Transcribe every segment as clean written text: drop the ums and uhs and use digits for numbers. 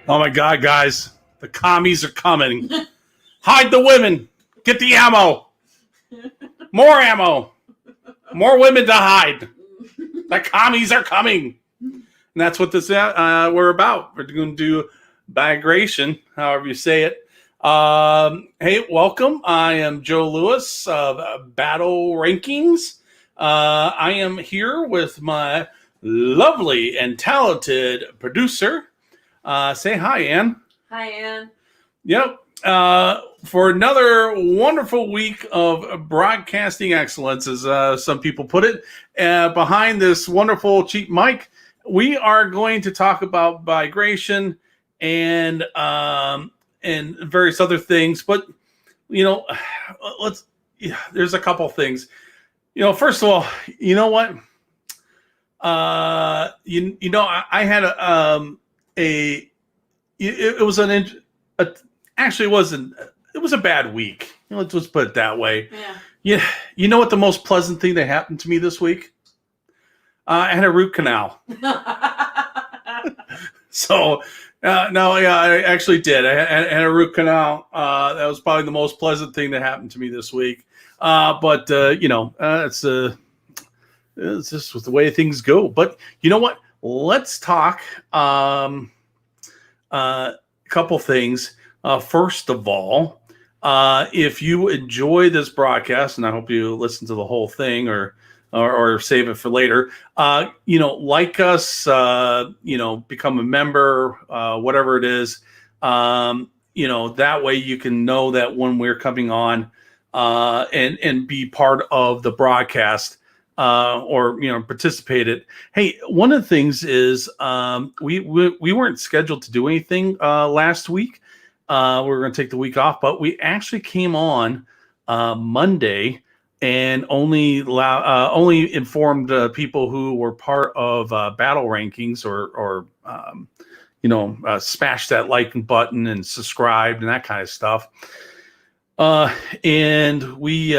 Oh my God, guys, the commies are coming. Hide the women. Get the ammo. More ammo. More women to hide. The commies are coming. And that's what this we're about. We're going to do Bagration, however you say it. Hey, welcome. I am Joe Lewis of Battle Rankings. I am here with my lovely and talented producer. Say hi, Ann. Hi, Ann. Yep. For another wonderful week of broadcasting excellence, as some people put it, behind this wonderful cheap mic, we are going to talk about Bagration and various other things. But there's a couple things. First of all, you know what? I had it was a bad week. Let's just put it that way. Yeah. You know what the most pleasant thing that happened to me this week? I had a root canal. So, I actually did. I had a root canal. That was probably the most pleasant thing that happened to me this week. But it's just the way things go. But you know what? Let's talk a couple things. First of all, if you enjoy this broadcast, and I hope you listen to the whole thing or save it for later, like us, become a member, whatever it is, that way you can know that when we're coming on and be part of the broadcast. Or participate it. Hey, one of the things is we weren't scheduled to do anything last week. We were going to take the week off, but we actually came on Monday and only informed people who were part of Battle Rankings or smash that like button and subscribed and that kind of stuff. And we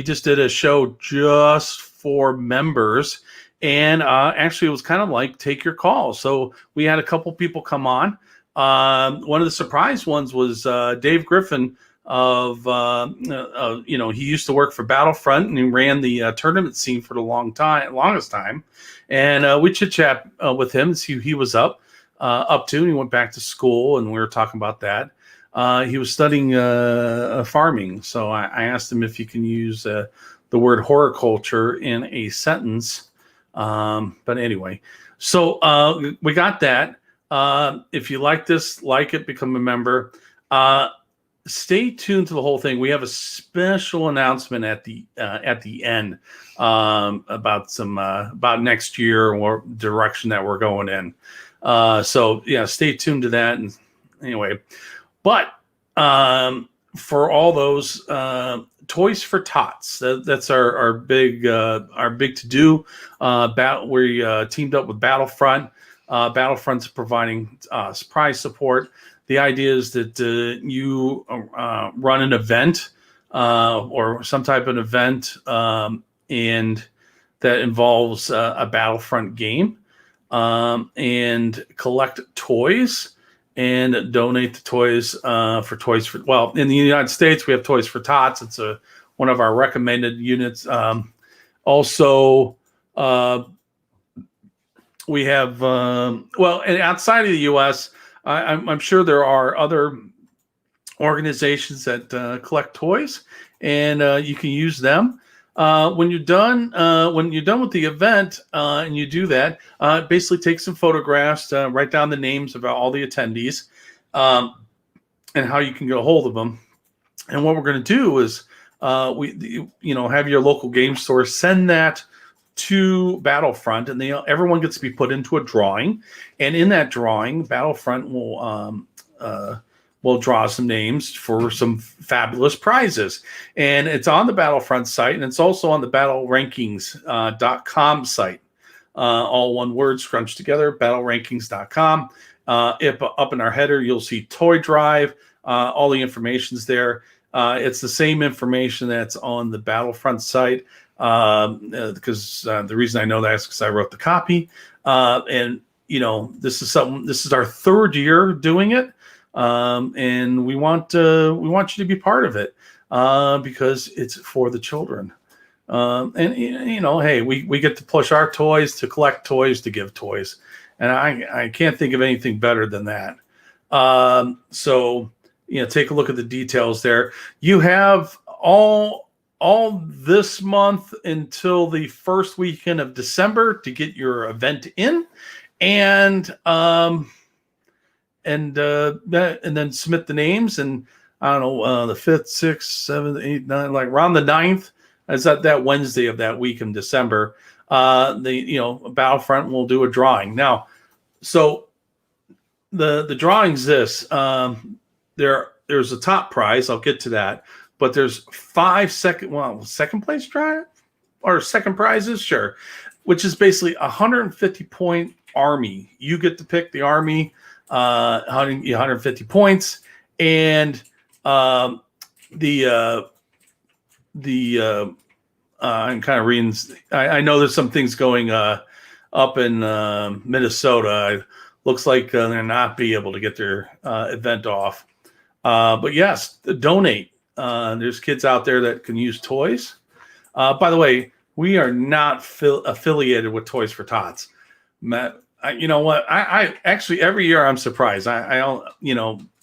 just did a show just for members, and actually it was kind of like take your call. So we had a couple people come on. One of the surprise ones was Dave Griffin of he used to work for Battlefront and he ran the tournament scene for the longest time, and we chit chat with him to see who he was up to. And he went back to school, and we were talking about that. He was studying farming, so I asked him if he can use the word horticulture in a sentence. But anyway, so we got that. If you like this, like it, become a member. Stay tuned to the whole thing. We have a special announcement at the end about next year or direction that we're going in. So yeah, stay tuned to that. And anyway, but for all those Toys for Tots. That's our big to do. We teamed up with Battlefront. Battlefront's providing surprise support. The idea is that you run an event or some type of event, and that involves a Battlefront game, and collect toys and donate the toys for Toys for. Well, in the United States, we have Toys for Tots. It's one of our recommended units. Also, we have well, and outside of the U.S., I'm sure there are other organizations that collect toys, and you can use them. When you're done with the event, and you do that, basically take some photographs, write down the names of all the attendees, and how you can get a hold of them. And what we're going to do is, have your local game store send that to Battlefront, and everyone gets to be put into a drawing. And in that drawing, Battlefront will draw some names for some fabulous prizes. And it's on the Battlefront site, and it's also on the battlerankings.com site. All one word scrunched together, battlerankings.com. Up in our header, you'll see Toy Drive. All the information's there. It's the same information that's on the Battlefront site, because the reason I know that is because I wrote the copy. And this is our third year doing it. And we want you to be part of it, because it's for the children. And hey, we get to push our toys, to collect toys, to give toys, and I can't think of anything better than that. So take a look at the details there. You have all this month until the first weekend of December to get your event in, and then submit the names. And I don't know, the 5th, 6th, 7th, 8th, 9th, like around the 9th, is that Wednesday of that week in December. Battlefront will do a drawing. Now, so the drawing's this. There's a top prize. I'll get to that, but there's 5 second place drive or second prizes, sure, which is basically 150 point army. You get to pick the army. 150 points, and I'm kind of reading. I know there's some things going up in Minnesota. Looks like they're not be able to get their event off. But yes, donate. There's kids out there that can use toys. By the way, we are not affiliated with Toys for Tots. You know what? I actually every year I'm surprised. I don't,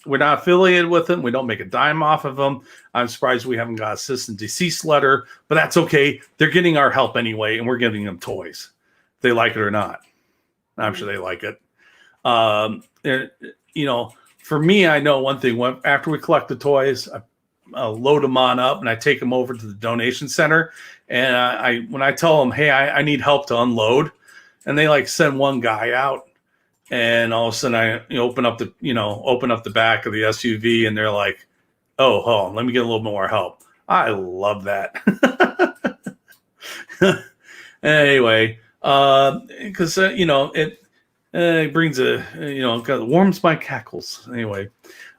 we're not affiliated with them. We don't make a dime off of them. I'm surprised we haven't got a cease and desist letter, but that's okay. They're getting our help anyway, and we're giving them toys. If they like it or not. I'm sure they like it. For me, I know one thing. After we collect the toys, I load them on up, and I take them over to the donation center. And when I tell them, hey, I need help to unload, and they send one guy out, and all of a sudden I open up the back of the SUV, and they're like, "Oh, hold on, let me get a little more help." I love that. Anyway, because it brings kind of warms my cackles. Anyway,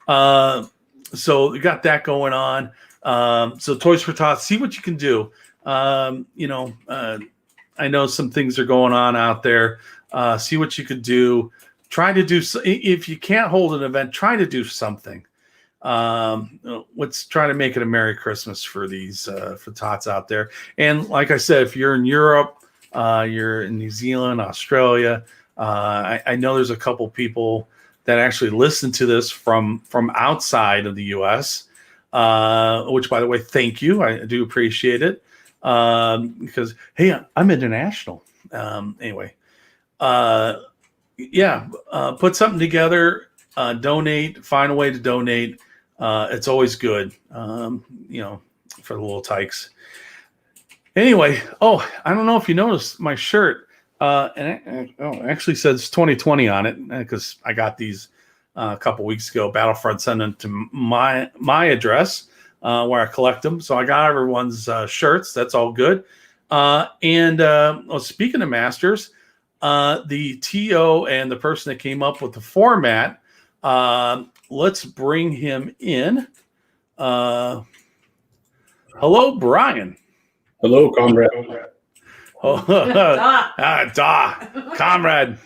so we got that going on. So Toys for Tots, see what you can do. I know some things are going on out there. See what you could do. Try to do. If you can't hold an event, try to do something. Let's try to make it a Merry Christmas for these for tots out there. And like I said, if you're in Europe, you're in New Zealand, Australia, I know there's a couple people that actually listen to this from outside of the U.S., which, by the way, thank you. I do appreciate it. Because hey, I'm international. Anyway, put something together, donate, find a way to donate. It's always good, for the little tykes. Anyway, I don't know if you noticed my shirt, and it actually says 2020 on it, because I got these a couple weeks ago. Battlefront sent them to my address where I collect them. So I got everyone's shirts. That's all good. Speaking of Masters, the TO and the person that came up with the format, let's bring him in. Hello, Brian. Hello, comrade. Comrade.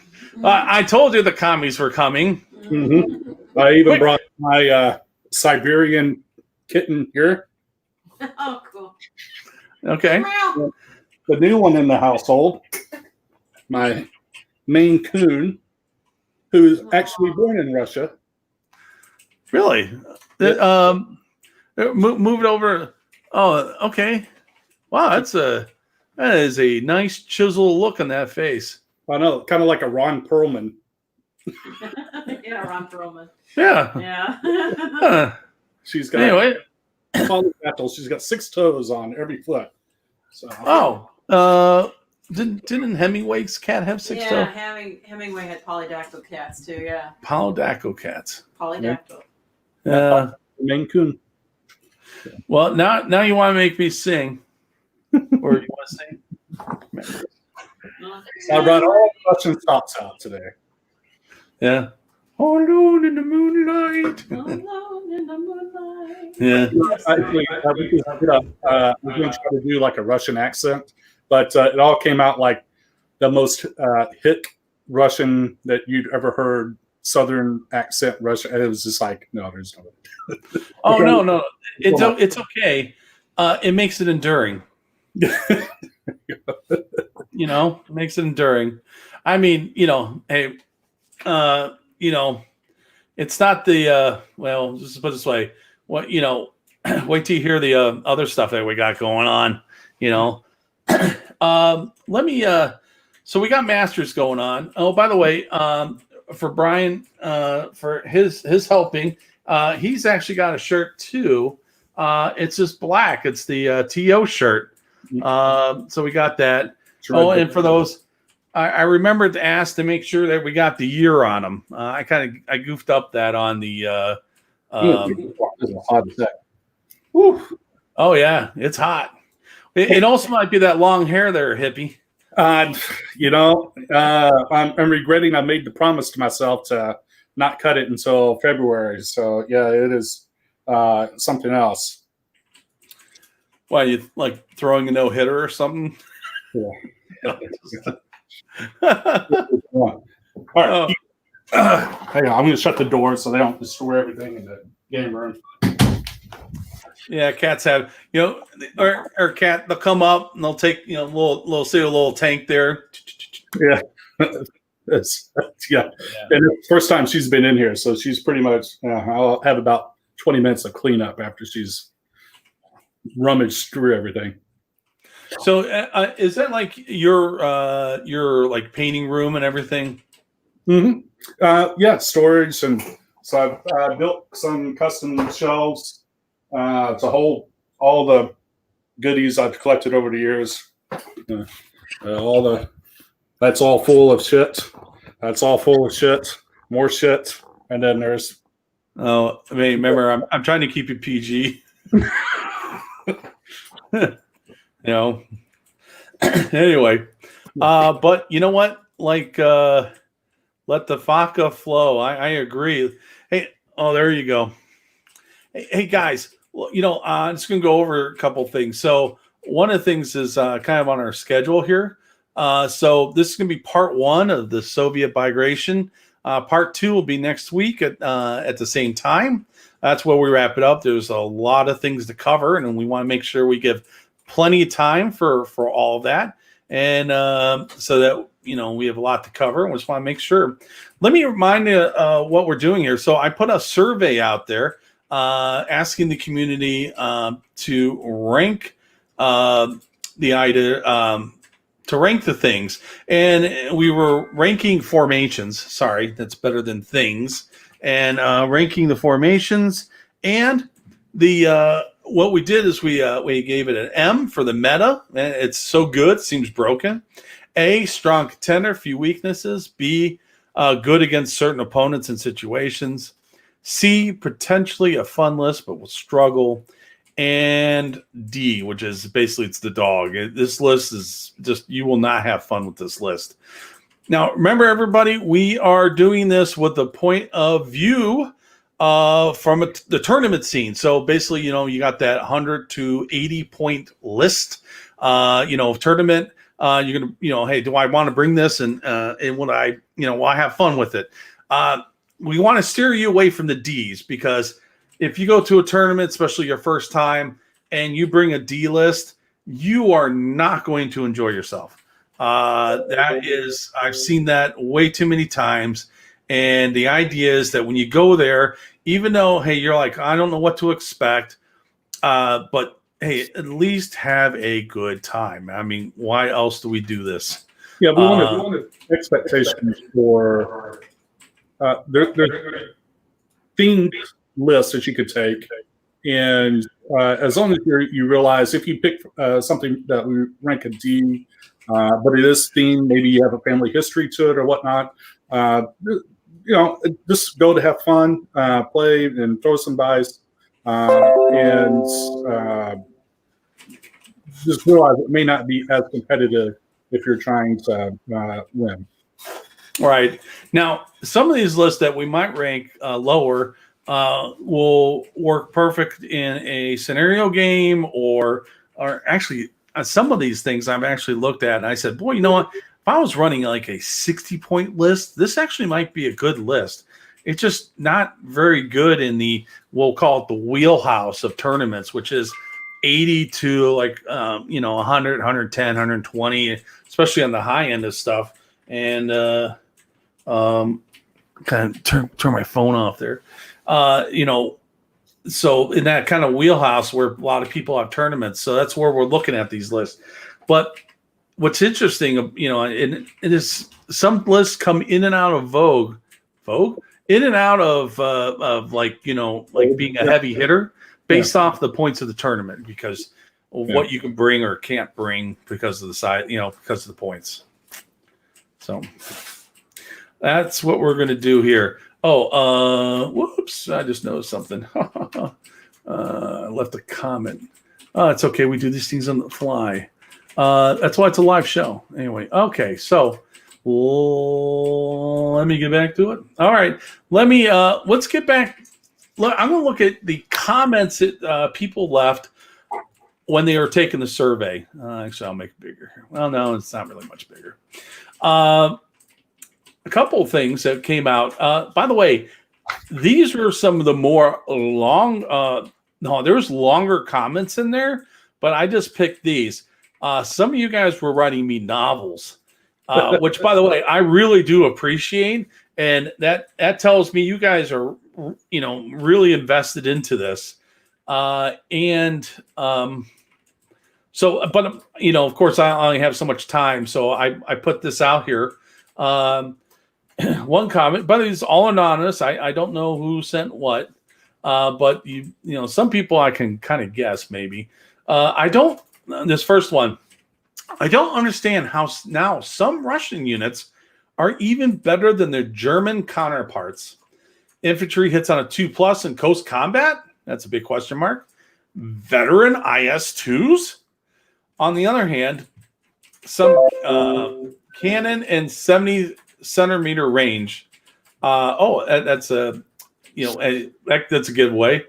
I told you the commies were coming. Mm-hmm. I even brought my Siberian kitten here. Oh, cool. Okay. The new one in the household, my Maine Coon, who's actually born in Russia. Really? Yeah. Moved over. Oh, okay. Wow, that is a nice chisel look on that face. I know, kind of like a Ron Perlman. Yeah, Ron Perlman. Yeah. Yeah. She's got polydactyl. She's got 6 toes on every foot. So. Didn't Hemingway's cat have 6 toes? Yeah, Hemingway had polydactyl cats too. Yeah. Polydactyl cats. Polydactyl. Maine Coon. Well, now you want to make me sing, or you want to sing? I brought all the Russian stops out today. Yeah. All alone in the moonlight. Alone in the moonlight. Yeah. Actually, we're going to try to do like a Russian accent, but it all came out like the most hit Russian that you'd ever heard. Southern accent Russian. It was just like, no, there's no. Oh no, it's okay. It makes it enduring. It makes it enduring. I mean, hey, it's not the well, just put it this way. What wait till you hear the other stuff that we got going on. Let me. So we got Masters going on. Oh, by the way, for Brian, for his helping, he's actually got a shirt too. It's just black. It's the TO shirt. So we got that. And for those, I remembered to ask to make sure that we got the year on them. I goofed up that on the. Oh yeah, it's hot. It also might be that long hair there, hippie. I'm regretting I made the promise to myself to not cut it until February. So yeah, it is something else. Why, you like throwing a no-hitter or something? Yeah. All right. Hang on, I'm going to shut the door so they don't destroy everything in the game room. Yeah, cats have, or cat, they'll come up and they'll take, see a little tank there. Yeah. And it's the first time she's been in here, so she's pretty much, I'll have about 20 minutes of cleanup after she's rummaged through everything. So is that like your like painting room and everything? Mm-hmm. Yeah, storage. And so I've built some custom shelves to hold all the goodies I've collected over the years. That's all full of shit. That's all full of shit. More shit. And then there's. Oh, I mean, remember, I'm trying to keep it PG. Anyway, but you know what? Like, let the vodka flow. I agree. Hey, there you go. Hey guys, well, I'm just gonna go over a couple things. So one of the things is kind of on our schedule here. So this is gonna be part 1 of the Soviet Bagration. Part 2 will be next week at the same time. That's where we wrap it up. There's a lot of things to cover, and we want to make sure we give plenty of time for all of that, and so that we have a lot to cover. We just want to make sure. Let me remind you what we're doing here. So I put a survey out there asking the community to rank to rank the things, and we were ranking formations. Sorry, that's better than things. And ranking the formations, and the what we did is we gave it an M for the meta. It's so good, seems broken. A, strong contender, few weaknesses. B, good against certain opponents and situations. C, potentially a fun list, but will struggle. And D, which is basically it's the dog. This list is just, you will not have fun with this list. Now, remember, everybody, we are doing this with the point of view from the tournament scene. So basically, you got that 100 to 80 point list, tournament. You're going to, hey, do I want to bring this? And will I have fun with it? We want to steer you away from the D's, because if you go to a tournament, especially your first time, and you bring a D list, you are not going to enjoy yourself. I've seen that way too many times. And the idea is that when you go there, even though, hey, you're like, I don't know what to expect, but hey, at least have a good time. I mean, why else do we do this? Yeah, we wanted expectations for there's themed lists that you could take, and as long as you realize if you pick something that we rank a D, but it is themed, maybe you have a family history to it or whatnot. Just go to have fun, play, and throw some dice, and just realize it may not be as competitive if you're trying to win. Right. Now, some of these lists that we might rank lower will work perfect in a scenario game, or actually some of these things I've actually looked at and I said, boy, you know what? If I was running like a 60-point list, this actually might be a good list. It's just not very good in we'll call it the wheelhouse of tournaments, which is 80 to 100, 110, 120, especially on the high end of stuff. And kind of turn my phone off there. So in that kind of wheelhouse where a lot of people have tournaments, so that's where we're looking at these lists. But what's interesting, and it is, some lists come in and out of vogue, in and out of being a heavy hitter based off the points of the tournament, because of what you can bring or can't bring because of the size, because of the points. So that's what we're going to do here. Oh, whoops! I just noticed something. I left a comment. It's okay. We do these things on the fly. That's why it's a live show. Anyway, okay. So let me get back to it. All right. Let's get back. I'm going to look at the comments that people left when they were taking the survey. Actually, I'll make it bigger. Well, no, it's not really much bigger. A couple of things that came out. By the way, these were some of the more there's longer comments in there, but I just picked these. Some of you guys were writing me novels, which, by the way, I really do appreciate. And that tells me you guys are, really invested into this. Of course, I only have so much time. So I put this out here. One comment, but it's all anonymous. I don't know who sent what, but some people I can kind of guess maybe. This first one, I don't understand how now some Russian units are even better than their German counterparts. Infantry hits on a 2+ in coast combat. That's a big question mark. Veteran IS-2s. On the other hand, some cannon and 70 centimeter range. That's a giveaway.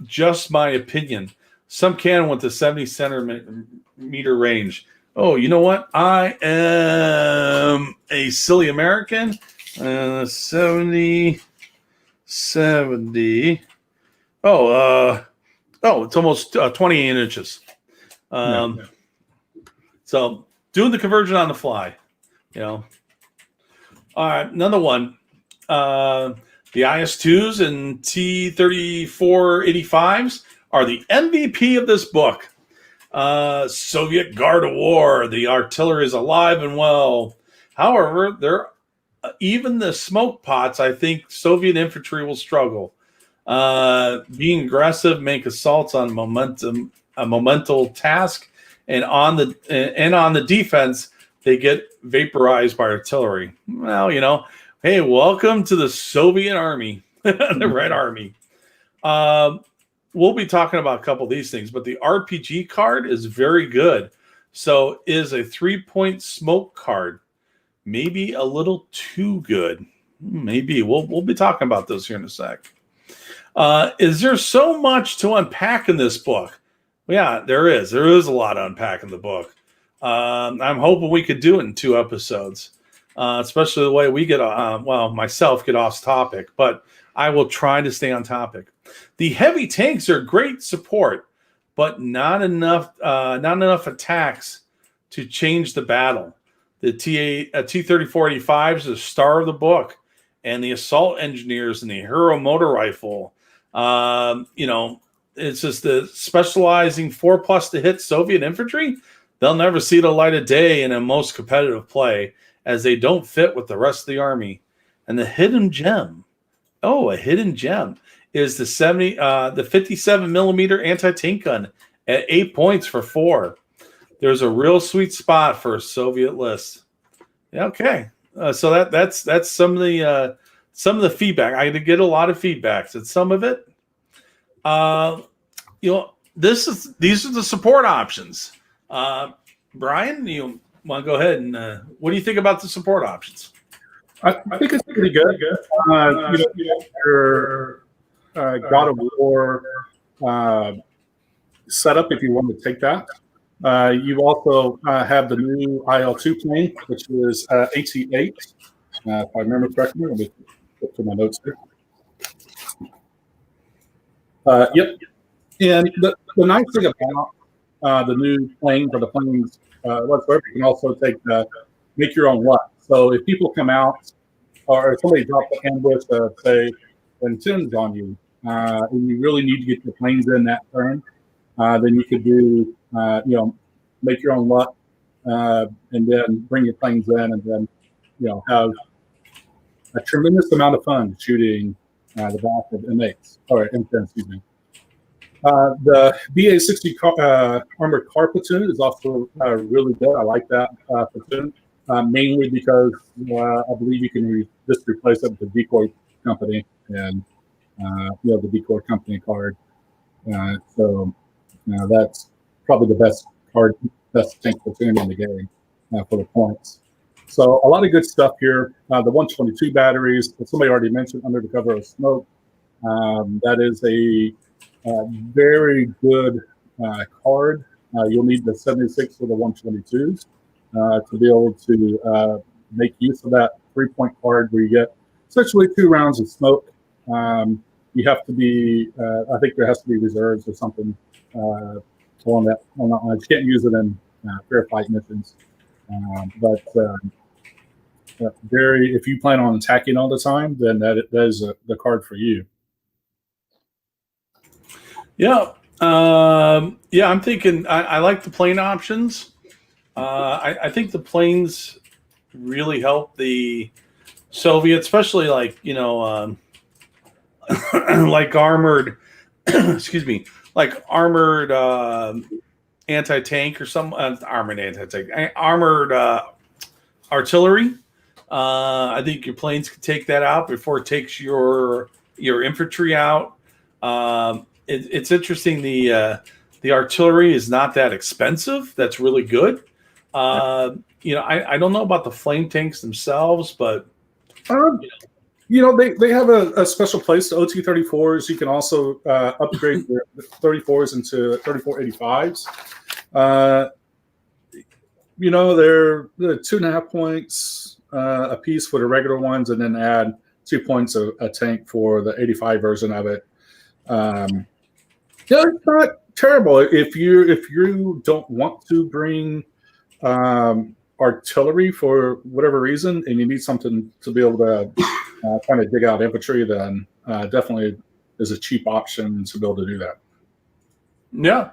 Just my opinion. Some cannon went to 70 centimeter range. Oh, you know what? I am a silly American. 70. Oh, it's almost 28 inches. So doing the conversion on the fly, All right, another one. The IS-2s and T-3485s are the MVP of this book. Soviet Guard of War. The artillery is alive and well. However, even the smoke pots, I think Soviet infantry will struggle. Being aggressive, make assaults on a momental task, and on the defense they get vaporized by artillery. Well, hey, welcome to the Soviet Army, the Red Army. We'll be talking about a couple of these things, but the RPG card is very good. So is a 3-point smoke card maybe a little too good? Maybe. We'll be talking about those here in a sec. Is there so much to unpack in this book? Yeah, there is. There is a lot to unpack in the book. I'm hoping we could do it in 2 episodes, especially the way we get, myself get off topic, but I will try to stay on topic. The heavy tanks are great support, but not enough attacks to change the battle. The T-34-85 is the star of the book, and the assault engineers and the Hero motor rifle. It's just the specializing 4+ to hit Soviet infantry. They'll never see the light of day in a most competitive play, as they don't fit with the rest of the army. And the hidden gem. Oh, a hidden gem is the 57 millimeter anti-tank gun at 8 points for 4. There's a real sweet spot for a Soviet list. Okay, so that's some of the feedback. I did get a lot of feedbacks, and some of it, these are the support options. Brian, you want to go ahead and what do you think about the support options? I think it's pretty good. Your God of War setup, if you want to take that. You also have the new IL-2 plane, which is AT-8. If I remember correctly, let me look for my notes here. Yep. And the nice thing about the new planes or the planes whatsoever, you can also make your own luck. So if people come out or if somebody drops an ambush of, say, intends on you, and you really need to get your planes in that turn, then you could do, make your own luck, and then bring your planes in, and then, have a tremendous amount of fun shooting the back of M8s, or M10, excuse me. The BA-60 armored car platoon is also really good. I like that platoon, mainly because I believe you can just replace it with the decoy company and the decoy company card. So that's probably the best tank platoon in the game for the points. So a lot of good stuff here. The 122 batteries, that somebody already mentioned, under the cover of smoke. That is a very good card. You'll need the 76 or the 122s to be able to make use of that 3-point card where you get essentially 2 rounds of smoke. You have to be, I think there has to be reserves or something on that line. You can't use it in fair fight missions. If you plan on attacking all the time, then that is the card for you. Yeah. I'm thinking I like the plane options. I think the planes really help the Soviets, especially like armored excuse me, like armored anti-tank or some armored anti-tank, armored artillery. I think your planes can take that out before it takes your infantry out. It's interesting. The artillery is not that expensive. That's really good. I don't know about the flame tanks themselves, but they have a special place. The OT-34s. You can also upgrade the 34s into 34-85s. They're 2.5 points a piece for the regular ones, and then add 2 points a tank for the 85 version of it. It's not terrible if you don't want to bring artillery for whatever reason, and you need something to be able to kind of dig out infantry. Then definitely is a cheap option to be able to do that. Yeah.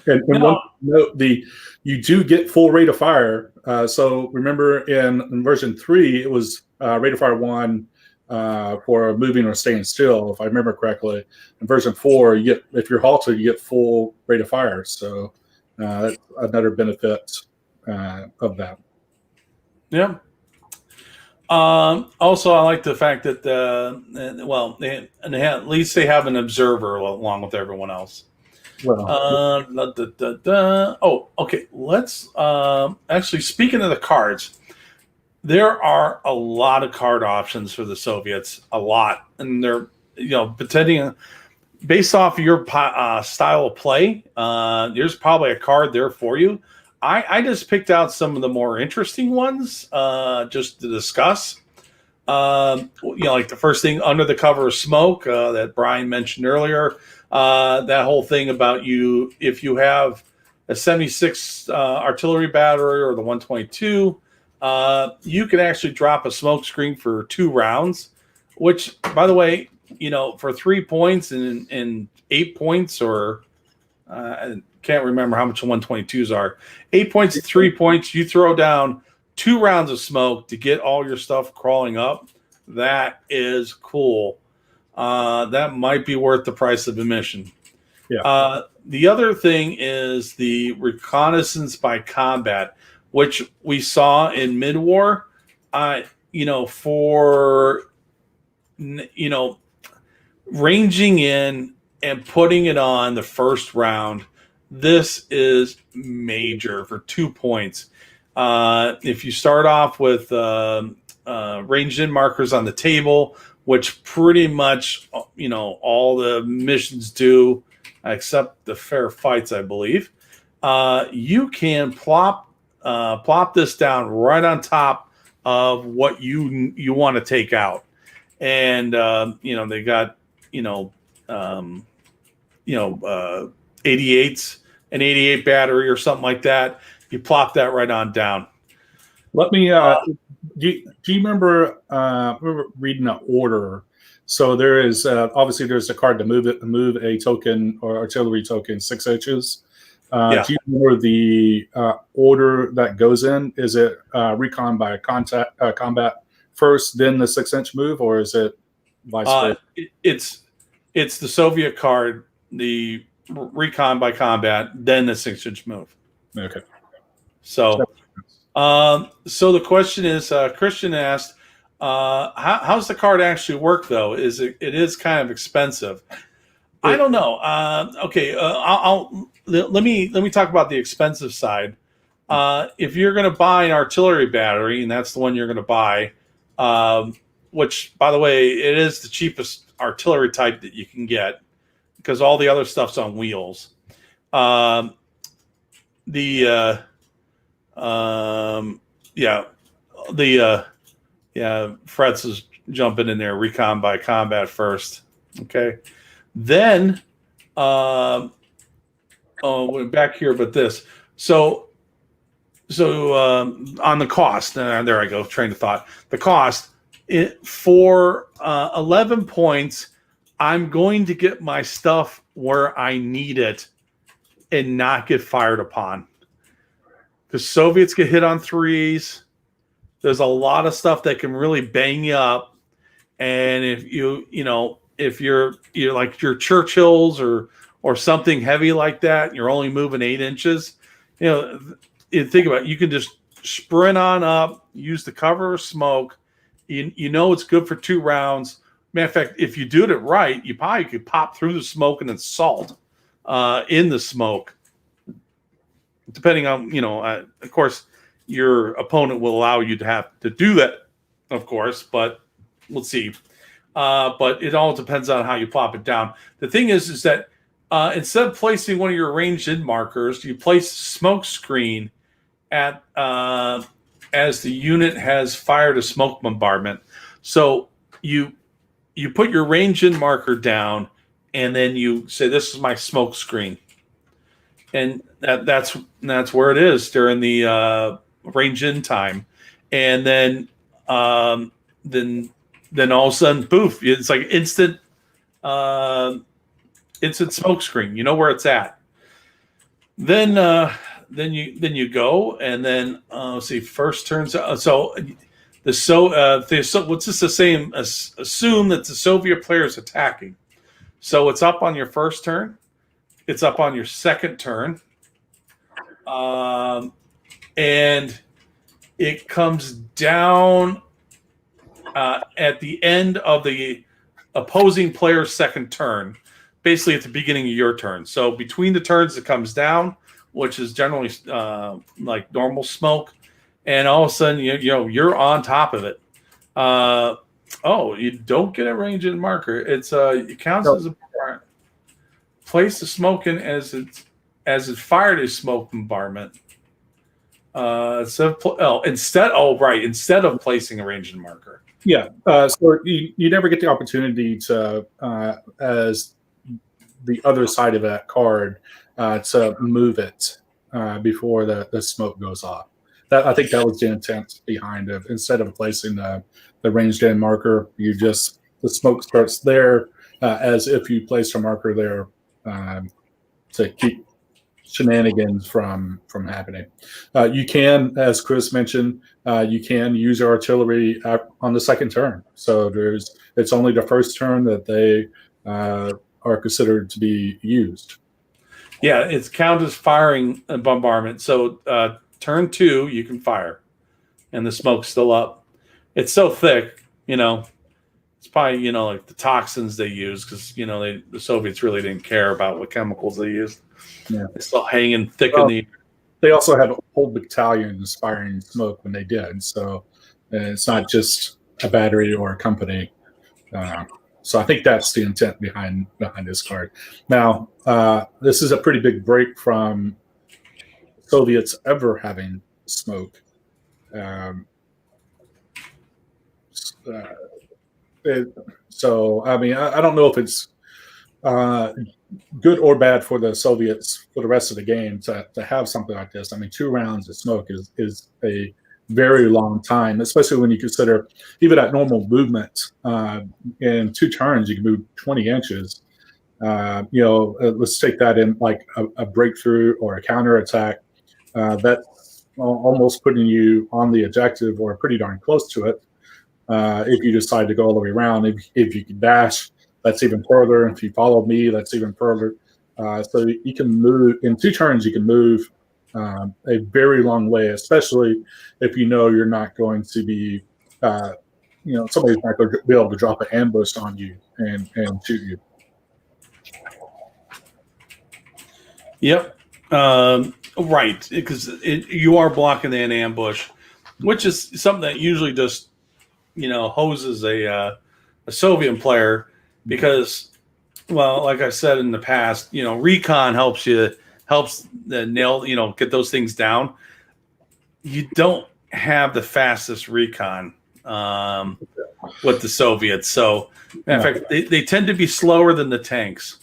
And one note, you do get full rate of fire. So remember in version 3, it was rate of fire 1 for moving or staying still, if I remember correctly. In version 4, if you're halted, you get full rate of fire. So that's another benefit of that. Yeah. Also, I like the fact that at least they have an observer along with everyone else. Well, Oh, okay. Let's actually, speaking of the cards, there are a lot of card options for the Soviets. A lot, and they're depending based off of your style of play. There's probably a card there for you. I just picked out some of the more interesting ones just to discuss. Like the first thing, Under the Cover of Smoke, that Brian mentioned earlier. That whole thing about if you have a 76 artillery battery or the 122, you can actually drop a smoke screen for 2 rounds, which, by the way, for 3 points and 8 points, or I can't remember how much the 122s are. 8 points and 3 points, you throw down 2 rounds of smoke to get all your stuff crawling up. That is cool. That might be worth the price of admission. Yeah. The other thing is the reconnaissance by combat, which we saw in mid-war. For ranging in and putting it on the first round, this is major for 2 points. If you start off with ranged in markers on the table, which pretty much all the missions do, except the fair fights, I believe, you can plop this down right on top of what you want to take out, and they got 88s, an 88 battery or something like that. You plop that right on down. Let me. Do you remember? We were reading an order. So there is obviously there's a card to move a token or artillery token 6 inches. Yeah. Do you remember the order that goes in? Is it recon by combat first, then the 6-inch move, or is it vice versa? It's the Soviet card, the recon by combat, then the 6-inch move. Okay. So the question is, Christian asked, how's the card actually work though? It is kind of expensive. I don't know. Let me talk about the expensive side. If you're going to buy an artillery battery, and that's the one you're going to buy, which, by the way, it is the cheapest artillery type that you can get because all the other stuff's on wheels. Fretz is jumping in there. Recon by combat first. Okay. Then, we're back here, but this. So on the cost, there I go, train of thought. The cost for 11 points, I'm going to get my stuff where I need it and not get fired upon. Because Soviets get hit on 3s. There's a lot of stuff that can really bang you up, and if if you're like your Churchills or something heavy like that, you're only moving 8 inches. You think about it, you can just sprint on up, use the cover of smoke. It's good for 2 rounds. Matter of fact, if you do it right, you probably could pop through the smoke and then salt in the smoke. Depending on, of course, your opponent will allow you to have to do that, of course, but we'll see. But it all depends on how you plop it down. The thing is that instead of placing one of your ranged in markers, you place smoke screen at as the unit has fired a smoke bombardment. So you put your ranged in marker down, and then you say, "This is my smoke screen," and that's where it is during the range in time, and then all of a sudden, poof! It's like instant smoke screen. You know where it's at. Then you go, and then let's see. First turns. Let's just the same. Assume that the Soviet player is attacking. So it's up on your first turn. It's up on your second turn. And it comes down at the end of the opposing player's second turn, basically at the beginning of your turn. So between the turns, it comes down, which is generally like normal smoke, and all of a sudden, you're on top of it. You don't get a range in marker. It counts as a place the smoke in as it fired a smoke bombardment. Instead of placing a ranged marker. Yeah. So you never get the opportunity to, as the other side of that card, to move it before the smoke goes off. I think that was the intent behind it. Instead of placing the ranged in marker, the smoke starts there as if you placed a marker there to keep shenanigans from happening. You can, as Chris mentioned, you can use your artillery on the second turn. So it's only the first turn that they are considered to be used. Yeah, it's counted as firing a bombardment. So turn 2, you can fire, and the smoke's still up. It's so thick, it's probably like the toxins they use, because the Soviets really didn't care about what chemicals they used. Yeah. It's still hanging thick in the. They also have whole battalions firing smoke when they did, so it's not just a battery or a company. So I think that's the intent behind this card. Now, this is a pretty big break from Soviets ever having smoke. So I mean, I don't know if it's good or bad for the Soviets for the rest of the game to have something like this. I mean, 2 rounds of smoke is a very long time, especially when you consider even at normal movement. In 2 turns, you can move 20 inches. Let's take that in like a breakthrough or a counterattack. That's almost putting you on the objective or pretty darn close to it. If you decide to go all the way around, if you can dash, that's even further. If you follow me, that's even further. So you can move in 2 turns. You can move a very long way, especially if you're not going to be, somebody's not going to be able to drop an ambush on you and shoot you. Yep. Right, because you are blocking an ambush, which is something that usually just hoses a Soviet player, because, well, like I said in the past, recon helps the nail, get those things down. You don't have the fastest recon with the Soviets. So, in fact, they tend to be slower than the tanks.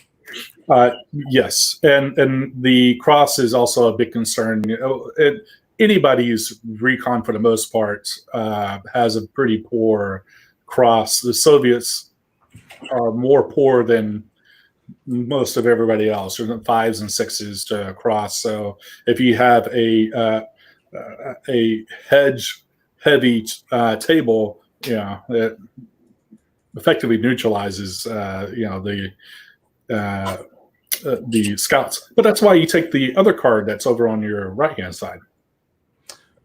Yes, and the cross is also a big concern. Anybody's recon, for the most part, has a pretty poor cross. The Soviets are more poor than most of everybody else, or 5s and 6s to cross. So if you have a hedge heavy table, it effectively neutralizes the scouts. But that's why you take the other card that's over on your right hand side.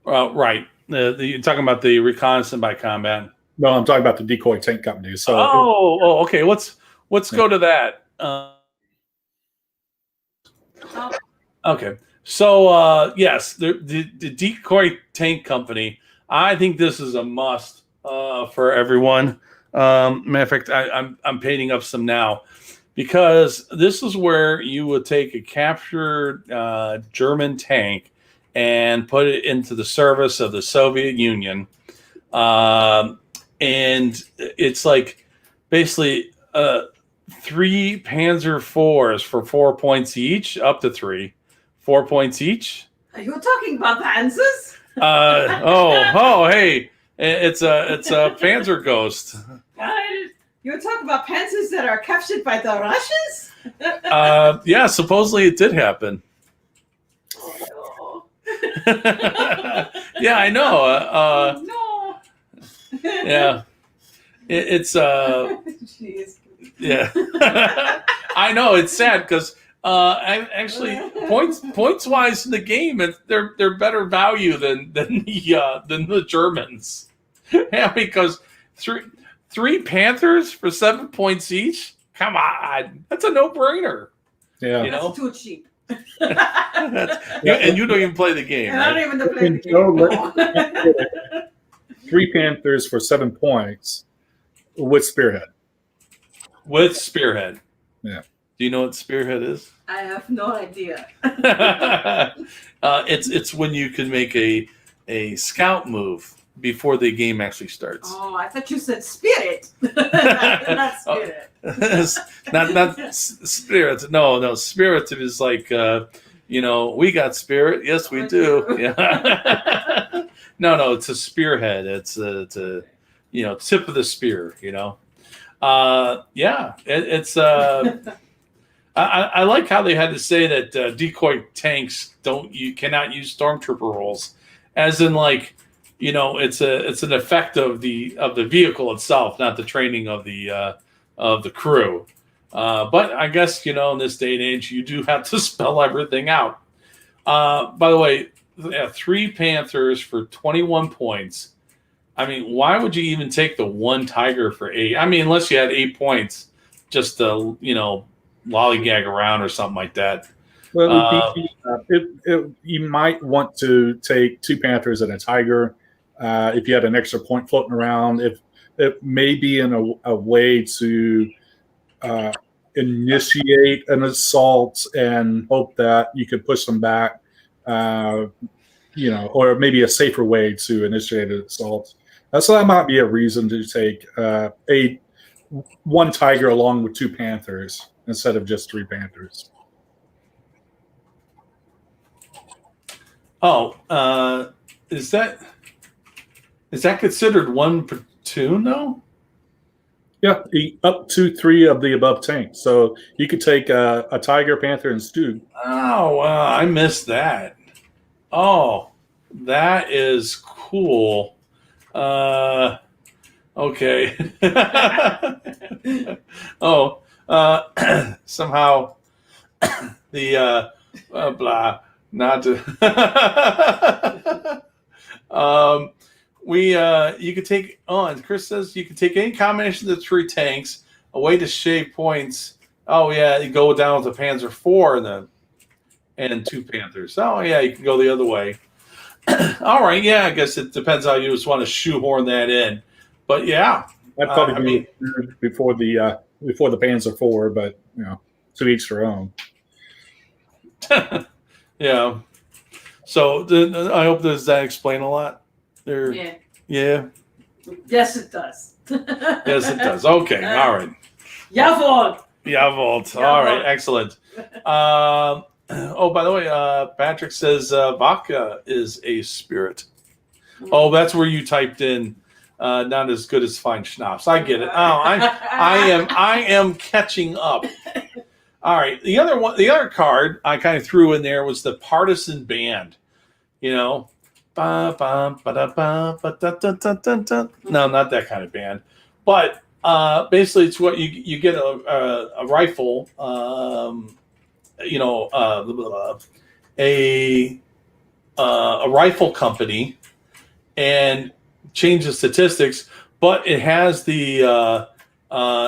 Right. You're talking about the reconnaissance by combat. No, I'm talking about the decoy tank company. So okay. Let's go to that. Okay. So yes, the decoy tank company. I think this is a must for everyone. Matter of fact, I'm painting up some now, because this is where you would take a captured German tank and put it into the service of the Soviet Union. And it's like basically 3 Panzer IVs for 4 points each, up to 3, 4 points each. Are you talking about Panzers? Hey, it's a Panzer Ghost. You're talking about Panzers that are captured by the Russians? Yeah, supposedly it did happen. Oh. Yeah, I know. No. Yeah, it's Jeez. yeah. I know, it's sad because Actually, points wise in the game, they're better value than the Germans. Yeah, because three Panthers for 7 points each. Come on, that's a no-brainer. Yeah, That's too cheap. And you don't even play the game, And I right? don't even play the game. 3 Panthers for 7 points with Spearhead. With Spearhead. Yeah. Do you know what Spearhead is? I have no idea. It's when you can make a scout move before the game actually starts. Oh, I thought you said spirit. Not spirit. not spirit. No. Spirit is like we got spirit. Yes, we do. Yeah. No. It's a spearhead. It's a tip of the spear. Yeah. It's. I like how they had to say that decoy tanks cannot use stormtrooper rolls, as in like. It's an effect of the vehicle itself, not the training of the crew. But I guess in this day and age, you do have to spell everything out. By the way, 3 Panthers for 21 points. I mean, why would you even take the 1 Tiger for 8? I mean, unless you had 8 points, just to lollygag around or something like that. Well, you might want to take 2 Panthers and a Tiger. If you had an extra point floating around, if it may be in a way to initiate an assault and hope that you could push them back, or maybe a safer way to initiate an assault. So that might be a reason to take 1 Tiger along with 2 Panthers instead of just 3 Panthers. Oh, is that considered 1 platoon though? Yeah, up to 3 of the above tanks. So you could take a Tiger, Panther, and Stu. Oh, wow, I missed that. Oh, that is cool. Okay. Somehow the blah not to you could take and Chris says you can take any combination of the 3 tanks, a way to shave points. Oh yeah, you go down with the Panzer 4 and 2 Panthers. Oh yeah, you can go the other way. All right, yeah, I guess it depends how you just want to shoehorn that in. But yeah. I'd probably before the Panzer 4, but to each their own. Yeah. So I hope does that explain a lot? Yeah. Yeah. Yes, it does. Yes, it does. Okay. All right. Jawohl. Jawohl. All right. Excellent. By the way, Patrick says vodka is a spirit. Oh, that's where you typed in not as good as fine schnapps. I get it. Oh, I am catching up. All right. The other card I kind of threw in there was the partisan band. No, not that kind of band. But basically, it's what you get a rifle. A rifle company, and change the statistics, but it has the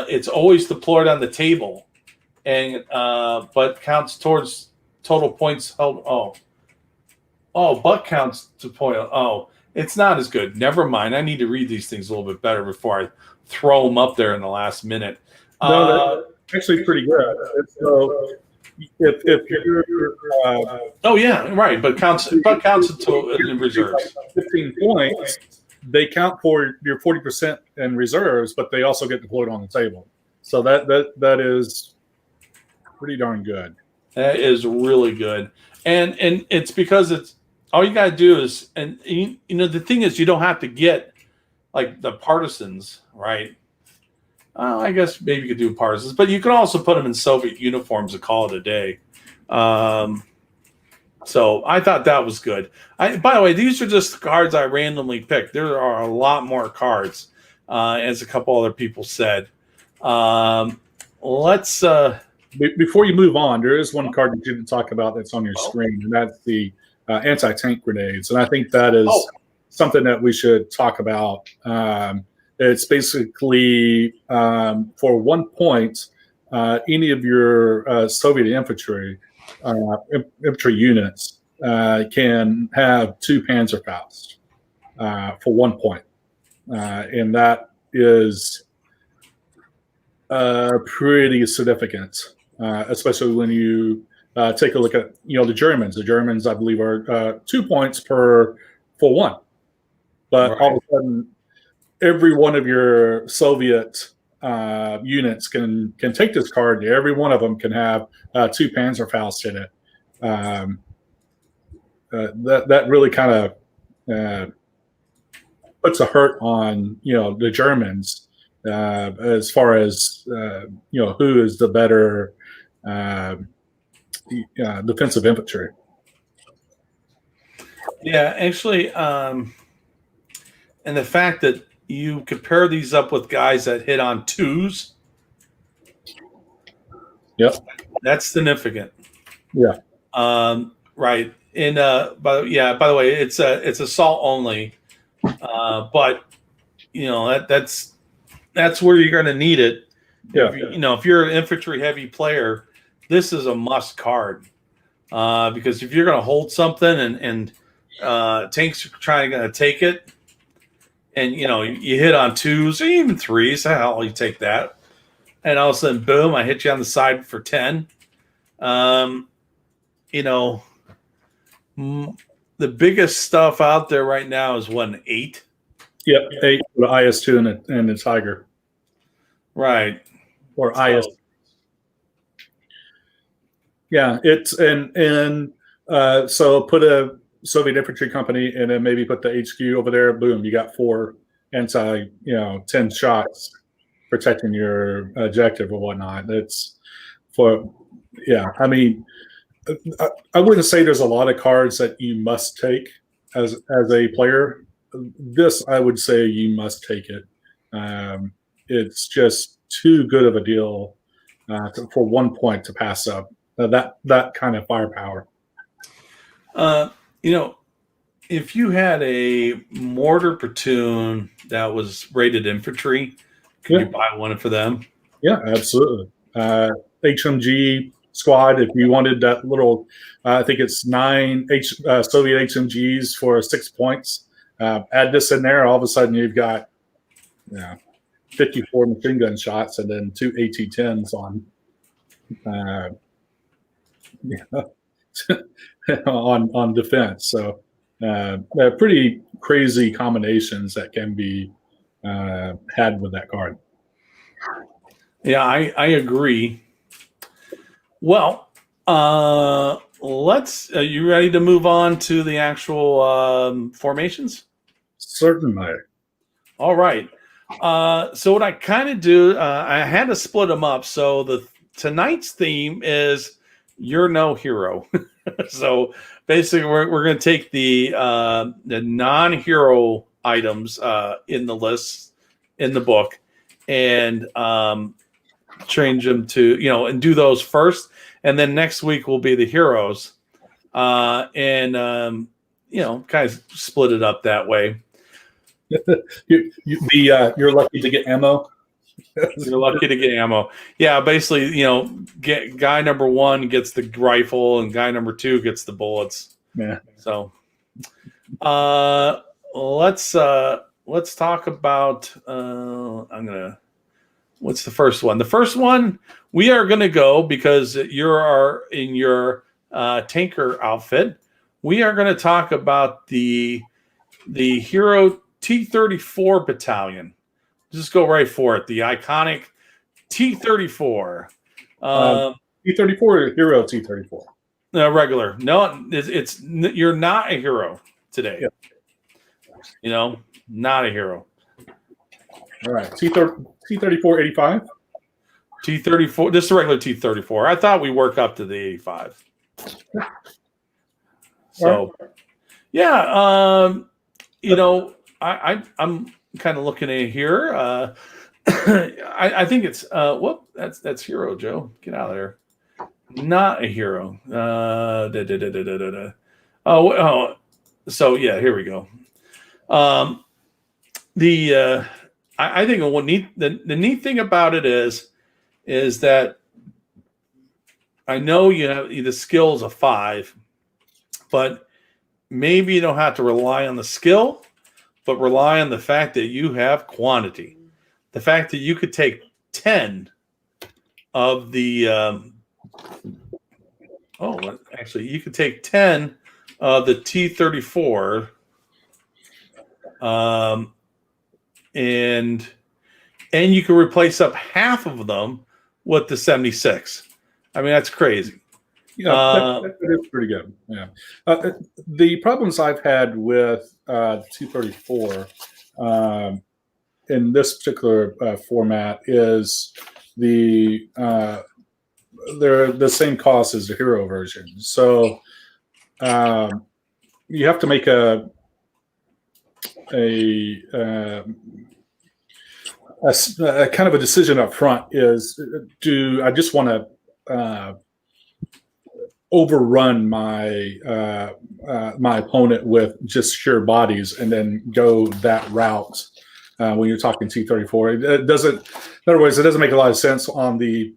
it's always deployed on the table, and but counts towards total points held. But counts to point. Oh, it's not as good. Never mind. I need to read these things a little bit better before I throw them up there in the last minute. No, that's actually pretty good. So if you're oh yeah, right, but counts until in reserves. 15 points, they count for your 40% in reserves, but they also get deployed on the table. So that is pretty darn good. That is really good, and it's because it's all you got to do is, and the thing is, you don't have to get like the partisans, right? I guess maybe you could do partisans, but you can also put them in Soviet uniforms and call it a day. So I thought that was good. By the way, these are just cards I randomly picked. There are a lot more cards, as a couple other people said. Let's before you move on, there is one card that you didn't talk about that's on your screen, and that's the anti-tank grenades. And I think that is something that we should talk about. It's basically for 1 point, any of your Soviet infantry units can have 2 Panzerfaust for 1 point, and that is pretty significant, especially when you take a look at the Germans. The Germans, I believe, are 2 points for 1, but all of a sudden, every one of your Soviet units can take this card. Every one of them can have 2 Panzerfaust in it. That really kind of puts a hurt on the Germans as far as who is the better defensive infantry. Yeah, actually, and the fact that you compare these up with guys that hit on 2s. Yep, that's significant. Yeah. Right. And by the way, it's assault only, but that's where you're going to need it. Yeah. If you're an infantry heavy player, this is a must card, because if you're going to hold something and tanks are trying to take it, and you hit on 2s or even 3s, hell, you take that, and all of a sudden, boom, I hit you on the side for 10. The biggest stuff out there right now is an 8. Yep, 8 for the IS-2 and the Tiger. Right. Or IS. Yeah, it's and so put a Soviet infantry company and then maybe put the HQ over there. Boom, you got 4 anti, 10 shots protecting your objective or whatnot. It's I mean, I wouldn't say there's a lot of cards that you must take as a player. This, I would say you must take it. It's just too good of a deal for 1 point to pass up. That kind of firepower. If you had a mortar platoon that was rated infantry, could you buy one for them? Yeah, absolutely. HMG squad, if you wanted that little, I think it's 9 Soviet HMGs for 6 points. Add this in there, all of a sudden you've got 54 machine gun shots and then 2 AT-10s on on defense. So pretty crazy combinations that can be had with that card. Yeah, I agree. Well, let's. Are you ready to move on to the actual formations? Certainly. All right. So what I kind of do, I had to split them up. So tonight's theme is "You're No Hero." So basically, we're going to take the non-hero items in the list in the book and change them to and do those first, and then next week will be the heroes, and kind of split it up that way. You're lucky to get ammo. You're lucky to get ammo. Yeah, basically, guy number 1 gets the rifle, and guy number 2 gets the bullets. Yeah. So, let's talk about. What's the first one? The first one we are going to go, because you are in your tanker outfit. We are going to talk about the Hero T-34 battalion. Just go right for it. The iconic T-34. T-34 or Hero T-34? Regular. No, it's you're not a hero today. Yeah. Not a hero. All right. T-34 85? T-34. This is a regular T-34. I thought we work up to the 85. So, yeah. I'm kind of looking at here. I think it's that's Hero, Joe. Get out of there. not a hero. Oh, so yeah, here we go. I think the neat thing about it is that I know you have the skills of 5, but maybe you don't have to rely on the skill, but rely on the fact that you have quantity. The fact that you could take 10 of the actually you could take 10 of the T-34 and you can replace up half of them with the 76. I mean, that's crazy. Yeah, that is pretty good. Yeah. The problems I've had with 234 in this particular format is they're the same cost as the hero version. So you have to make a kind of a decision up front. Is do I just want to overrun my my opponent with just sheer bodies and then go that route when you're talking T-34? It doesn't. In other words, it doesn't make a lot of sense on the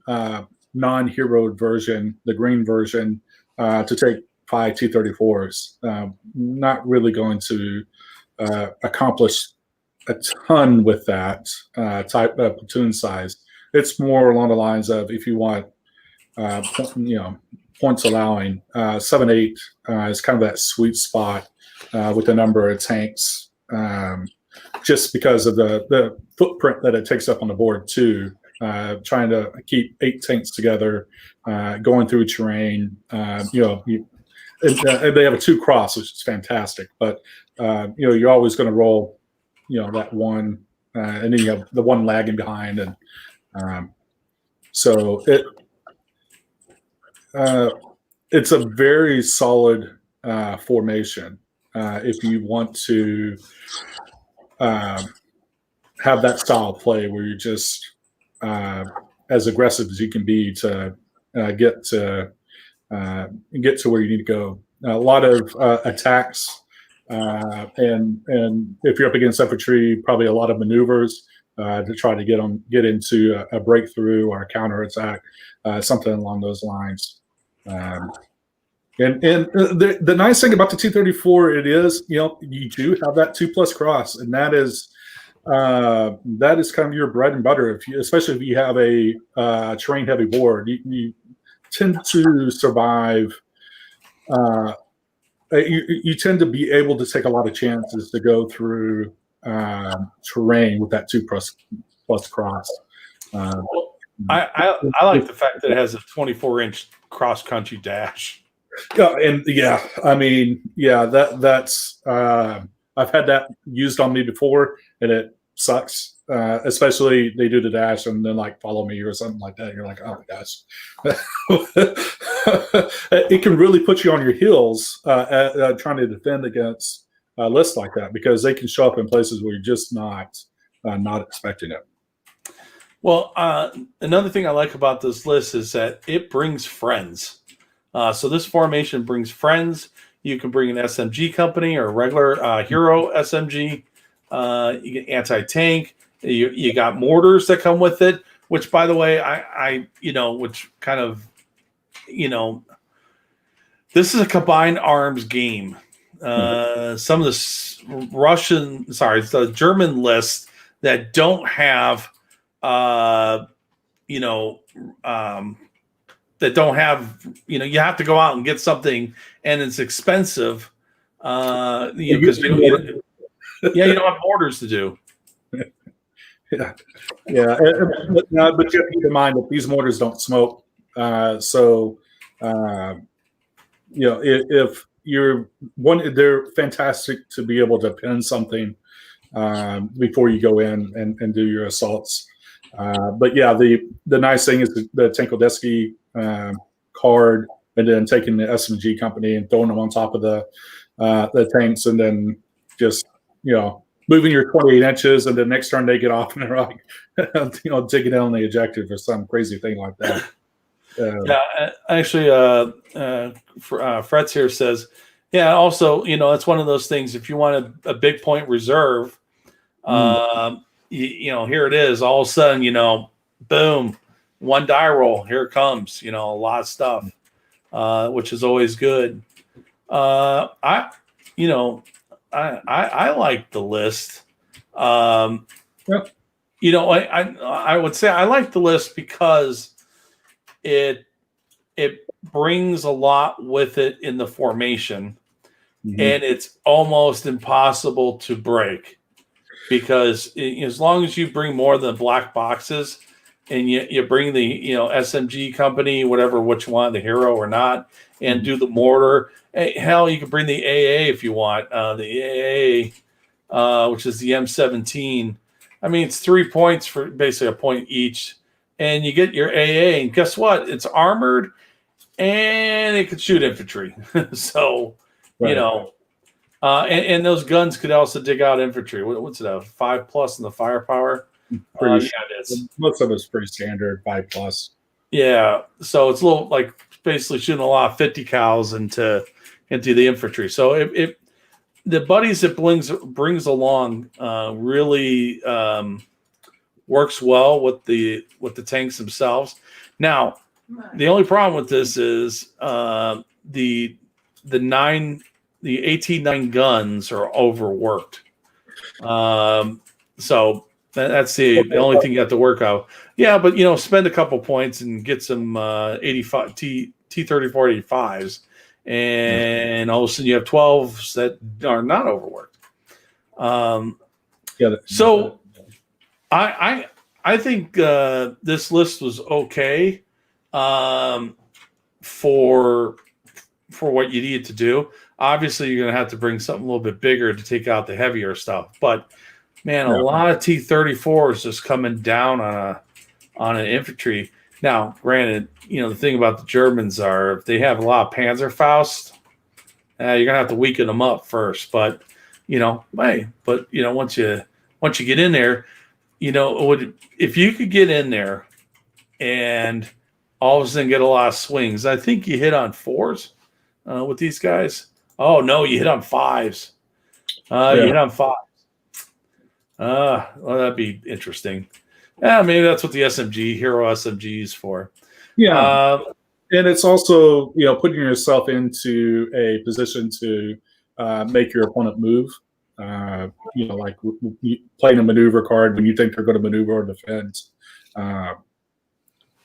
non-hero version, the green version, to take 5 T-34s. Not really going to accomplish a ton with that type of platoon size. It's more along the lines of if you want, points allowing, 7-8 is kind of that sweet spot with the number of tanks, just because of the footprint that it takes up on the board too. Trying to keep 8 tanks together, going through terrain. And they have a 2 cross, which is fantastic. But you're always going to roll, that one, and then you have the one lagging behind, and so it's a very solid formation if you want to have that style of play where you're just as aggressive as you can be to get to where you need to go. A lot of attacks, and if you're up against infantry, probably a lot of maneuvers to try to get into a breakthrough or a counterattack, something along those lines. And the nice thing about the T-34, it is, you do have that 2+ cross, and that is kind of your bread and butter. Especially if you have a terrain heavy board, you tend to survive. You tend to be able to take a lot of chances to go through terrain with that 2+ cross. I like the fact that it has a 24-inch cross-country dash. Yeah, that's I've had that used on me before, and it sucks. Especially they do the dash and then follow me or something like that. You're like, oh my gosh. It can really put you on your heels trying to defend against lists like that, because they can show up in places where you're just not expecting it. Well, another thing I like about this list is that it brings friends. So this formation brings friends. You can bring an SMG company or a regular hero SMG. You get anti-tank. You got mortars that come with it, which, by the way, which kind of, this is a combined arms game. Some of the German lists that don't have, you have to go out and get something, and it's expensive. Because you don't have orders to do. Yeah. But you have to keep in mind that these mortars don't smoke. If you're they're fantastic to be able to pin something before you go in and do your assaults. But yeah, the nice thing is the Tankodeski card, and then taking the SMG company and throwing them on top of the tanks, and then just moving your 28 inches, and the next turn they get off and they're like, digging down the ejector or some crazy thing like that. Yeah, actually, Fretz here says, yeah. Also, it's one of those things. If you want a big point reserve, here it is. All of a sudden, boom, one die roll. Here it comes. A lot of stuff, which is always good. I, you know, I like the list. Yep. I would say I like the list because it brings a lot with it in the formation, and it's almost impossible to break because as long as you bring more than black boxes and you bring the SMG company, whatever, which one, the hero or not, and do the mortar. Hell, you can bring the AA if you want. The AA, which is the M17. I mean, it's 3 points for basically a point each, and you get your AA. And guess what? It's armored, and it can shoot infantry. So, Right. And those guns could also dig out infantry. What's it? A 5+ in the firepower. Pretty Yeah, it is. Most of it's pretty standard 5+. Yeah, so it's a little like basically shooting a lot of 50 cals into the infantry. So if the buddies it brings along really works well with the tanks themselves. Now, the only problem with this is the 18-9 guns are overworked. So that's the only thing you have to work out. Yeah, but spend a couple points and get some 85 T-34 85s, and all of a sudden you have 12s that are not overworked. So I think this list was okay for what you need to do. Obviously, you're going to have to bring something a little bit bigger to take out the heavier stuff. But man, a lot of T-34s just coming down on an infantry. Now, granted, the thing about the Germans are if they have a lot of Panzerfaust, you're going to have to weaken them up first. But once you get in there, if you could get in there and all of a sudden get a lot of swings, I think you hit on 4s with these guys. Oh no, you hit on 5s. You hit on 5s. Well, that'd be interesting. Yeah, maybe that's what the hero SMG is for. Yeah, and it's also putting yourself into a position to make your opponent move. Like playing a maneuver card when you think they're going to maneuver or defend.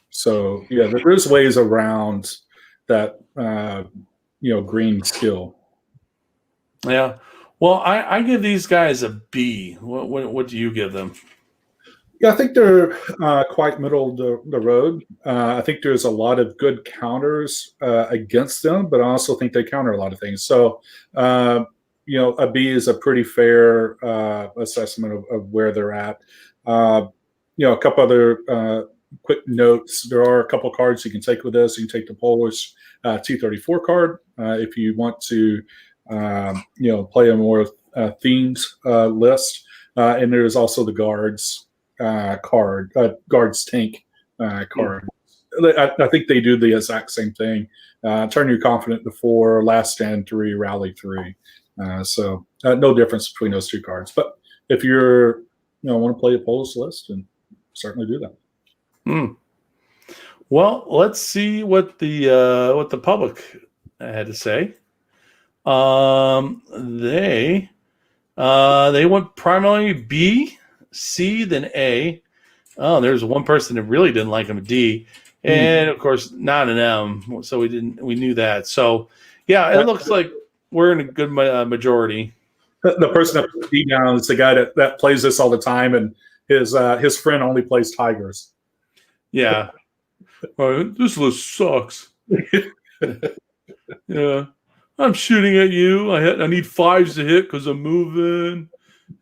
So there's ways around that. Green skill. Yeah. Well, I give these guys a B. What do you give them? Yeah, I think they're quite middle of the road. I think there's a lot of good counters against them, but I also think they counter a lot of things. So, a B is a pretty fair assessment of where they're at. A couple other quick notes. There are a couple cards you can take with this. You can take the Polish T-34 card if you want to, play a more themed list. And there's also the Guards Guards tank card. I think they do the exact same thing. Turn your confident to 4, last stand 3, rally 3. So no difference between those two cards. But if you're want to play a Polish list, then certainly do that. Well, let's see what the public had to say. They went primarily B, C, then A. Oh, there's one person that really didn't like him, a D, and of course not an M. So we knew that. So yeah, it looks like we're in a good majority. The person that put D down is the guy that plays this all the time, and his friend only plays Tigers. Yeah. This list sucks. Yeah. I'm shooting at you. I need 5s to hit because I'm moving.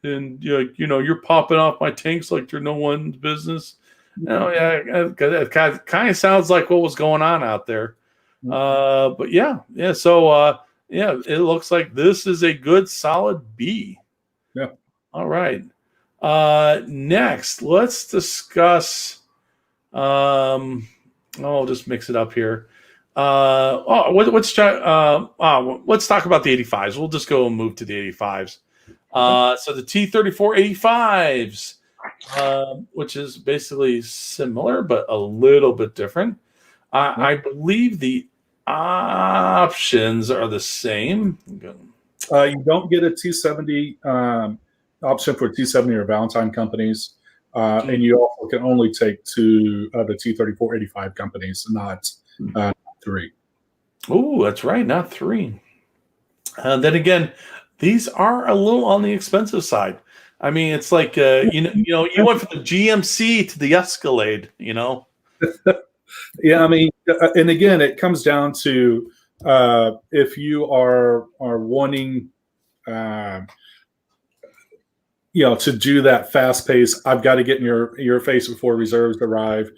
And you're popping off my tanks like they're no one's business. Yeah, that kind of sounds like what was going on out there. But yeah. So it looks like this is a good solid B. Yeah. All right. Next, let's discuss I'll just mix it up here. Let's talk about the 85s. We'll just go and move to the 85s. So the T-34 85s, which is basically similar but a little bit different. I believe the options are the same. You don't get a 270 option for 270 or Valentine companies, and you also can only take two of the T-34 85 companies, not three. Oh, that's right, not three. Then again, these are a little on the expensive side. I mean, it's like you went from the GMC to the Escalade. Yeah, I mean, and again, it comes down to if you are wanting, to do that fast pace. I've got to get in your face before reserves arrive.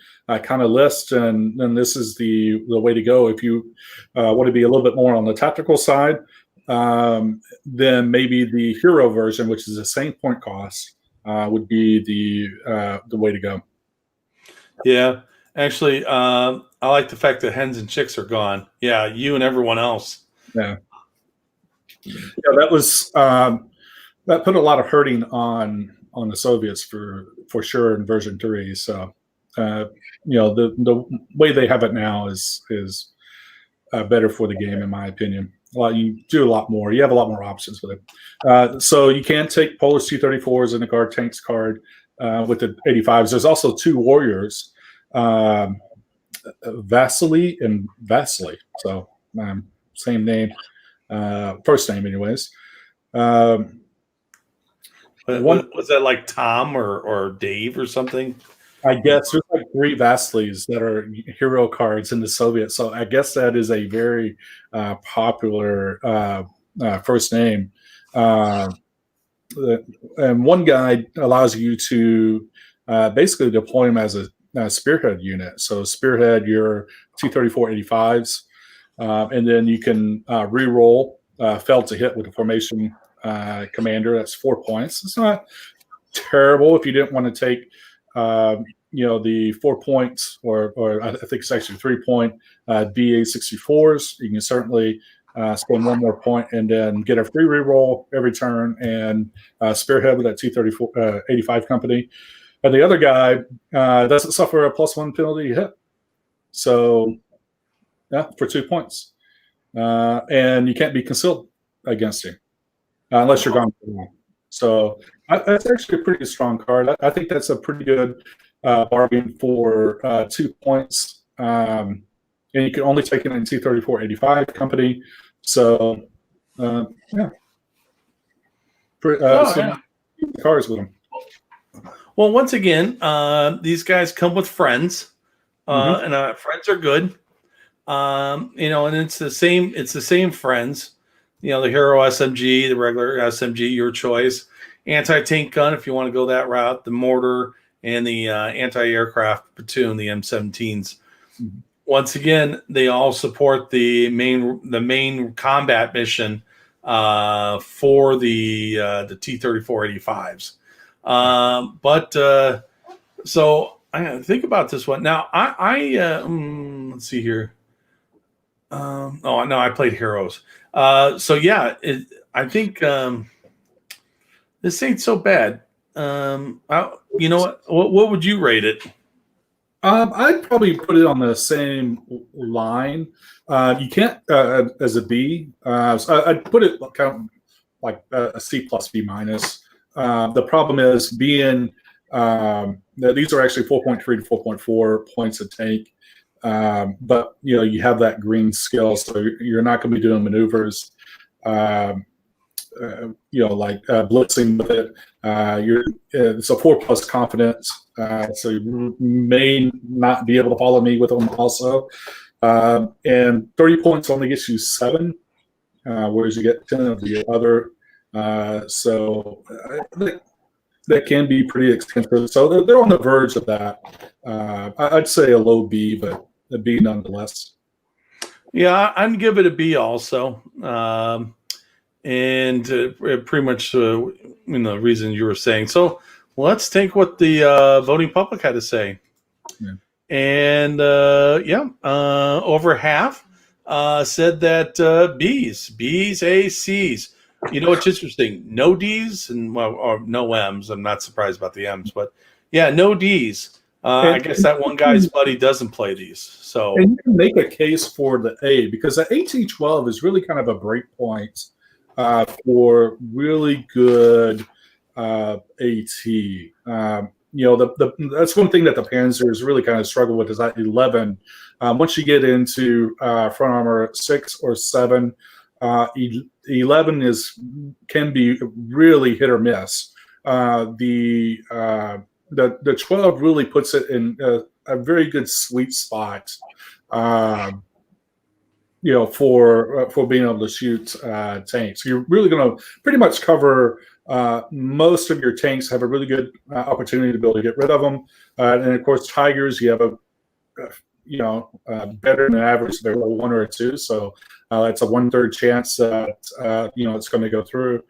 Kind of list, and then this is the way to go. If you want to be a little bit more on the tactical side, then maybe the Hero version, which is the same point cost, would be the way to go. Yeah, actually, I like the fact that hens and chicks are gone. Yeah, you and everyone else. Yeah, that was that put a lot of hurting on the Soviets for sure in version 3. So the way they have it now is better for the game, in my opinion. You do a lot more. You have a lot more options with it. So you can take Polish T-34s in the guard tanks card with the 85s. There's also two warriors, Vasily and Vasily. So same name, first name, anyways. Was that like Tom or Dave or something? I guess there's like three Vasilys that are hero cards in the Soviet. So I guess that is a very popular first name. And one guy allows you to basically deploy him as a spearhead unit. So spearhead your T-34 85s, and then you can re-roll failed to hit with the formation commander. That's 4 points. It's not terrible if you didn't want to take the 4 points, or I think it's actually 3 point BA-64s. You can certainly spend one more point and then get a free reroll every turn and spearhead with that T-34 85 company. And the other guy doesn't suffer a +1 penalty to hit. So, yeah, for 2 points. And you can't be concealed against him unless you're gone. So that's actually a pretty strong card. I think that's a pretty good bargain for 2 points. And you can only take it in T-34 85 company. So, yeah. Cars with them. Well, once again, these guys come with friends, and friends are good. And it's the same. It's the same friends. The Hero SMG, the regular SMG, your choice. Anti-tank gun, if you want to go that route. The mortar and the anti-aircraft platoon, the M17s. Mm-hmm. Once again, they all support the main combat mission for the T-34 85s. So I gotta think about this one now. Let's see here. I played Heroes. So yeah, I think this ain't so bad. You know what? What would you rate it? I'd probably put it on the same line. You can't as a B. So I'd put it kind of like a C plus B minus. The problem is being these are actually 4.3 to 4.4 points a tank. But you have that green skill, so you're not going to be doing maneuvers. Like blitzing with it. It's a 4+ confidence, so you may not be able to follow me with them also. And 30 points only gets you 7, whereas you get 10 of the other. So that can be pretty expensive. So they're on the verge of that. I'd say a low B, but a B nonetheless. Yeah, I'd give it a B also. And pretty much the reason you were saying. So let's take what the voting public had to say. Yeah. and over half said that B's, A's, C's. You know what's interesting? No D's and or no M's. I'm not surprised about the M's, but yeah, no D's. I guess that one guy's buddy doesn't play these. So and you can make a case for the A because the AT12 is really kind of a break point for really good AT. That's one thing that the Panzers really kind of struggle with is that 11. Once you get into front armor 6 or 7, 11 can be really hit or miss. The 12 really puts it in a very good sweet spot. For being able to shoot tanks. You're really going to pretty much cover most of your tanks. Have a really good opportunity to be able to get rid of them, and of course Tigers. You have better than average. They're a 1 or a 2, so it's a 1/3 chance that it's going to go through.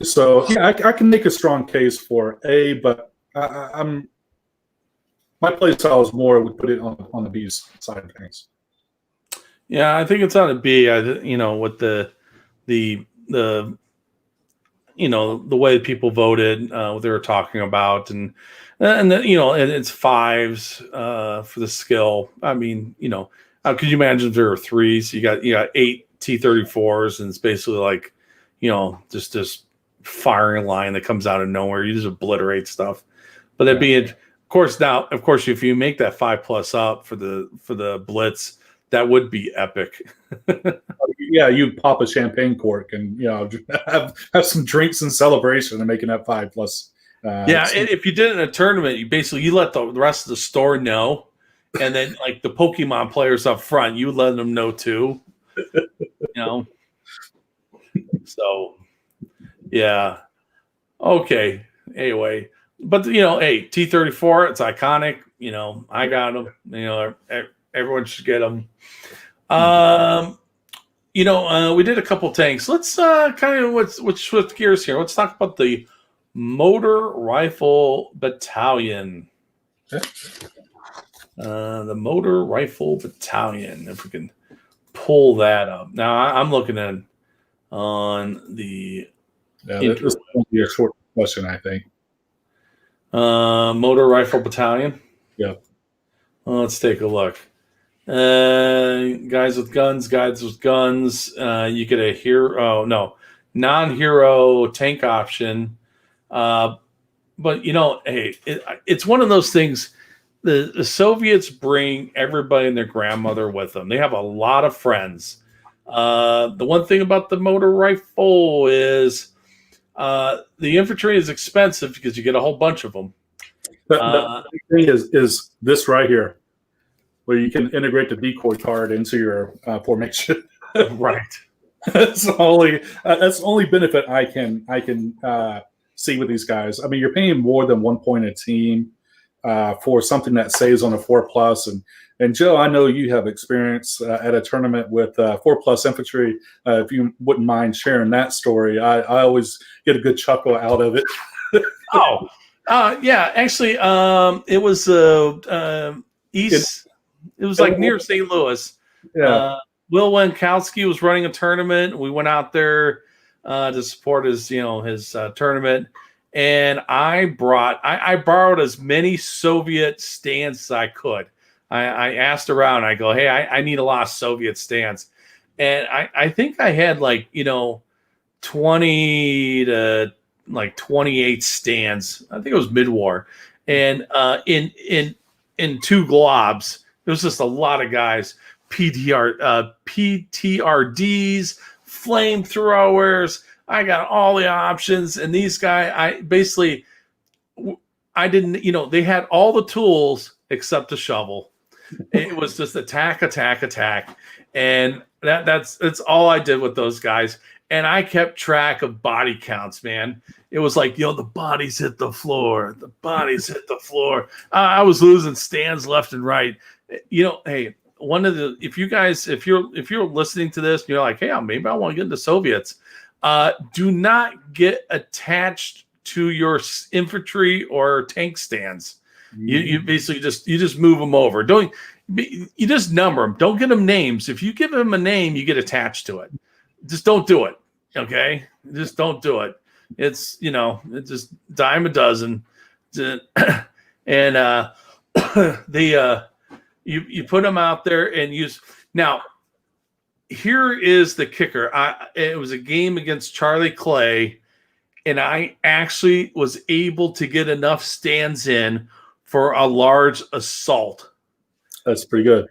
So yeah, I can make a strong case for A, but my play style is more would put it on the B's side of things. Yeah, I think it's on a B. With the the way people voted, what they were talking about, and it's 5s for the skill. I mean, could you imagine if there were 3s? You got 8 T-34s, and it's basically like, just this firing line that comes out of nowhere. You just obliterate stuff. But that being, of course, if you make that 5+ up for the blitz, that would be epic. Yeah, you pop a champagne cork and have some drinks and celebration and making that 5+. And if you did it in a tournament, you let the rest of the store know, and then like the Pokemon players up front, you let them know too. So yeah, okay. Anyway, but hey, T-34, it's iconic. I got them. Everyone should get them. We did a couple tanks. Let's kind of let's shift gears here. Let's talk about the Motor Rifle Battalion. The Motor Rifle Battalion. If we can pull that up. Now I'm looking at on the. Yeah, this will be a short question, I think. Motor Rifle Battalion. Yeah. Well, let's take a look. Guys with guns. You get a non-hero tank option. But hey, it's one of those things. The Soviets bring everybody and their grandmother with them. They have a lot of friends. The one thing about the motor rifle is the infantry is expensive because you get a whole bunch of them. The thing is this right here, where you can integrate the decoy card into your formation. Right. That's the only benefit I can see with these guys. I mean, you're paying more than 1 point a team for something that saves on a 4+. And Joe, I know you have experience at a tournament with 4+ infantry. If you wouldn't mind sharing that story, I always get a good chuckle out of it. Yeah. Actually, it was east. It was like near St. Louis. Yeah. Will Wankowski was running a tournament. We went out there to support his tournament, and I borrowed as many Soviet stands as I could. I asked around. I go, hey, I need a lot of Soviet stands, and I think I had 20 to 28 stands. I think it was mid-war, and in 2 globs, there was just a lot of guys. PTRDs, flamethrowers. I got all the options, and these guys, I didn't. They had all the tools except a shovel. It was just attack, and that's all I did with those guys. And I kept track of body counts, man. It was like, the bodies hit the floor. The bodies hit the floor. I was losing stands left and right. Hey, if you're listening to this, and you're like, hey, maybe I want to get into Soviets. Do not get attached to your infantry or tank stands. You basically just move them over. You just number them. Don't give them names. If you give them a name, you get attached to it. Just don't do it. Okay, just don't do it. It's it's just dime a dozen, and you put them out there and use. Now, here is the kicker. It was a game against Charlie Clay, and I actually was able to get enough stands in for a large assault. That's pretty good.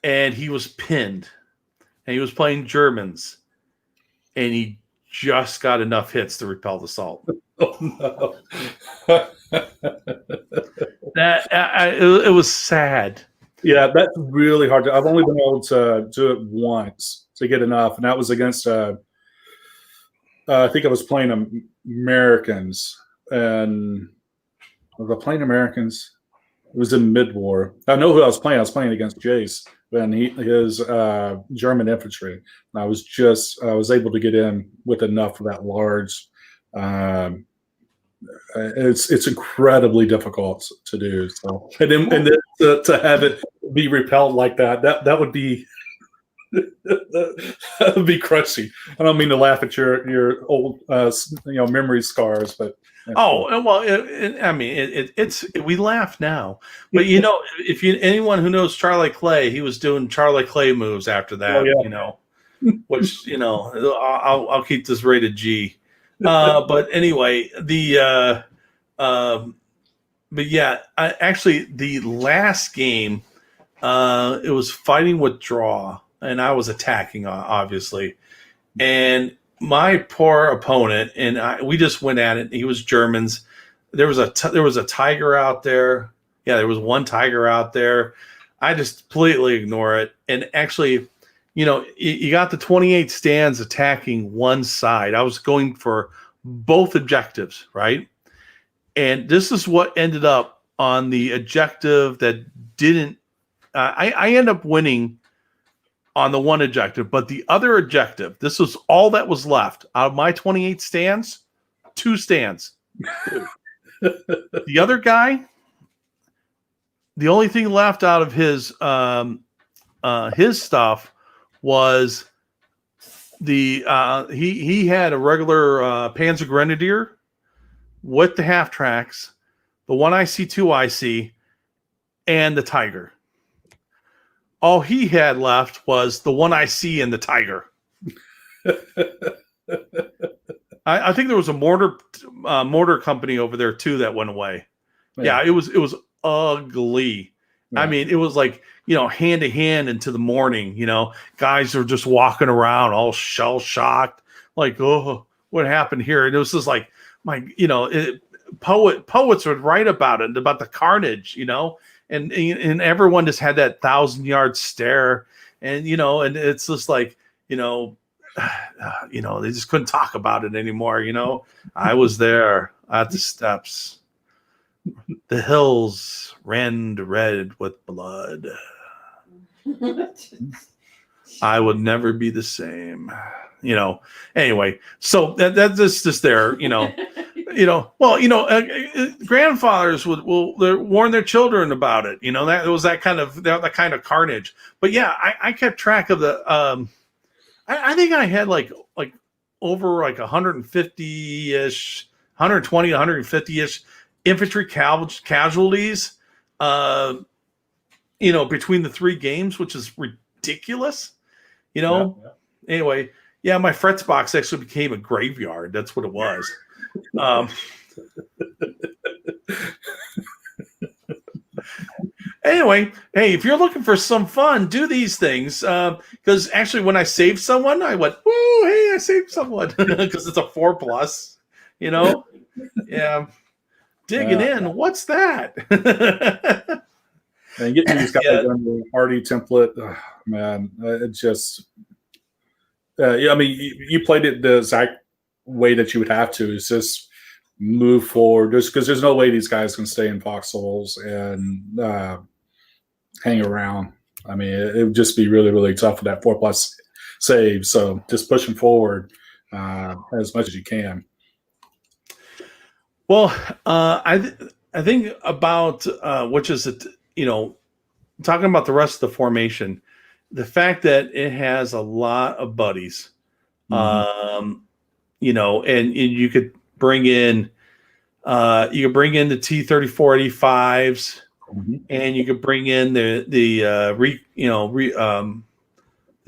And he was pinned, and he was playing Germans, and he just got enough hits to repel the assault. Oh no! It was sad. Yeah, that's really hard. I've only been able to do it once to get enough, and that was against. I think I was playing Americans, and was I playing Americans? It was in mid-war. I know who I was playing. I was playing against Jace, and his German infantry. And I was able to get in with enough for that large. It's incredibly difficult to do. So, and then to have it be repelled like that would be that would be crushing. I don't mean to laugh at your old memory scars, but oh well, it's we laugh now, but if anyone who knows Charlie Clay, he was doing Charlie Clay moves after that. Oh, yeah. Which I'll keep this rated G. But anyway, but yeah, actually the last game, it was fighting with draw, and I was attacking, obviously, and my poor opponent and we just went at it. He was Germans. There was a tiger out there. Yeah, there was one tiger out there. I just completely ignore it, and actually, you got the 28 stands attacking one side. I was going for both objectives, right? And this is what ended up on the objective that didn't. I end up winning on the one objective, but the other objective, this was all that was left out of my 28 stands, 2 stands. The other guy, the only thing left out of his stuff was he had a regular Panzer Grenadier with the half tracks, the 1IC, 2IC, and the Tiger. All he had left was the 1IC and the Tiger. I think there was a mortar company over there too that went away. Yeah, it was ugly. Yeah. I mean, it was like, hand to hand into the morning, guys are just walking around all shell shocked. Like, oh, what happened here? And it was just like, poets would write about it, about the carnage, and everyone just had that 1,000-yard stare. And, and it's just like, they just couldn't talk about it anymore. I was there at the steps. The hills ran red with blood. I would never be the same. Anyway, so that's just there, grandfathers will warn their children about it. That was that kind of carnage. But yeah, I kept track of the, I think I had like over 150-ish, 120, 150-ish infantry casualties, between the 3 games, which is ridiculous, Yeah. Anyway, yeah, my frets box actually became a graveyard. That's what it was. Anyway, hey, if you're looking for some fun, do these things. Because actually, when I saved someone, I went, "Woo! Hey, I saved someone!" Because it's a 4+. Yeah. Digging in. What's that? And getting these guys on the party template, man, it just. I mean, you played it the exact way that you would have to. Is just move forward, just because there's no way these guys can stay in foxholes and hang around. I mean, it would just be really, really tough for that 4+ save. So just pushing forward as much as you can. Well, I I think about which is it, talking about the rest of the formation, the fact that it has a lot of buddies, um, and you could bring in the T-34-85s, Mhm. and you could bring in the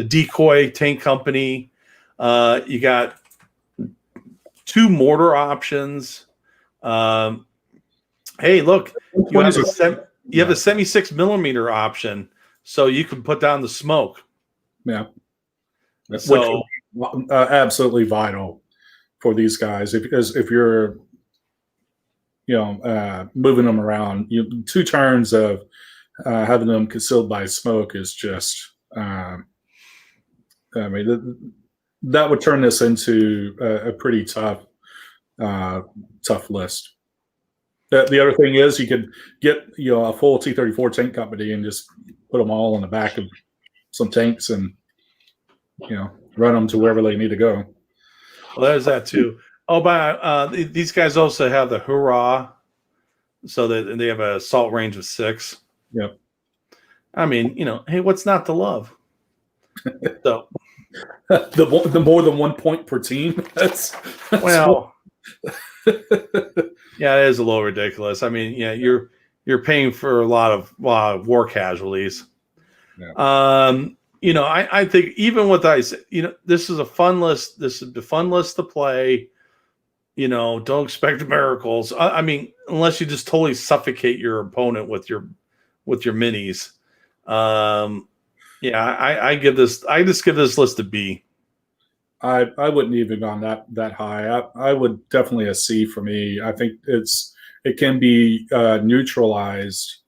decoy tank company. You got two mortar options. Um, hey, look, you have you have the 76 millimeter option, so you can put down the smoke. Yeah, which So is absolutely vital for these guys. Because if you're moving them around, 2 turns of having them concealed by smoke is just. I mean, that would turn this into a pretty tough list. The other thing is you could get a full T-34 tank company and just put them all on the back of some tanks and run them to wherever they need to go. well, there's that too. Oh, but these guys also have the Hurrah, so that they have a assault range of 6. Yep. I mean, hey, what's not to love? So the more than 1 point per team. That's well, yeah, it is a little ridiculous. I mean, yeah, you're paying for a lot of war casualties. Yeah. I think even with ICE, this is a fun list. This is the fun list to play. Don't expect miracles. I mean, unless you just totally suffocate your opponent with your minis. Yeah, I just give this list a B. I wouldn't even gone that high. I would definitely a C for me. I think it can be neutralized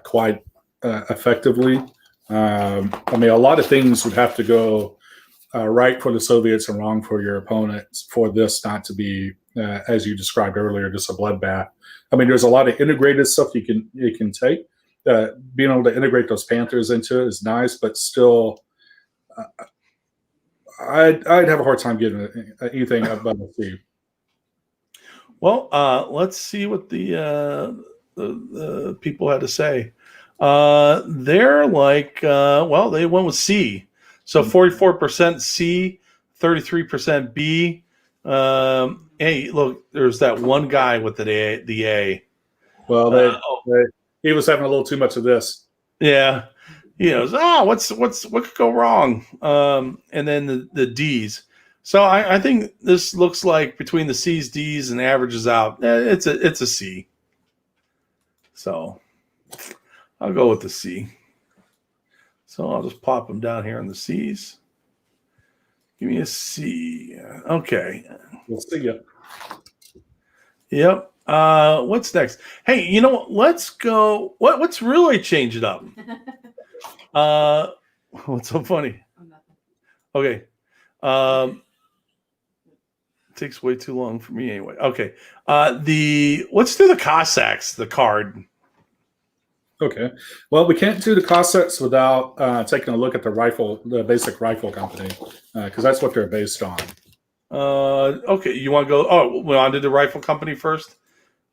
quite effectively. I mean, a lot of things would have to go right for the Soviets and wrong for your opponents for this not to be, as you described earlier, just a bloodbath. I mean, there's a lot of integrated stuff you can take. Being able to integrate those Panthers into it is nice, but still. I'd have a hard time giving it anything above a C. Well, let's see what the people had to say. They're like, they went with C. So 44% C, 33% B. Hey, look, there's that one guy with the A. Well, he was having a little too much of this. Yeah. What could go wrong? And then the D's. So I think this looks like between the C's, D's, and averages out, it's a C. So I'll go with the C. So I'll just pop them down here in the C's. Give me a C. Okay. We'll see you. Yep. What's next? Hey, you know what? Let's go. What's really changed up? What's so funny? Okay. Takes way too long for me anyway. Okay. Let's do the Cossacks, the card. Okay. Well, we can't do the Cossacks without taking a look at the basic rifle company, because that's what they're based on. Okay. You want to go? Oh, we want to do the rifle company first?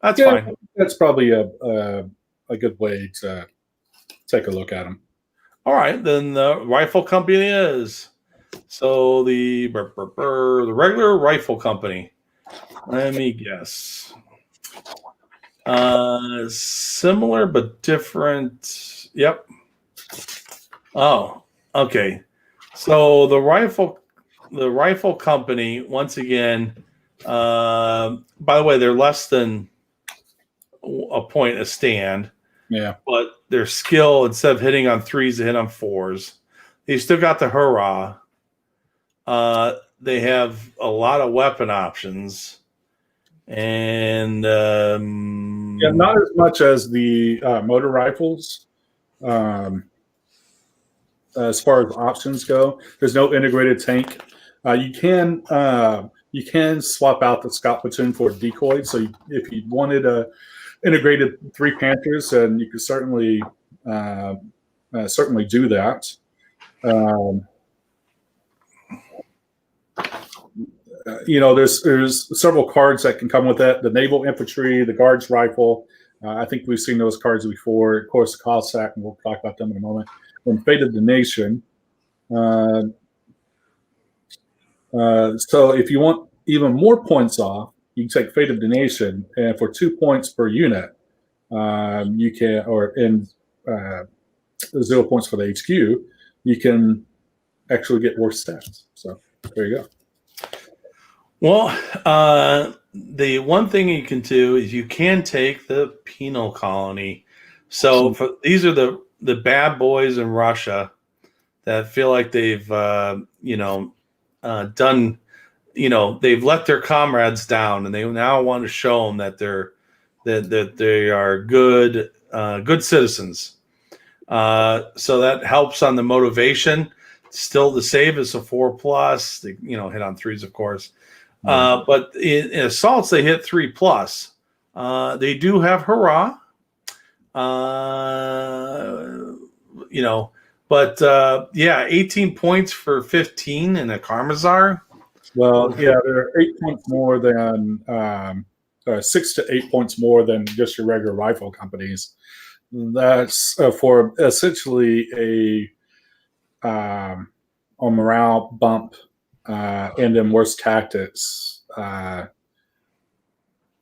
That's fine. That's probably a good way to take a look at them. All right. Then the rifle company is. So the regular rifle company. Let me guess. Similar but different. Yep. Oh, okay. So the rifle company, once again, by the way, they're less than a point a stand. Yeah. But their skill, instead of hitting on 3s, they hit on 4s. They've still got the hurrah. They have a lot of weapon options, and not as much as the motor rifles. As far as options go, there's no integrated tank. You can swap out the scout platoon for a decoy. So if you wanted a integrated 3 Panthers, then you could certainly do that. there's several cards that can come with that. The naval infantry, the guards rifle. I think we've seen those cards before. Of course, the Cossack, and we'll talk about them in a moment. And Fate of the Nation. So if you want even more points off, you can take Fate of the Nation, and for 2 points per unit, you can, or in 0 points for the HQ, you can actually get worse stats. So there you go. Well, the one thing you can do is you can take the penal colony. So these are the bad boys in Russia that feel like they've done, they've let their comrades down, and they now want to show them that they are good citizens. So that helps on the motivation. Still, the save is a 4+. They, hit on 3s, of course. But in assaults, they hit 3+. They do have hurrah. But 18 points for 15 in a Karmazar. Well, yeah, they're 8 points more than 6 to 8 points more than just your regular rifle companies. That's for essentially a morale bump and then worse tactics. I'm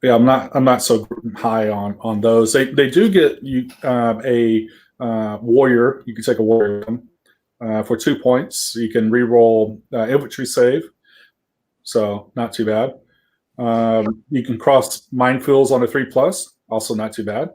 not so high on those. They do get you a warrior. You can take a warrior for 2 points. You can reroll infantry save, so not too bad. You can cross minefields on a 3+, also not too bad.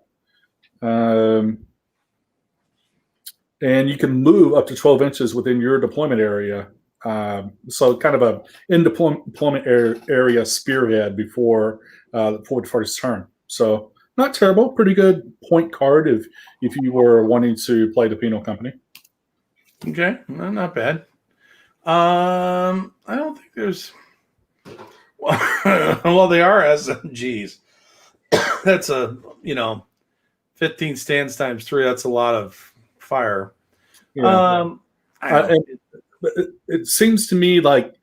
And you can move up to 12 inches within your deployment area. So kind of a in deployment area spearhead before the forward first turn. So not terrible, pretty good point card if you were wanting to play the penal company. Okay, not bad. I don't think there's. Well, they are SMGs. That's 15 stands times 3. That's a lot of fire. Yeah. It seems to me like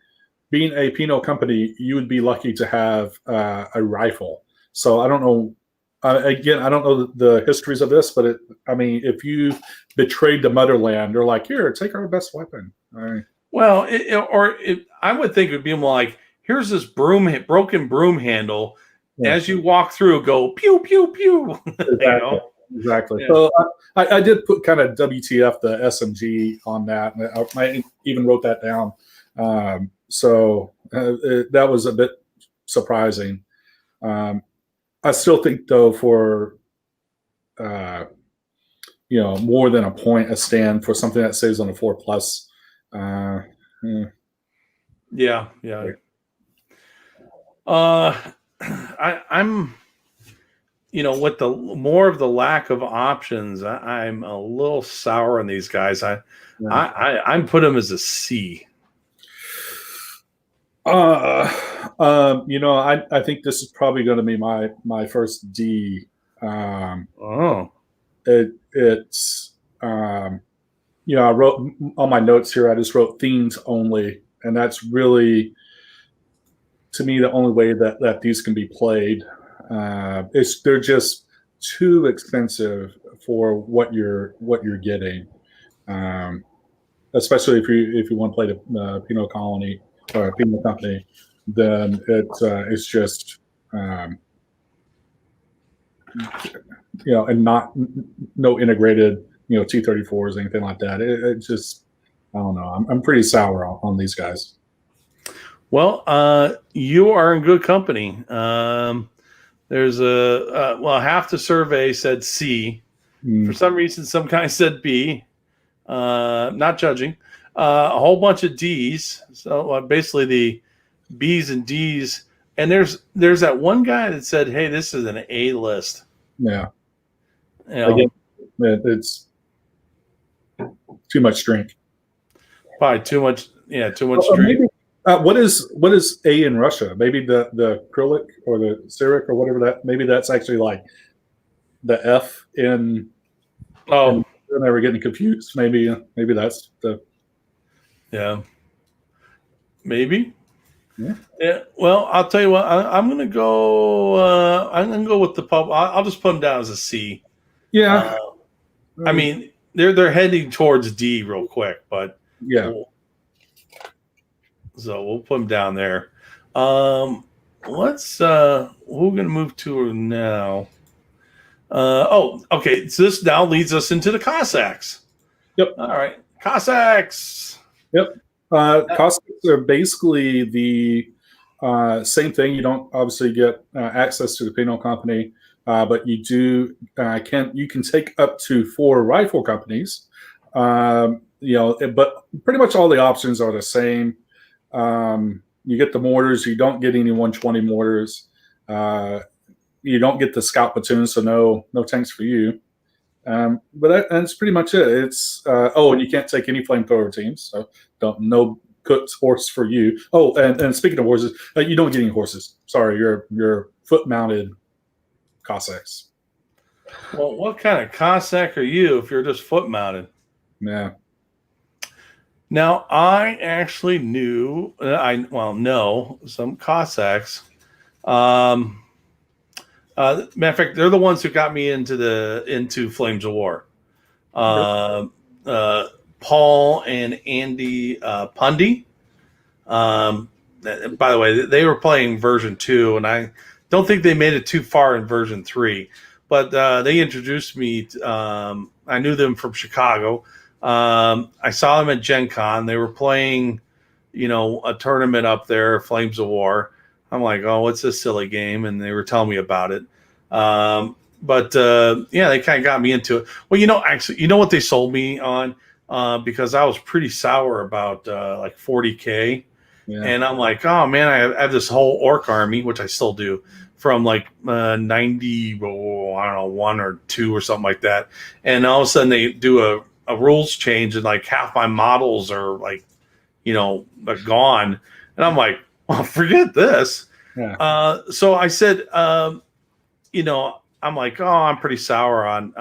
being a penal company, you would be lucky to have a rifle. So I don't know. Again, I don't know the histories of this, but if you betrayed the motherland, they're like, here, take our best weapon. Well, I would think it would be more like, here's this broken broom handle. Yeah. As you walk through, go pew pew pew. Exactly. Exactly. Yeah. So I did put kind of WTF the SMG on that. I even wrote that down. That was a bit surprising. I still think, though, for more than a point a stand for something that saves on a 4+. Yeah. I'm. With the more of the lack of options, I'm a little sour on these guys. I'm put them as a C. I think this is probably going to be my first D. It's I wrote on my notes here. I just wrote themes only, and that's really, to me, the only way that these can be played. They're just too expensive for what you're getting, especially if you want to play the penal colony or penal company. Then it's just and no integrated T-34s, anything like that. It just, I don't know. I'm pretty sour on these guys. Well, you are in good company. There's half the survey said C. For some reason, some guys said B. Not judging. A whole bunch of D's. So basically the B's and D's. And there's that one guy that said, hey, this is an A list. Yeah. Again, it's too much drink. Probably too much. Yeah, too much drink. Maybe, what is A in Russia? Maybe the Cyrillic or the Syriac or whatever that. Maybe that's actually like the F in. Oh, and they were getting confused. Maybe that's the. Yeah. Maybe. Yeah. Well, I'll tell you what. I'm gonna go. I'm gonna go with the pub. I'll just put them down as a C. Yeah. Uh, I mean, they're heading towards D real quick, but Yeah. we'll put them down there. Let's. We're gonna move to now. Okay. So this now leads us into the Cossacks. Yep. All right, Cossacks. Yep. Cossacks are basically the same thing. You don't obviously get access to the penal company, but you do you can take up to 4 rifle companies. But pretty much all the options are the same. You get the mortars. You don't get any 120 mortars. You don't get the scout platoon, so no tanks for you. But that's pretty much it. It's and you can't take any flamethrower teams, so no cooked horse for you. Oh, and speaking of horses, you don't get any horses. Sorry, you're foot mounted Cossacks. Well, what kind of Cossack are you if you're just foot mounted? Yeah. Now, I actually know some Cossacks. Matter of fact, they're the ones who got me into Flames of War. Paul and Andy Pundy. By the way, they were playing version 2, and I don't think they made it too far in version 3. But they introduced me. I knew them from Chicago. I saw them at Gen Con. They were playing, a tournament up there, Flames of War. I'm like, oh, what's this silly game? And they were telling me about it. But they kind of got me into it. Well, actually, you know what they sold me on? Because I was pretty sour about like 40K. Yeah. And I'm like, oh, man, I have this whole orc army, which I still do, from like 90, I don't know, 1 or 2 or something like that. And all of a sudden they do a rules change and like half my models are like, are gone. And I'm like, well, forget this. Yeah. So I said, I'm like, oh, I'm pretty sour on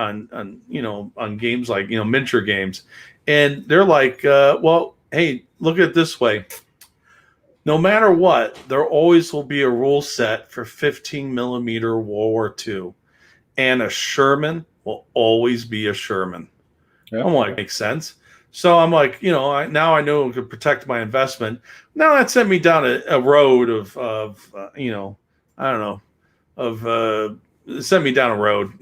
games like, miniature games. And they're like, well, hey, look at it this way. No matter what, there always will be a rule set for 15 millimeter World War II. And a Sherman will always be a Sherman. Yeah. I'm like, makes sense. So I'm like, now I know it could protect my investment. Now that sent me down a road of I don't know, sent me down a road.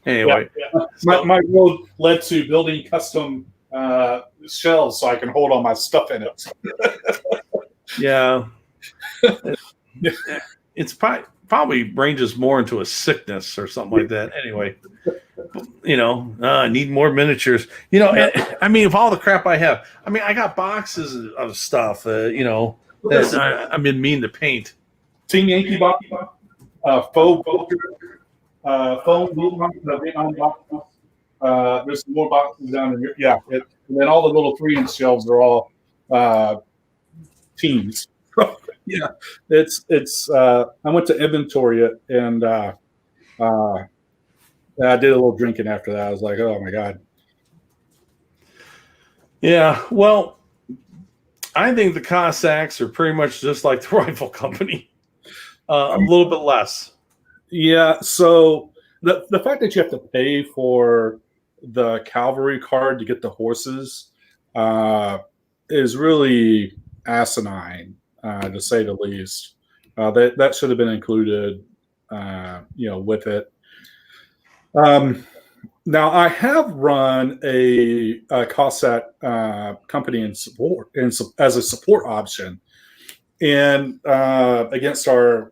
Anyway. Yeah. My road led to building custom shelves so I can hold all my stuff in it. Yeah. It's probably ranges more into a sickness or something like that. Anyway, I need more miniatures. I mean, of all the crap I have, I mean, I got boxes of stuff, that I've been mean to paint. Team Yankee box, foam Vietnam boxes. There's some more boxes down here. Yeah, and then all the little 3-inch shelves are all teams. Yeah, it's. I went to inventory it, and I did a little drinking after that. I was like, oh my god. Yeah, well, I think the Cossacks are pretty much just like the rifle company, a little bit less. Yeah. So the fact that you have to pay for the cavalry card to get the horses is really asinine, to say the least. That should have been included, with it. Now I have run a Cossack company in support as a support option, and against our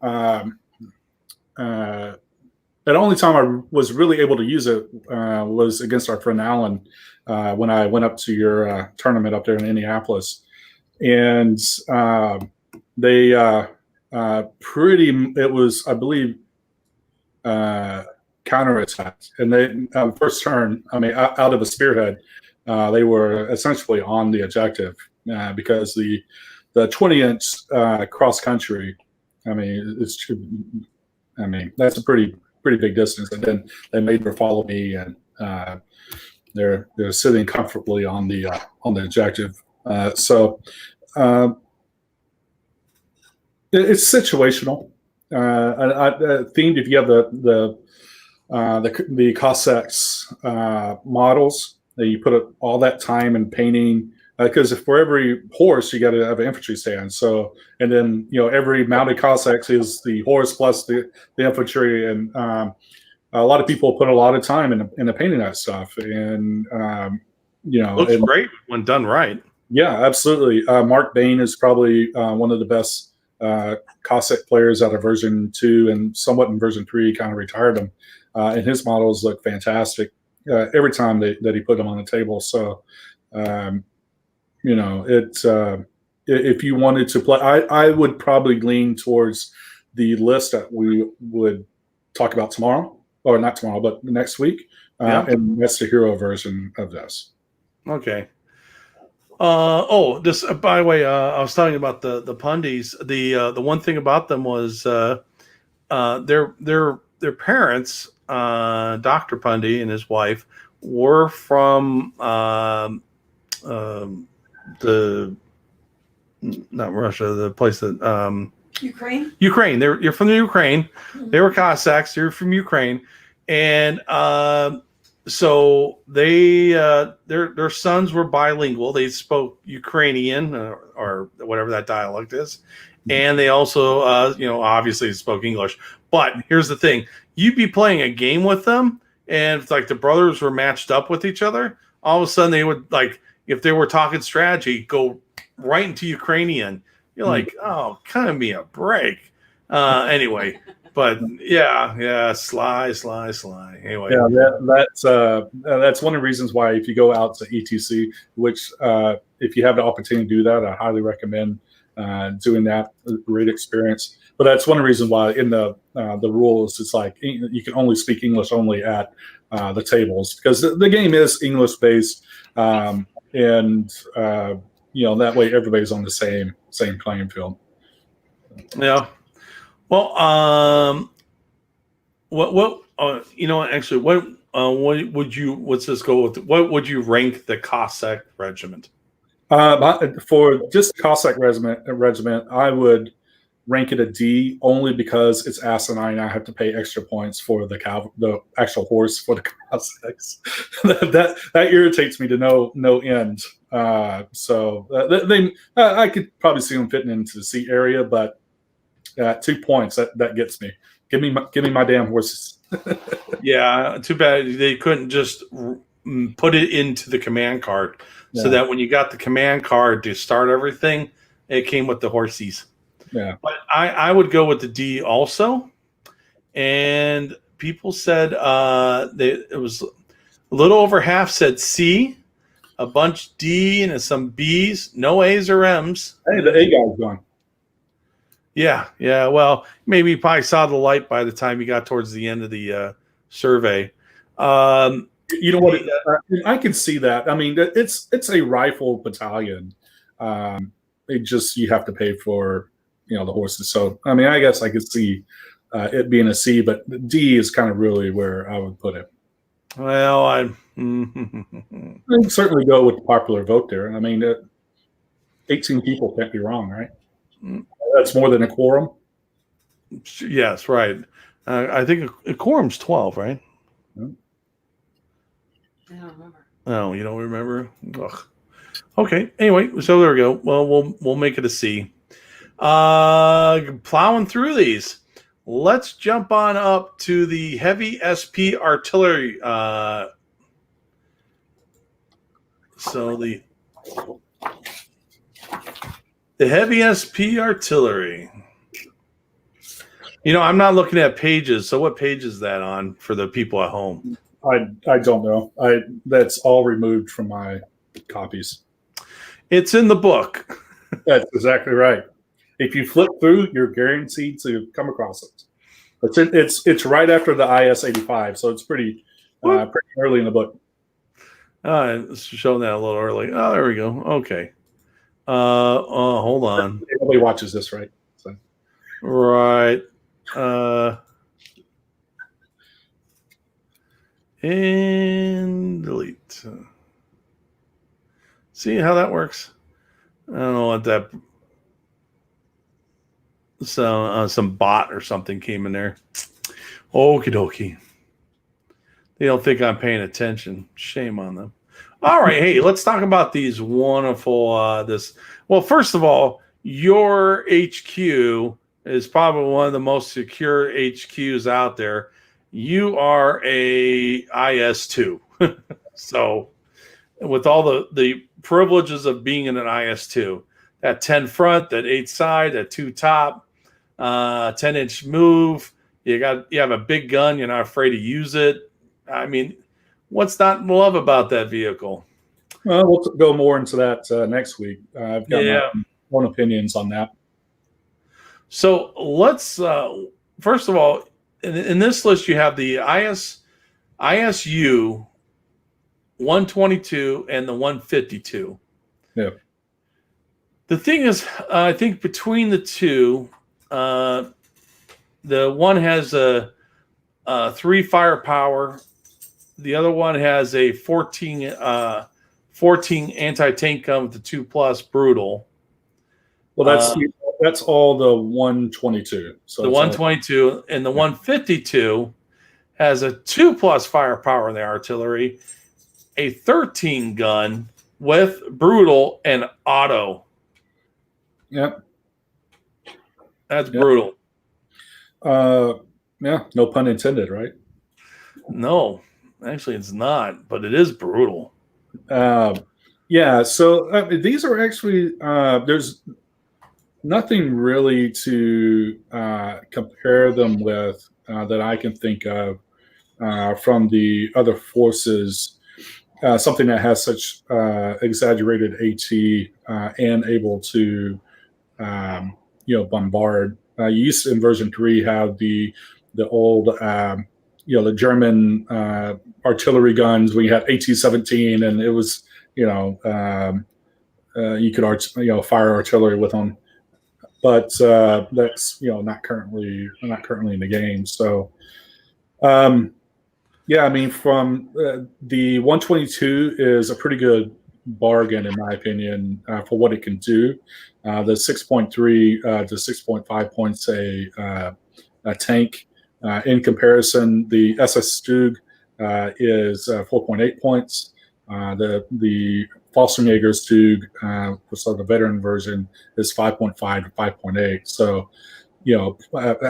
the only time I was really able to use it was against our friend Alan when I went up to your tournament up there in Indianapolis, and they it was, I believe, counterattacked, and they first turn, I mean, out of a spearhead, they were essentially on the objective because the 20-inch cross country, I mean, that's a pretty big distance, and then they made her follow me, and they're sitting comfortably on the objective. So It's situational. Themed. If you have the Cossacks models, that you put all that time in painting. Because for every horse, you got to have an infantry stand. So, and then every mounted Cossacks is the horse plus the infantry, and a lot of people put a lot of time into painting that stuff, and Looks great when done right. Yeah, absolutely. Mark Bain is probably one of the best Cossack players out of version 2, and somewhat in version 3. He kind of retired them, and his models look fantastic every time that he put them on the table. So, it's if you wanted to play, I would probably lean towards the list that we would talk about tomorrow, or not tomorrow, but next week, and that's the hero version of this. Okay. This by the way, I was talking about the Pundys. The one thing about them was their parents, Dr. Pundy and his wife, were from the not Russia, the place that Ukraine. Ukraine. You're from the Ukraine. They were Cossacks. You're from Ukraine, and so they their sons were bilingual. They spoke Ukrainian or whatever that dialect is, and they also obviously spoke English. But here's the thing: you'd be playing a game with them, and it's like the brothers were matched up with each other. All of a sudden, they would, like, if they were talking strategy, go right into Ukrainian. You're like, oh, kind of me a break. Anyway. But sly. Anyway, that's one of the reasons why, if you go out to ETC, which if you have the opportunity to do that, I highly recommend doing that. A great experience. But that's one of the reasons why in the rules it's like you can only speak English only at the tables, because the game is English based, and that way everybody's on the same playing field. Yeah. Well, actually, what would you? Let's just go with. What would you rank the Cossack regiment? For just the Cossack regiment, I would rank it a D, only because it's asinine. I have to pay extra points for the actual horse for the Cossacks. that irritates me to no end. So I could probably see them fitting into the C area, but 2 points that gets me. Give me my damn horses. Yeah, too bad they couldn't just put it into the command card, so that when you got the command card to start everything, it came with the horsies. Yeah, but I would go with the D also, and people said it was a little over half said C, a bunch D, and some B's, no A's or M's. Hey, the A guy's gone. Yeah. Well, maybe you probably saw the light by the time you got towards the end of the survey. You know what? I can see that. I mean, it's a rifle battalion. It just, you have to pay for the horses. So I mean, I guess I could see it being a C, but D is kind of really where I would put it. Well, I'd certainly go with the popular vote there. I mean, 18 people can't be wrong, right? That's more than a quorum. Yes, right. I think a quorum's 12, right? I don't remember. Oh, you don't remember? Ugh. Okay. Anyway, so there we go. Well, we'll make it a C. Plowing through these. Let's jump on up to the heavy SP artillery. So the heavy SP artillery. I'm not looking at pages. So what page is that on for the people at home? I don't know. That's all removed from my copies. It's in the book. That's exactly right. If you flip through, you're guaranteed to come across it. It's right after the IS-85, so it's pretty early in the book. It's showing that a little early. Oh, there we go. Okay. Hold on. Nobody watches this, right? So. Right. And delete. See how that works? I don't know what that. some bot or something came in there. Okie dokie. They don't think I'm paying attention. Shame on them. All right, hey, let's talk about these wonderful Well, first of all, your HQ is probably one of the most secure HQs out there. You are a IS2. So with all the privileges of being in an IS2, that 10 front, that 8 side, that 2 top, 10-inch move, you have a big gun, you're not afraid to use it. I mean, what's not to love about that vehicle? Well, we'll go more into that next week. I've got my own opinions on that. So let's first of all, in this list you have the ISU 122 and the 152. Yeah. The thing is, I think between the two, the one has a 3 firepower. The other one has a 14 anti-tank gun with the 2+ brutal. Well, that's all the 122. So the 122 and the 152 has a 2+ firepower in the artillery, a 13 gun with brutal and auto. Yep. That's brutal. Yeah, no pun intended, right? No, actually it's not, but it is brutal. Yeah, so these are actually there's nothing really to compare them with that I can think of from the other forces. Something that has such exaggerated AT and able to bombard. You used to, in version 3, have the old the German artillery guns when you had AT-17, and it was you could fire artillery with them, but that's not currently in the game. So yeah, I mean, from the 122 is a pretty good bargain in my opinion for what it can do. The 6.3 to 6.5 points a tank. In comparison, the SS Stug is 4.8 points. The Fallschirmjäger Stug, so the veteran version, is 5.5 to 5.8. So,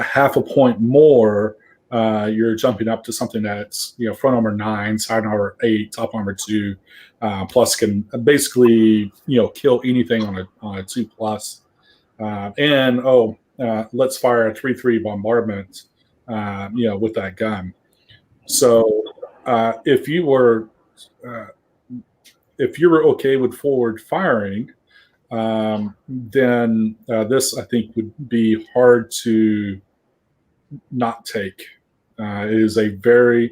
half a point more. You're jumping up to something that's front armor 9, side armor 8, top armor 2, plus can basically kill anything on a 2+. And let's fire a 3-3 bombardment with that gun. So if you were okay with forward firing, then this I think would be hard to not take. It is a very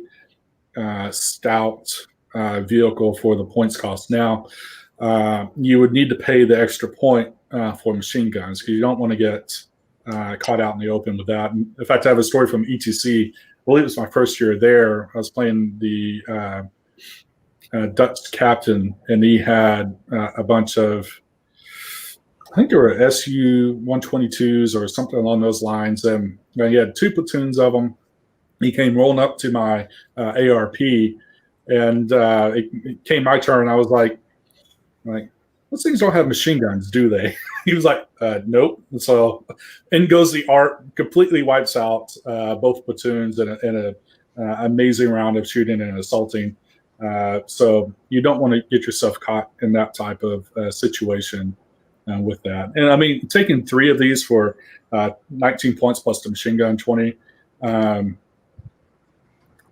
stout vehicle for the points cost. Now, you would need to pay the extra point for machine guns because you don't want to get caught out in the open with that. And in fact, I have a story from ETC. I believe it was my first year there. I was playing the Dutch captain, and he had a bunch of, I think there were SU 122s or something along those lines. And he had 2 platoons of them. He came rolling up to my ARP, and it came my turn. I was like, those things don't have machine guns, do they? He was like, nope. And so in goes the ARP, completely wipes out both platoons in an amazing round of shooting and assaulting. So you don't want to get yourself caught in that type of situation with that. And I mean, taking 3 of these for 19 points plus the machine gun 20,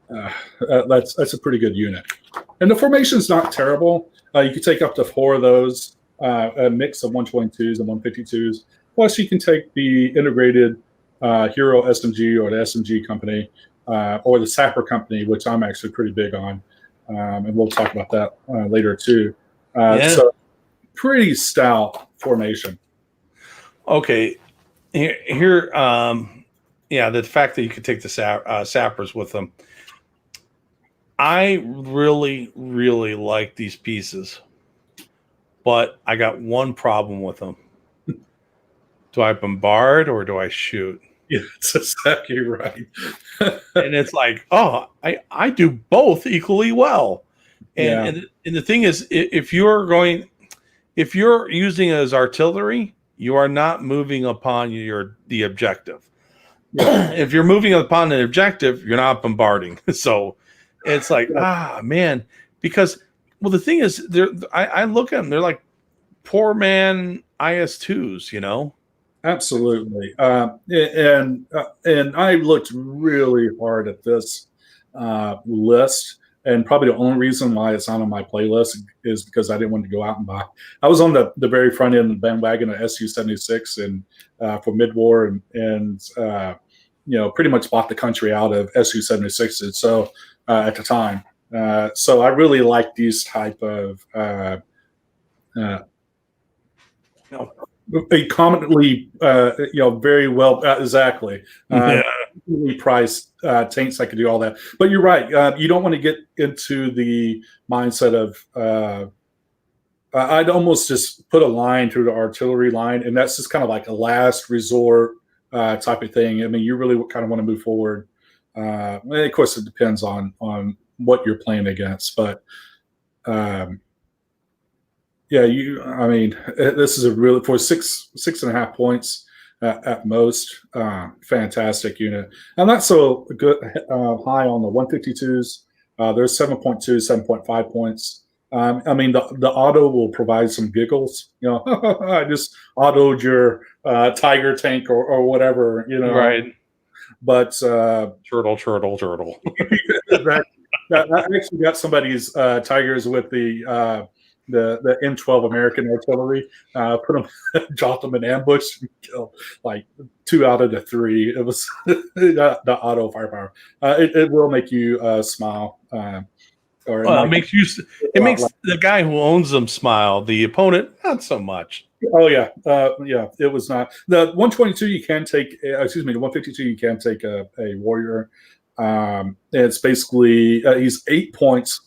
that's a pretty good unit. And the formation's not terrible. You could take up to 4 of those, a mix of 122s and 152s. Plus, you can take the integrated Hero SMG or the SMG company or the Sapper company, which I'm actually pretty big on. And we'll talk about that later, too. So, pretty stout formation. Okay. Here the fact that you could take the sappers with them. I really, really like these pieces, but I got one problem with them. Do I bombard or do I shoot? Yeah, that's exactly right. And it's like, oh, I do both equally well. And, Yeah, and the thing is, if you're using it as artillery, you are not moving upon the objective. yeah, If you're moving upon an objective, you're not bombarding. So it's like, yeah, man, because well, the thing is, I look at them, they're like poor man IS2s, you know. absolutely. And I looked really hard at this list, and probably the only reason why it's not on my playlist is because I didn't want to go out and buy. I was on the very front end of the bandwagon of SU-76 and for mid war, and pretty much bought the country out of SU-76s. So at the time, so I really like these type of uh, No. commonly, very well, exactly. Yeah. Really priced tanks that can do all that. But you're right. You don't want to get into the mindset of. I'd almost just put a line through the artillery line, and that's just kind of like a last resort type of thing. I mean, you really kind of want to move forward. And of course, it depends on what you're playing against, but. Yeah, I mean, this is a really for 6.5 points at most. Fantastic unit. I'm not so good high on the 152s. There's 7.2, 7.5 points. I mean, the auto will provide some giggles. You know, I just autoed your Tiger tank or whatever. You know, Right. But Turtle. I actually got somebody's Tigers with the M12 American artillery, put them, dropped them in ambush, and killed like 2 out of the 3. It was the auto firepower. It will make you smile. Or Well, it makes the guy who owns them smile. The opponent, not so much. Oh yeah, yeah. It was not the 122. You can take. Excuse me, the 152. You can take a warrior. It's basically he's 8 points.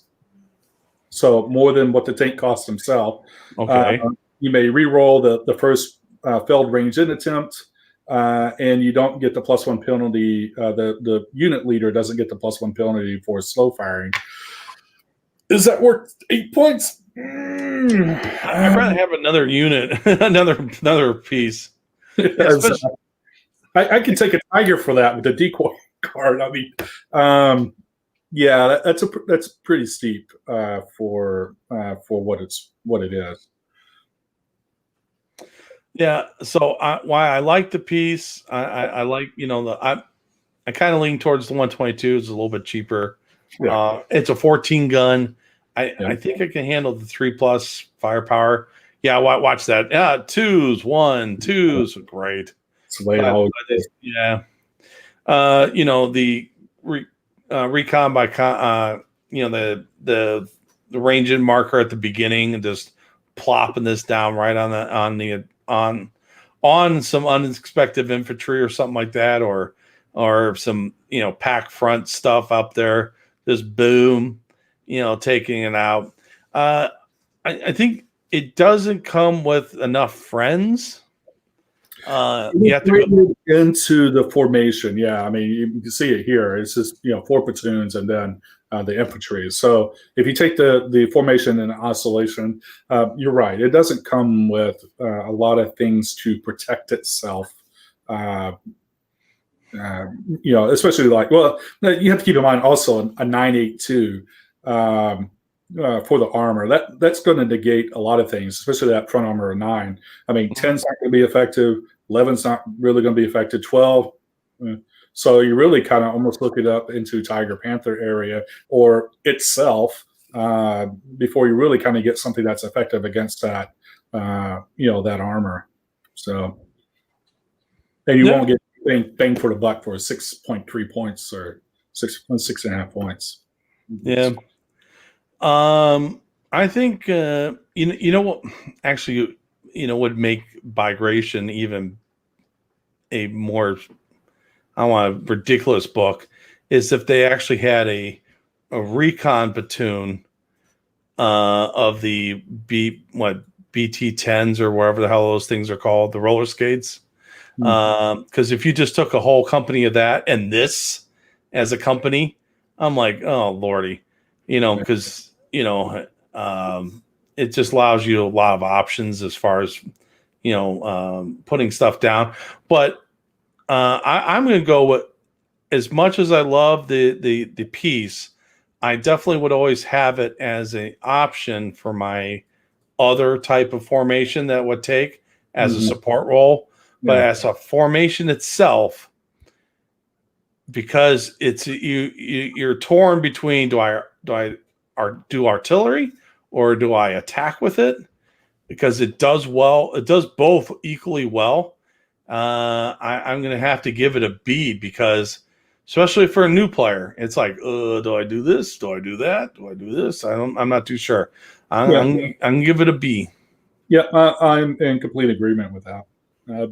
So more than what the tank costs himself. Okay. You may re-roll the first failed range in attempt, and you don't get the +1 penalty. The unit leader doesn't get the +1 penalty for slow firing. Is that worth 8 points? I'd rather have another unit, another piece. I can take a Tiger for that with the decoy card. I mean, yeah, that's pretty steep for what it is. Yeah. So why I like the piece, I like I kind of lean towards the 122. It's a little bit cheaper. Yeah. It's a 14 gun. I think I can handle the 3+ firepower. Yeah, watch that. Yeah, 2s, 1, 2s, great. It's the way it always is. Yeah. The recon by the range in marker at the beginning and just plopping this down right on some unexpected infantry or something like that, or some pack front stuff up there. Just boom, taking it out. I think it doesn't come with enough friends. You have to go into the formation. Yeah, I mean, you can see it here. It's just 4 platoons and then the infantry. So if you take the formation and oscillation, you're right. It doesn't come with a lot of things to protect itself. Especially you have to keep in mind also a 982 for the armor. That's going to negate a lot of things, especially that front armor of 9. I mean, 10's not going to be effective. 11's not really going to be effective. 12. So you really kind of almost look it up into Tiger Panther area or itself before you really kind of get something that's effective against that, that armor. So, and you won't get bang for the buck for 6.3 points or 6.5 points. Yeah. I think you know what actually would make Bagration even a more ridiculous book is if they actually had a recon platoon of the BT-10s or wherever the hell those things are called, the roller skates. Because if you just took a whole company of that and this as a company, I'm like, oh lordy, because it just allows you a lot of options as far as putting stuff down. But I'm going to go with, as much as I love the piece, I definitely would always have it as an option for my other type of formation that would take as a support role. But as a formation itself, because it's you're torn between do I do artillery or do I attack with it? Because it does both equally well. I'm going to have to give it a B, because especially for a new player, it's like, do I do this? Do I do that? Do I do this? I'm not too sure. I'm going to give it a B. Yeah, I'm in complete agreement with that.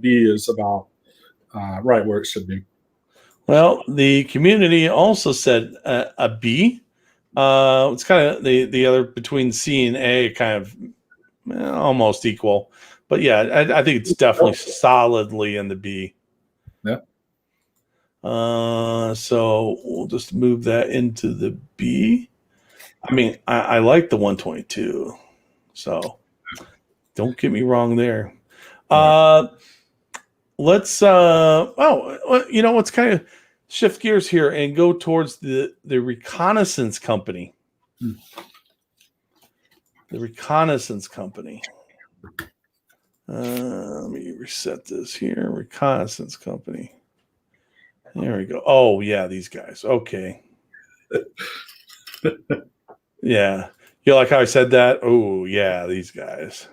B is about right where it should be. Well, the community also said a B. It's kind of the other between C and A, kind of almost equal. But yeah, I think it's definitely solidly in the B. Yeah. So we'll just move that into the B. I mean, I like the 122. So don't get me wrong there. Let's let's kind of shift gears here and go towards the reconnaissance company. The reconnaissance company. Let me reset this here. Reconnaissance company. There we go. Oh yeah, these guys. Okay. Yeah. You like how I said that? Oh yeah, these guys.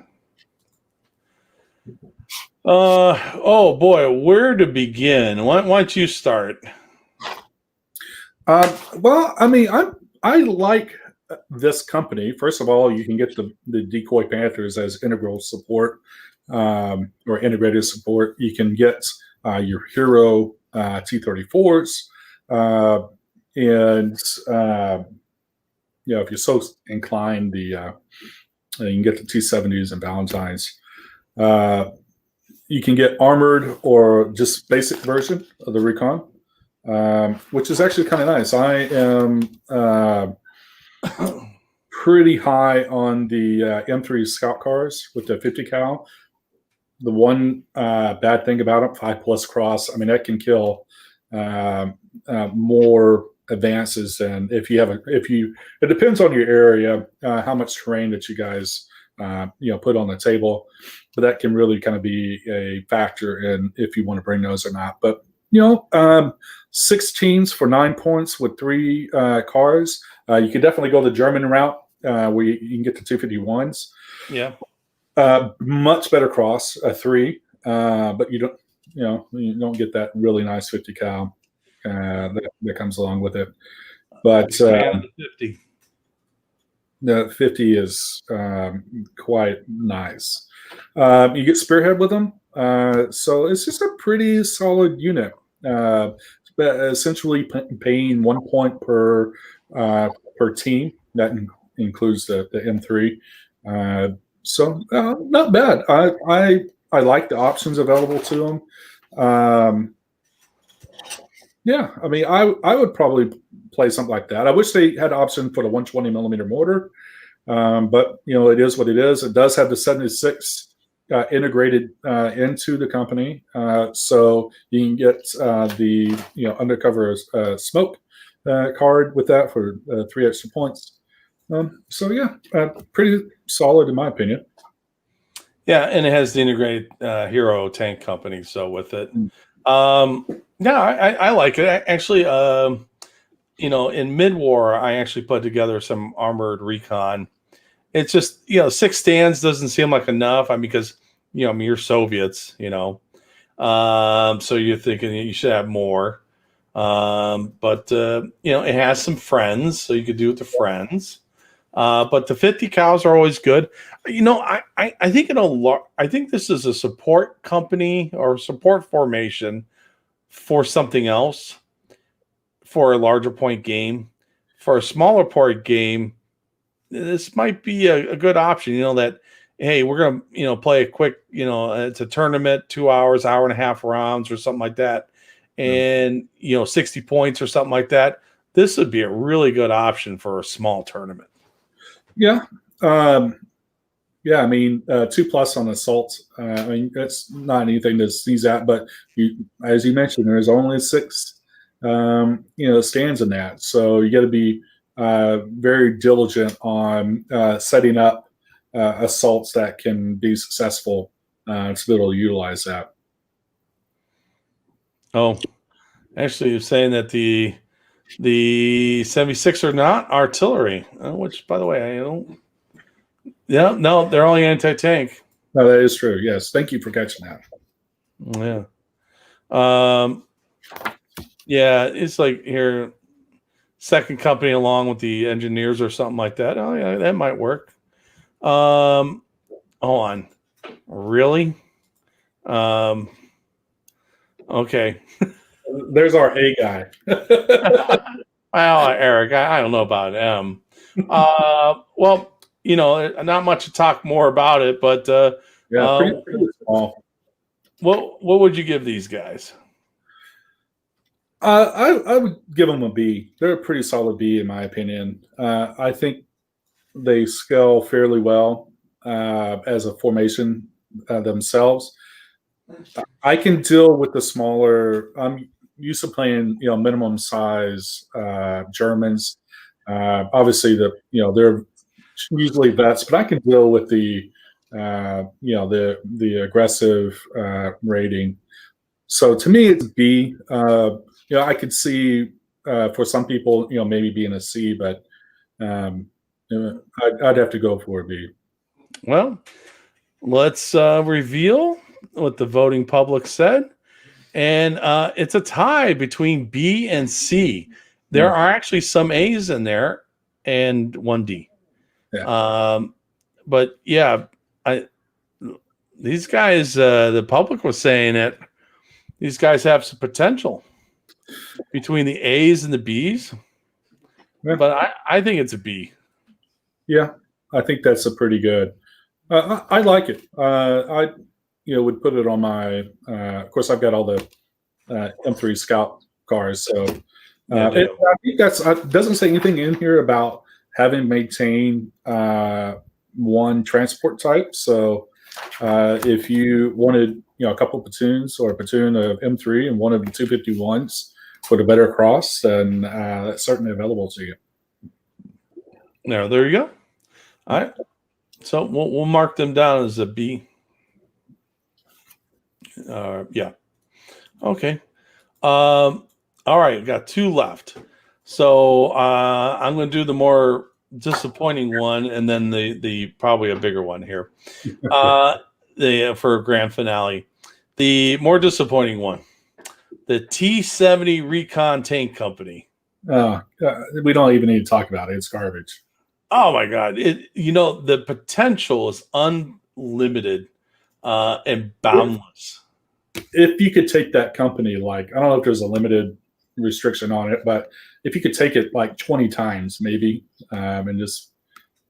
Oh boy, where to begin? Why don't you start? Well, I mean, I like this company. First of all, you can get the decoy Panthers as integral support, or integrated support. You can get your hero T-34s, and if you're so inclined, you can get the T-70s and Valentines. You can get armored or just basic version of the Recon, which is actually kind of nice. I am pretty high on the M3 Scout cars with the 50 cal. The one bad thing about it, 5+ cross. I mean, that can kill more advances than if you have it depends on your area, how much terrain that you guys put on the table, but that can really kind of be a factor in if you want to bring those or not. But 16s for 9 points with 3 cars. You could definitely go the German route, where you can get the 251s. Yeah. Much better cross, a 3, but you don't get that really nice 50 cal that comes along with it. But the 50. The 50 is quite nice. You get Spearhead with them, so it's just a pretty solid unit. Essentially paying 1 point per team. That includes the M3. So not bad. I like the options available to them. Yeah, I mean, I would probably play something like that. I wish they had an option for the 120 millimeter mortar, but it is what it is. It does have the 76 integrated into the company, so you can get the undercover smoke card with that for 3 extra points. So yeah, pretty solid in my opinion. Yeah, and it has the integrated hero tank company. So with it, yeah, I like it. Actually, in mid-war, I actually put together some armored recon. It's just 6 stands doesn't seem like enough. I mean, because you're Soviets, so you're thinking you should have more. But it has some friends, so you could do it to friends. But the 50 cows are always good. I think I think this is a support company or support formation for something else, for a larger point game. For a smaller point game, this might be a good option. That hey, we're gonna play a quick, it's a tournament, 2 hours, hour and a half rounds or something like that, and 60 points or something like that. This would be a really good option for a small tournament. Yeah. Yeah, I mean, 2+ on assault. I mean, that's not anything to sneeze at, but as you mentioned, there's only 6, stands in that. So you got to be very diligent on setting up assaults that can be successful to be able to utilize that. Oh, actually, you're saying that the 76 are not artillery, which, by the way, I don't. Yeah, no, they're only anti-tank. No, that is true. Yes, thank you for catching that. Yeah. Yeah, it's like here, second company along with the engineers or something like that. Oh yeah, that might work. Hold on. Really? Okay. There's our A guy. Well, Eric, I don't know about M. Well, not much to talk more about it, but Yeah, pretty small. what would you give these guys? I would give them a B. They're a pretty solid B in my opinion. I think they scale fairly well as a formation themselves. I can deal with the smaller. I'm used to playing, minimum size Germans. Obviously, they're usually vets, but I can deal with the the aggressive rating. So to me, it's B. I could see for some people, maybe being a C, but I'd have to go for a B. Well, let's reveal what the voting public said. And it's a tie between B and C. There are actually some A's in there and one D. Yeah. But yeah, these guys, the public was saying that these guys have some potential between the A's and the B's. Yeah. But I think it's a B. Yeah, I think that's a pretty good. I like it. I would put it on my. Of course, I've got all the M3 Scout cars, so I think that's doesn't say anything in here about having maintained one transport type. So if you wanted a couple platoons or a platoon of M3 and one of the 251s for the better cross, then that's certainly available to you. There you go. All right. So we'll mark them down as a B. Yeah. Okay. All right. Got 2 left. So I'm going to do the more disappointing one, and then the probably a bigger one here. For grand finale, the more disappointing one, the T-70 Recon Tank Company. We don't even need to talk about it. It's garbage. Oh my God! The potential is unlimited and boundless. If you could take that company, like, I don't know if there's a limited restriction on it, but if you could take it like 20 times maybe, and just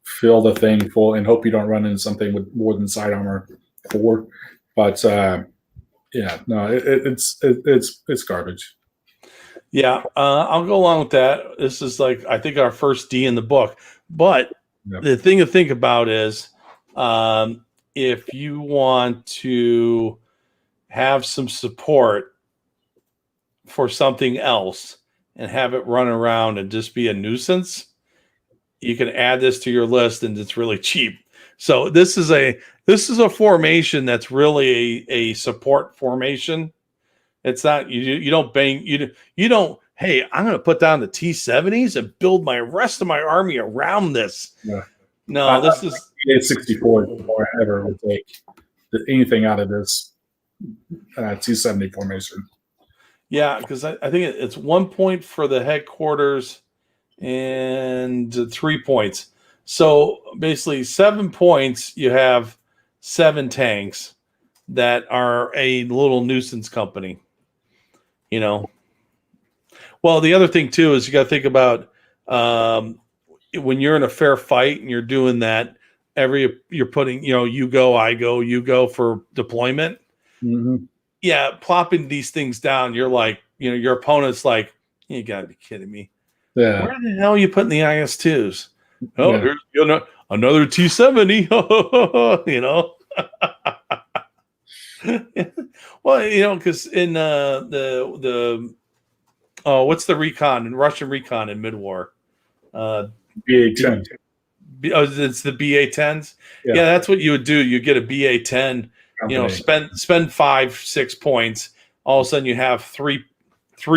fill the thing full and hope you don't run into something with more than side armor 4. But yeah, no, it's garbage. Yeah, I'll go along with that. This is like, I think, our first D in the book. But the thing to think about is if you want to have some support for something else and have it run around and just be a nuisance, you can add this to your list, and it's really cheap. So this is a formation that's really a support formation. It's not, you don't bang, you don't, hey, I'm going to put down the T-70s and build my rest of my army around this. Yeah. No, this is 64 before I ever would take anything out of this T-70 formation. Yeah, because I think it's 1 point for the headquarters and 3 points. So basically 7 points, you have 7 tanks that are a little nuisance company. Well, the other thing too is you got to think about when you're in a fair fight and you're doing that, you're putting, you go, I go, you go for deployment. Mm-hmm. Yeah, plopping these things down, you're like, your opponent's like, you gotta be kidding me. Yeah. Where the hell are you putting the IS-2s? Oh, Yeah. here's another T-70. Well, because in the what's the recon, Russian recon in mid-war? BA-10. It's the BA-10s. Yeah. Yeah, that's what you would do. You get a BA-10. Company. Spend 5-6 points. All of a sudden, you have three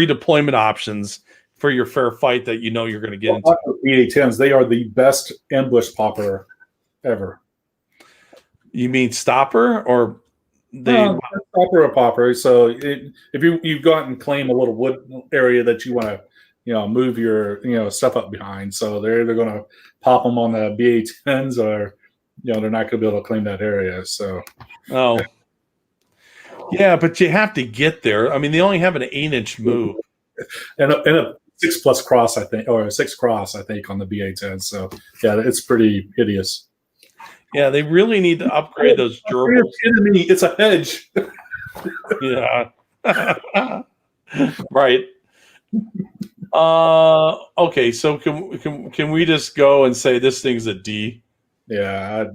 deployment options for your fair fight that you're going to get into. BA-10s, they are the best ambush popper ever. You mean stopper or stopper or popper? So if you go out and claim a little wood area that you want to move your stuff up behind, so they're either going to pop them on the BA-10s or they're not going to be able to claim that area. So yeah, but you have to get there. I mean, they only have an 8-inch move and a 6+ cross, I think, or a 6 cross, I think, on the BA-10. So yeah, it's pretty hideous. Yeah, they really need to upgrade those gerbils. It's a hedge. Yeah. Right. Okay, so can we just go and say this thing's a D? Yeah.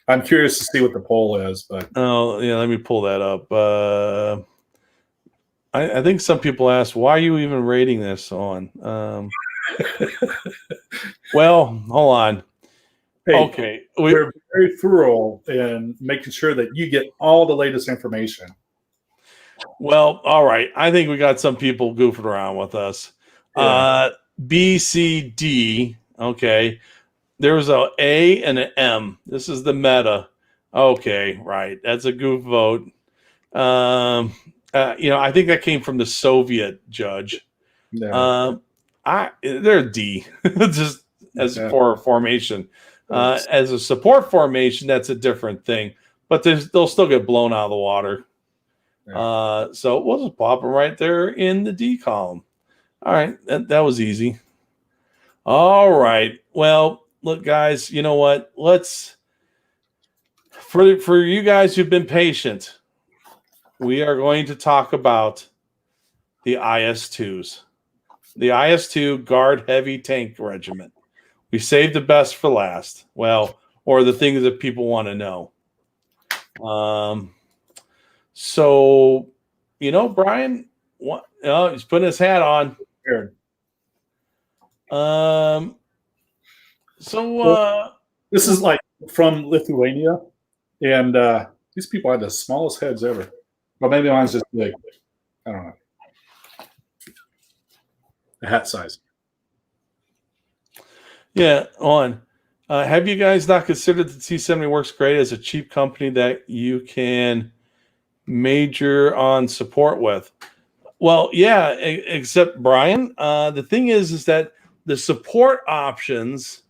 I'm curious to see what the poll is, but let me pull that up. I think some people ask, why are you even rating this on? Well, hold on. hey, okay, we're very thorough in making sure that you get all the latest information. Well, all right. I think we got some people goofing around with us. Yeah. B, C, D. Okay. There's a and an M. This is the meta. Okay, right. That's a goof vote. I think that came from the Soviet judge. Yeah. They're D, just as for a formation. As a support formation, that's a different thing. But they'll still get blown out of the water. Yeah. So we'll just plop them right there in the D column. All right, that was easy. All right. Well, look, guys, you know what? Let's for you guys who've been patient, we are going to talk about the IS-2s. The IS-2 Guard Heavy Tank Regiment. We saved the best for last. Well, or the things that people want to know. So, Brian, he's putting his hat on. Sure. This is like from Lithuania, and these people had the smallest heads ever. Well, maybe mine's just big. I don't know. The hat size. Yeah, on. Have you guys not considered that T-70 works great as a cheap company that you can major on support with? Well, yeah, except Brian, the thing is that the support options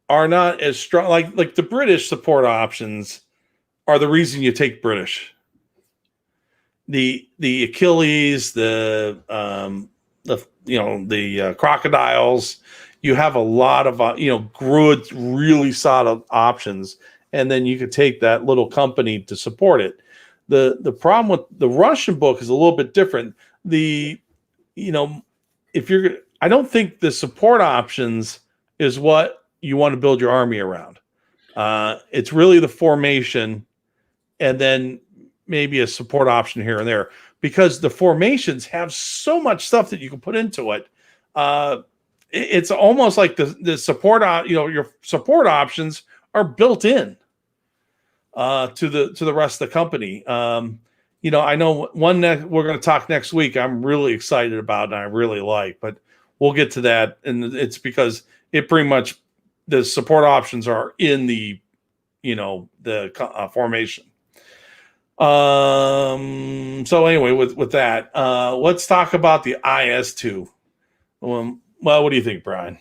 are not as strong. Like the British support options are the reason you take British. The Achilles, the crocodiles. You have a lot of good, really solid options, and then you could take that little company to support it. The problem with the Russian book is a little bit different. I don't think the support options is what you want to build your army around. It's really the formation, and then maybe a support option here and there, because the formations have so much stuff that you can put into it. It's almost like the support, your support options are built in to the rest of the company. I know one that we're going to talk next week. I'm really excited about and I really like, but we'll get to that. And it's because it pretty much the support options are in the formation. So anyway, with that, let's talk about the IS-2. Well, what do you think, Brian?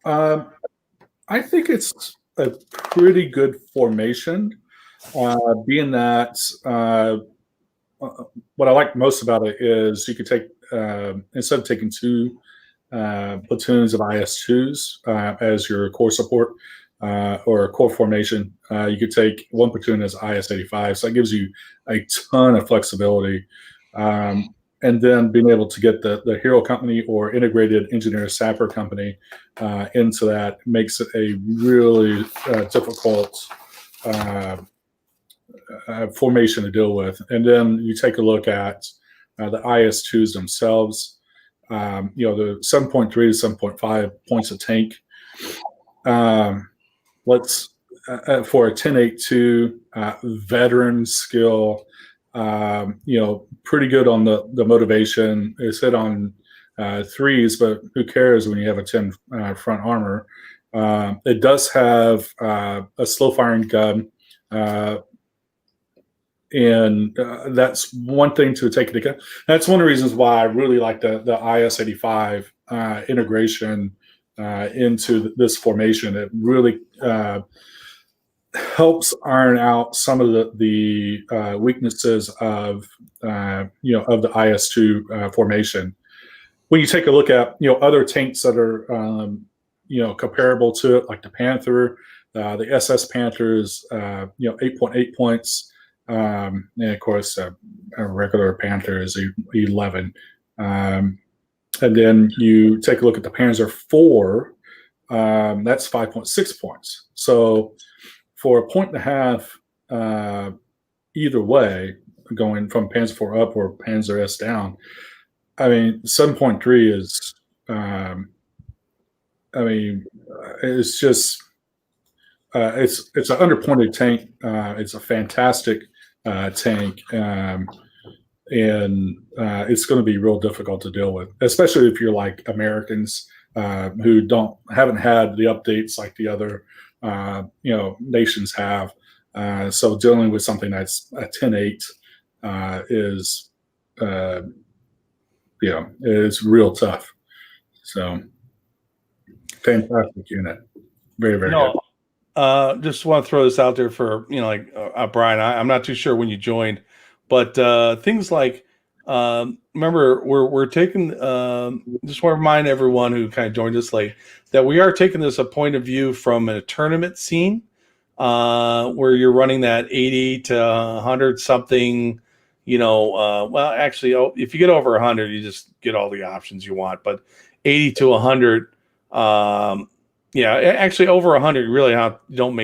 I think it's a pretty good formation, being that what I like most about it is you could take, instead of taking 2 platoons of IS-2s as your core support or core formation. You could take one platoon as IS-85, so that gives you a ton of flexibility. And then being able to get the hero company or integrated engineer sapper company into that makes it a really difficult formation to deal with. And then you take a look at the IS-2s themselves. The 7.3 to 7.5 points a tank. Let's for a 10.82 veteran skill, pretty good on the motivation. It's hit on 3s, but who cares when you have a 10 front armor? It does have a slow firing gun. And that's one thing to take into account. That's one of the reasons why I really like the IS-85 integration into this formation. It really helps iron out some of the weaknesses of the IS-2 formation. When you take a look at other tanks that are comparable to it, like the Panther, the SS Panthers, 8.8 points. And of course, a regular Panther is 11. And then you take a look at the Panzer IV, that's 5.6 points. So for a 1.5 either way, going from Panzer IV up or Panzer S down, 7.3 is, it's just, it's an underpointed tank. It's a fantastic tank, and it's going to be real difficult to deal with, especially if you're like Americans who haven't had the updates like the other nations have. So dealing with something that's a 10.8 is is real tough. So fantastic unit, very good. Just want to throw this out there for Brian. I'm not too sure when you joined, but things like remember we're taking. Just want to remind everyone who kind of joined us late that we are taking this a point of view from a tournament scene, where you're running that 80 to 100 something. Well, actually, if you get over 100, you just get all the options you want. But 80 to 100. Yeah, actually, over 100, you don't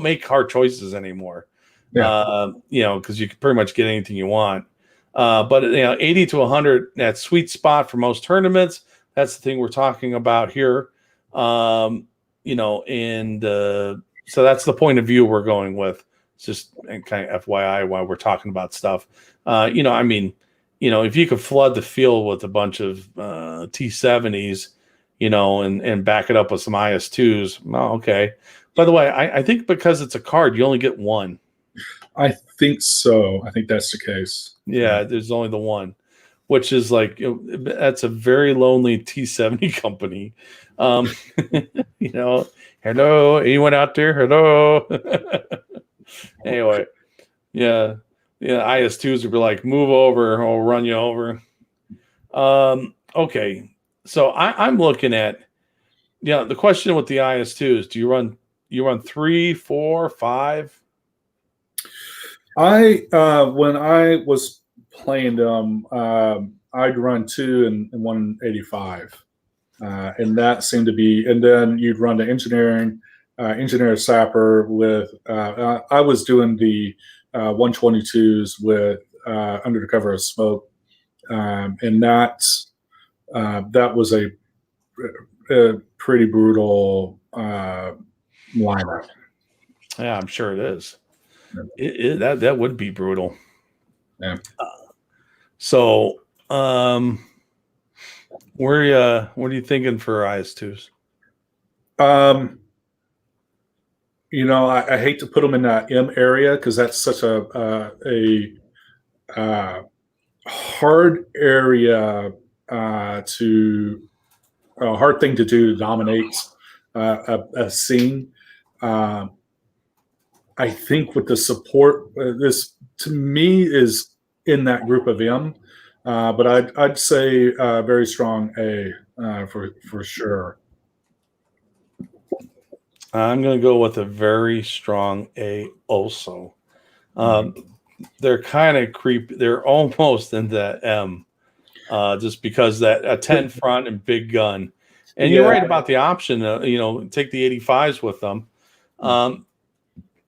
make hard choices anymore. Yeah. Because you can pretty much get anything you want. But 80 to 100, that sweet spot for most tournaments. That's the thing we're talking about here. So that's the point of view we're going with. It's just kind of FYI why we're talking about stuff. If you could flood the field with a bunch of T-70s. And back it up with some IS-2s. Oh, okay. By the way, I think because it's a card, you only get one. I think so. I think that's the case. Yeah, there's only the one, which is like that's a very lonely T-70 company. Hello, anyone out there? Hello. Anyway, yeah, IS-2s would be like, move over, I'll run you over. Okay. So I'm looking at, the question with the IS-2 is, do you run 3, 4, 5? When I was playing them, I'd run 2 and 185, and that seemed to be. And then you'd run the engineer sapper with. I was doing the 122s with under the cover of smoke, and that was a pretty brutal lineup. Yeah, I'm sure it is. That would be brutal. Yeah. So, what are you thinking for IS-2s? I hate to put them in that M area because that's such a hard area. A hard thing to do to dominate a scene. I think with the support, this to me is in that group of M, but I'd say very strong A for sure. I'm going to go with a very strong A also. They're kind of creepy. They're almost in that M, just because that a 10 front and big gun. And you're right about the option. Take the 85s with them.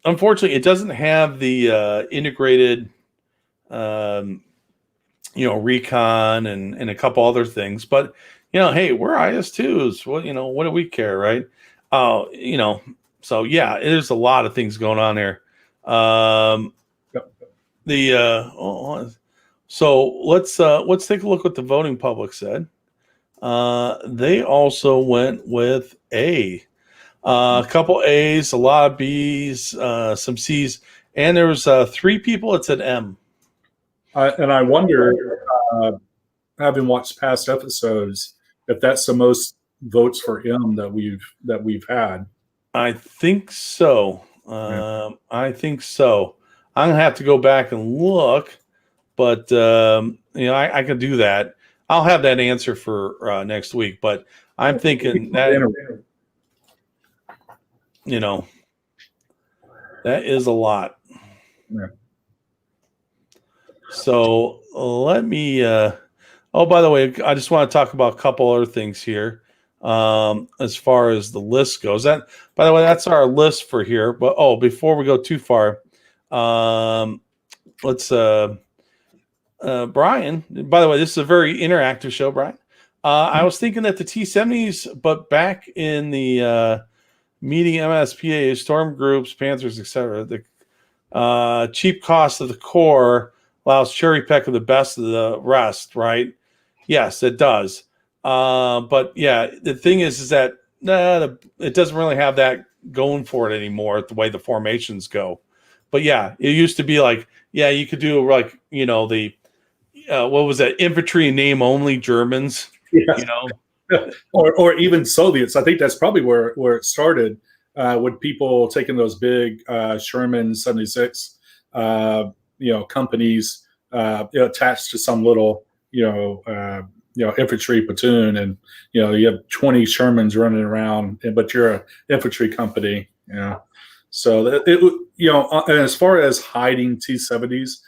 Unfortunately, it doesn't have the integrated, recon and a couple other things. But hey, we're IS2s. What do we care, right? So yeah, there's a lot of things going on there. So let's take a look what the voting public said. They also went with A. A couple A's, a lot of B's, some C's, and there was 3 people that said M. And I wonder, having watched past episodes, if that's the most votes for M that we've had. I think so. I think so. I'm gonna have to go back and look, but I can do that. I'll have that answer for next week. But I'm thinking that that is a lot. Yeah. So let me. By the way, I just want to talk about a couple other things here. As far as the list goes, by the way, that's our list for here. But before we go too far, let's Brian. By the way, this is a very interactive show, Brian. I was thinking that the T-70s, but back in the meeting MSPA, storm groups, Panthers, etc., the cheap cost of the core allows cherry pick of the best of the rest, right? Yes, it does. But yeah, the thing is that it doesn't really have that going for it anymore, the way the formations go. But yeah, it used to be like, yeah, you could do like, the what was that, infantry name only Germans, or even Soviets. I think that's probably where it started, with people taking those big Sherman 76 companies attached to some little infantry platoon, and you have 20 Shermans running around, but you're an infantry company. So that and as far as hiding T-70s,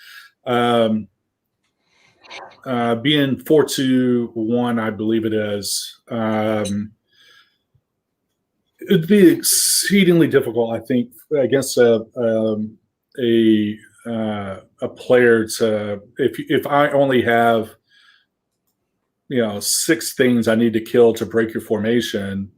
being 421, I believe it is, it'd be exceedingly difficult, I think, against a player to, if I only have 6 things I need to kill to break your formation,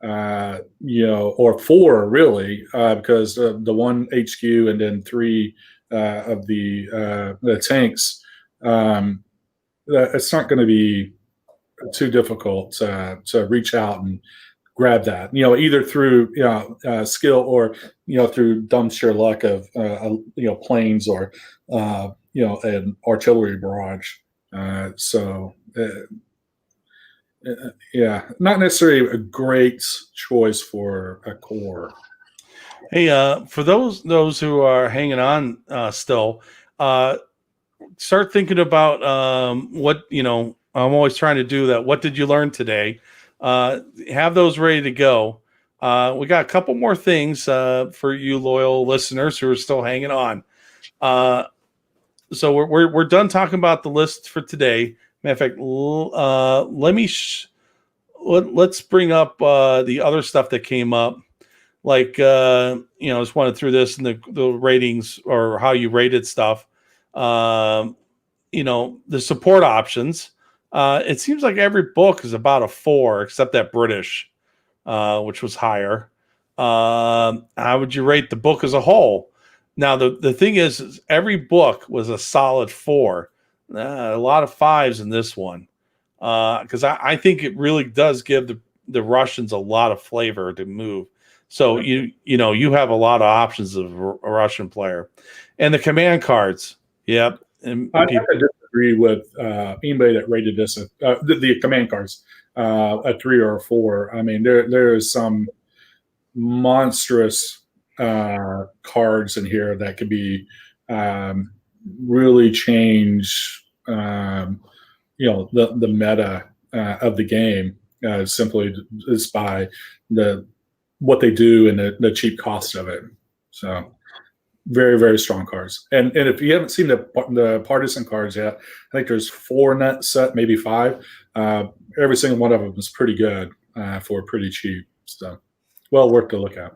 or 4 really, because the 1 HQ and then 3 of the tanks. It's not going to be too difficult to reach out and grab that, either through skill or through dumb sheer luck of planes or an artillery barrage. Yeah, not necessarily a great choice for a core. Hey, for those who are hanging on still, start thinking about what I'm always trying to do that. What did you learn today? Have those ready to go. We got a couple more things for you loyal listeners who are still hanging on. So we're done talking about the list for today. Matter of fact, let's bring up the other stuff that came up. Like just wanted through this and the ratings or how you rated stuff. The support options. It seems like every book is about a 4, except that British, which was higher. How would you rate the book as a whole? Now, the thing is every book was a solid 4. A lot of 5s in this one, because I think it really does give the Russians a lot of flavor to move. So you have a lot of options of a Russian player, and the command cards. Yep. And I have to disagree with anybody that rated this the command cards a 3 or a 4. I mean, there is some monstrous cards in here that could be really change the meta of the game. simply just by what they do and the cheap cost of it. So very, very strong cars. And if you haven't seen the partisan cars yet, I think there's 4 in that set, maybe 5. Every single one of them is pretty good for pretty cheap. So well worth to look at.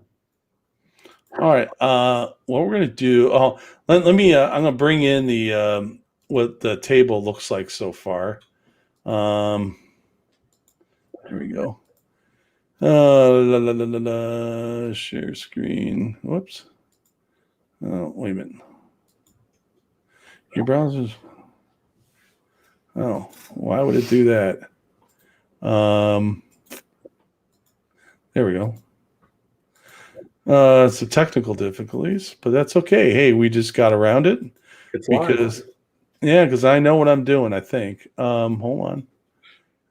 All right. What we're gonna do? Oh, let me. I'm gonna bring in the what the table looks like so far. Here we go. Share screen. Whoops. Oh, wait a minute. Your browser's. Oh, why would it do that? There we go. Some technical difficulties, but that's okay. Hey, we just got around it because I know what I'm doing. I think. Hold on.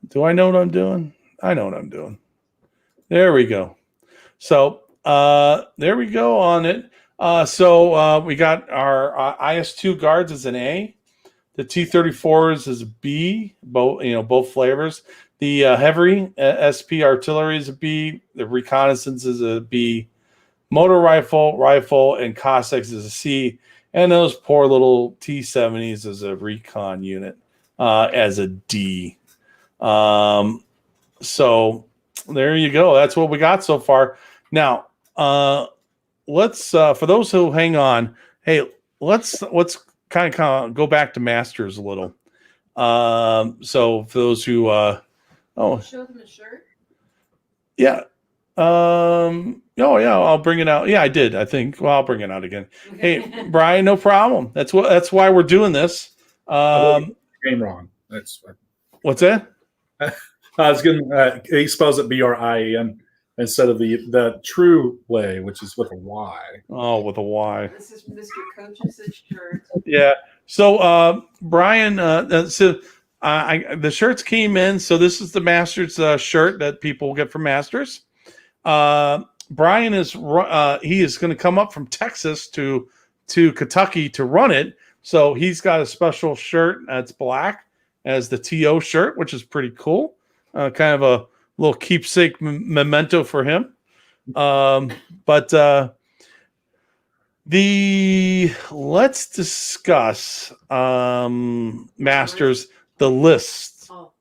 Do I know what I'm doing? I know what I'm doing. There we go. So there we go on it. So we got our IS-2 guards as an A, the T-34s as a B, both flavors. The heavy SP artillery is a B. The reconnaissance is a B. Motor rifle, and Cossacks is a C. And those poor little T-70s as a recon unit as a D. So there you go. That's what we got so far. Now, let's for those who hang on, hey, let's kind of go back to Masters a little. So for those who Show them a shirt. Yeah. Oh yeah, I'll bring it out. Yeah, I did. I think. Well, I'll bring it out again. Hey, Brian, no problem. That's why we're doing this. Name wrong. That's What's that? I was going to he spells it BRIEN instead of the true way, which is with a Y. Oh, with a Y. This is Mr. Coach's shirt. Yeah. So, Brian, the shirts came in. So this is the Masters shirt that people will get from Masters. Brian is he is going to come up from Texas to Kentucky to run it. So he's got a special shirt that's black as the TO shirt, which is pretty cool. Kind of a little keepsake memento for him. But let's discuss Masters, the lists. So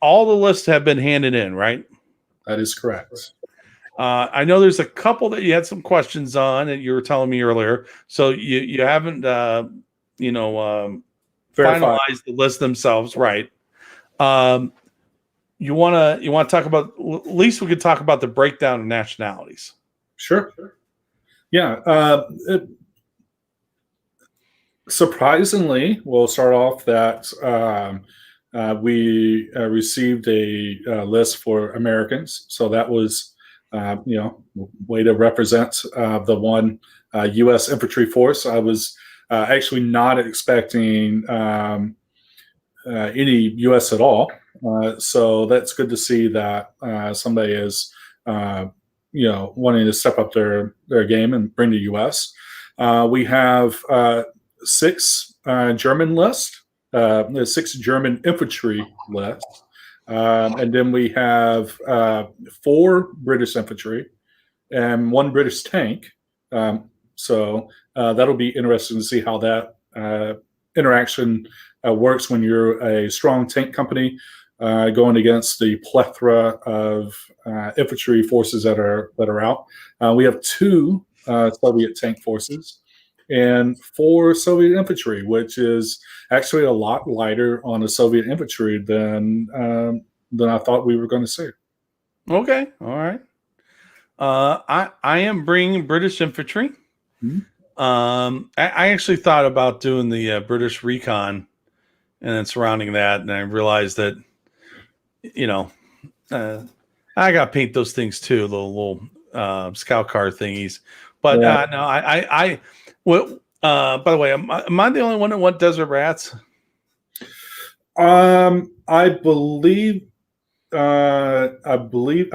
all the lists have been handed in, right? That is correct. I know there's a couple that you had some questions on that you were telling me earlier. So you haven't finalized the list themselves, right? You want to talk about, at least we could talk about the breakdown of nationalities. Sure. Yeah. Surprisingly, we'll start off that we received a list for Americans. So that was, way to represent the one U.S. infantry force. I was actually not expecting any U.S. at all. So that's good to see that somebody is, wanting to step up their game and bring the U.S. We have 6 German lists, 6 German infantry lists, and then we have 4 British infantry and 1 British tank. So that'll be interesting to see how that interaction works when you're a strong tank company going against the plethora of infantry forces that are out. We have 2 Soviet tank forces and 4 Soviet infantry, which is actually a lot lighter on the Soviet infantry than I thought we were going to see. Okay, all right. I am bringing British infantry. Mm-hmm. I actually thought about doing the British recon and then surrounding that, and I realized that I got to paint those things too, the little scout car thingies. But Yeah. No, by the way, am I the only one that want desert rats? I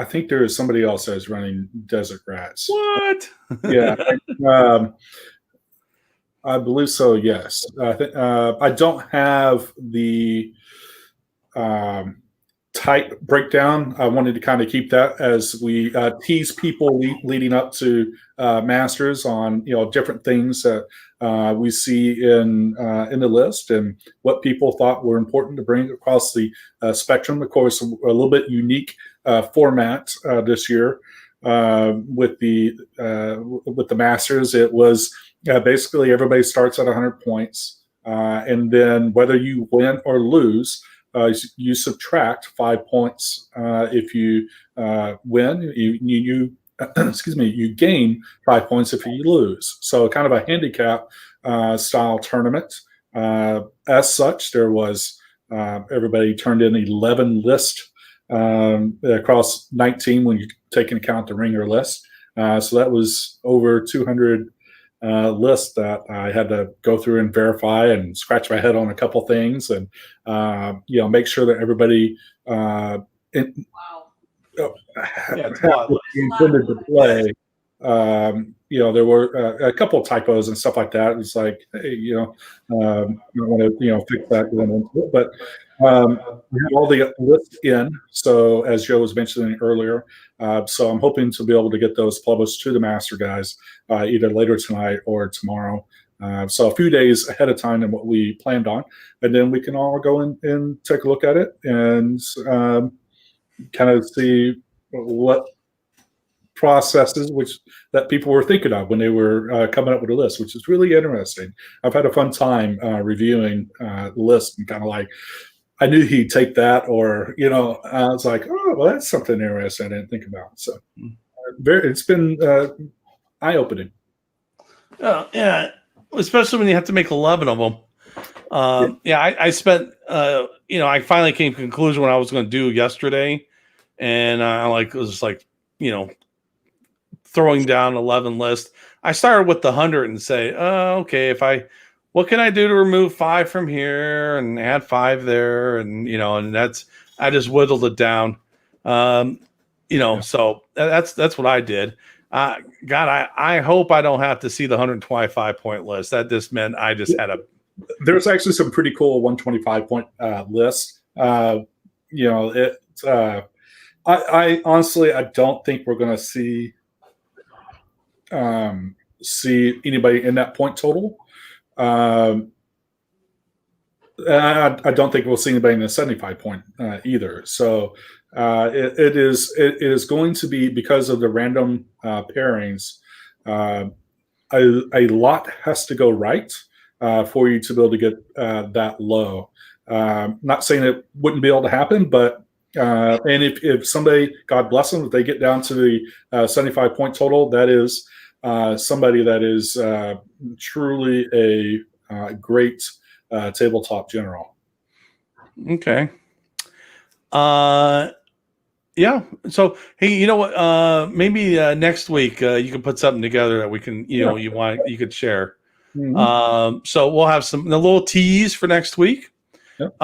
think there is somebody else that's running desert rats. What? Yeah. I believe so. Yes. I don't have the tight breakdown. I wanted to kind of keep that as we tease people leading up to Masters on different things that we see in the list and what people thought were important to bring across the spectrum. Of course, a little bit unique format this year with the Masters. It was basically everybody starts at 100 points, and then whether you win or lose, you subtract 5 points. If you win, you excuse me, you gain 5 points if you lose. So kind of a handicap style tournament. As such, there was everybody turned in 11 lists across 19 when you take into account the ringer list. So that was over 200 lists that I had to go through and verify and scratch my head on a couple things and make sure that everybody Wow. intended to play. There were a couple of typos and stuff like that. It was like, hey, you don't want to fix that going into it, but we have all the lists in. So as Joe was mentioning earlier, so I'm hoping to be able to get those published to the master guys either later tonight or tomorrow. So a few days ahead of time than what we planned on, and then we can all go in and take a look at it and kind of see what processes that people were thinking of when they were coming up with a list, which is really interesting. I've had a fun time reviewing the list and kind of like, I knew he'd take that, or I was like, oh, well, that's something interesting I didn't think about. So it's been eye-opening. Yeah, especially when you have to make 11 of them. I spent, I finally came to a conclusion what I was going to do yesterday, and I was throwing down 11 list. I started with the 100 and say, okay, what can I do to remove 5 from here and add 5 there, and and I just whittled it down. So that's what I did. God, I hope I don't have to see the 125 point list. That just meant I just had There's actually some pretty cool 125 point lists. I honestly, I don't think we're going to see anybody in that point total. I don't think we'll see anybody in the 75 point either. So it is going to be, because of the random pairings, a lot has to go right for you to be able to get that low. Not saying it wouldn't be able to happen, but and if somebody, God bless them, if they get down to the 75 point total, that is somebody that is truly a great tabletop general. Okay. Yeah. So, hey, you know what? Maybe next week you can put something together that we can, you could share. Mm-hmm. So we'll have a little tease for next week. Yep.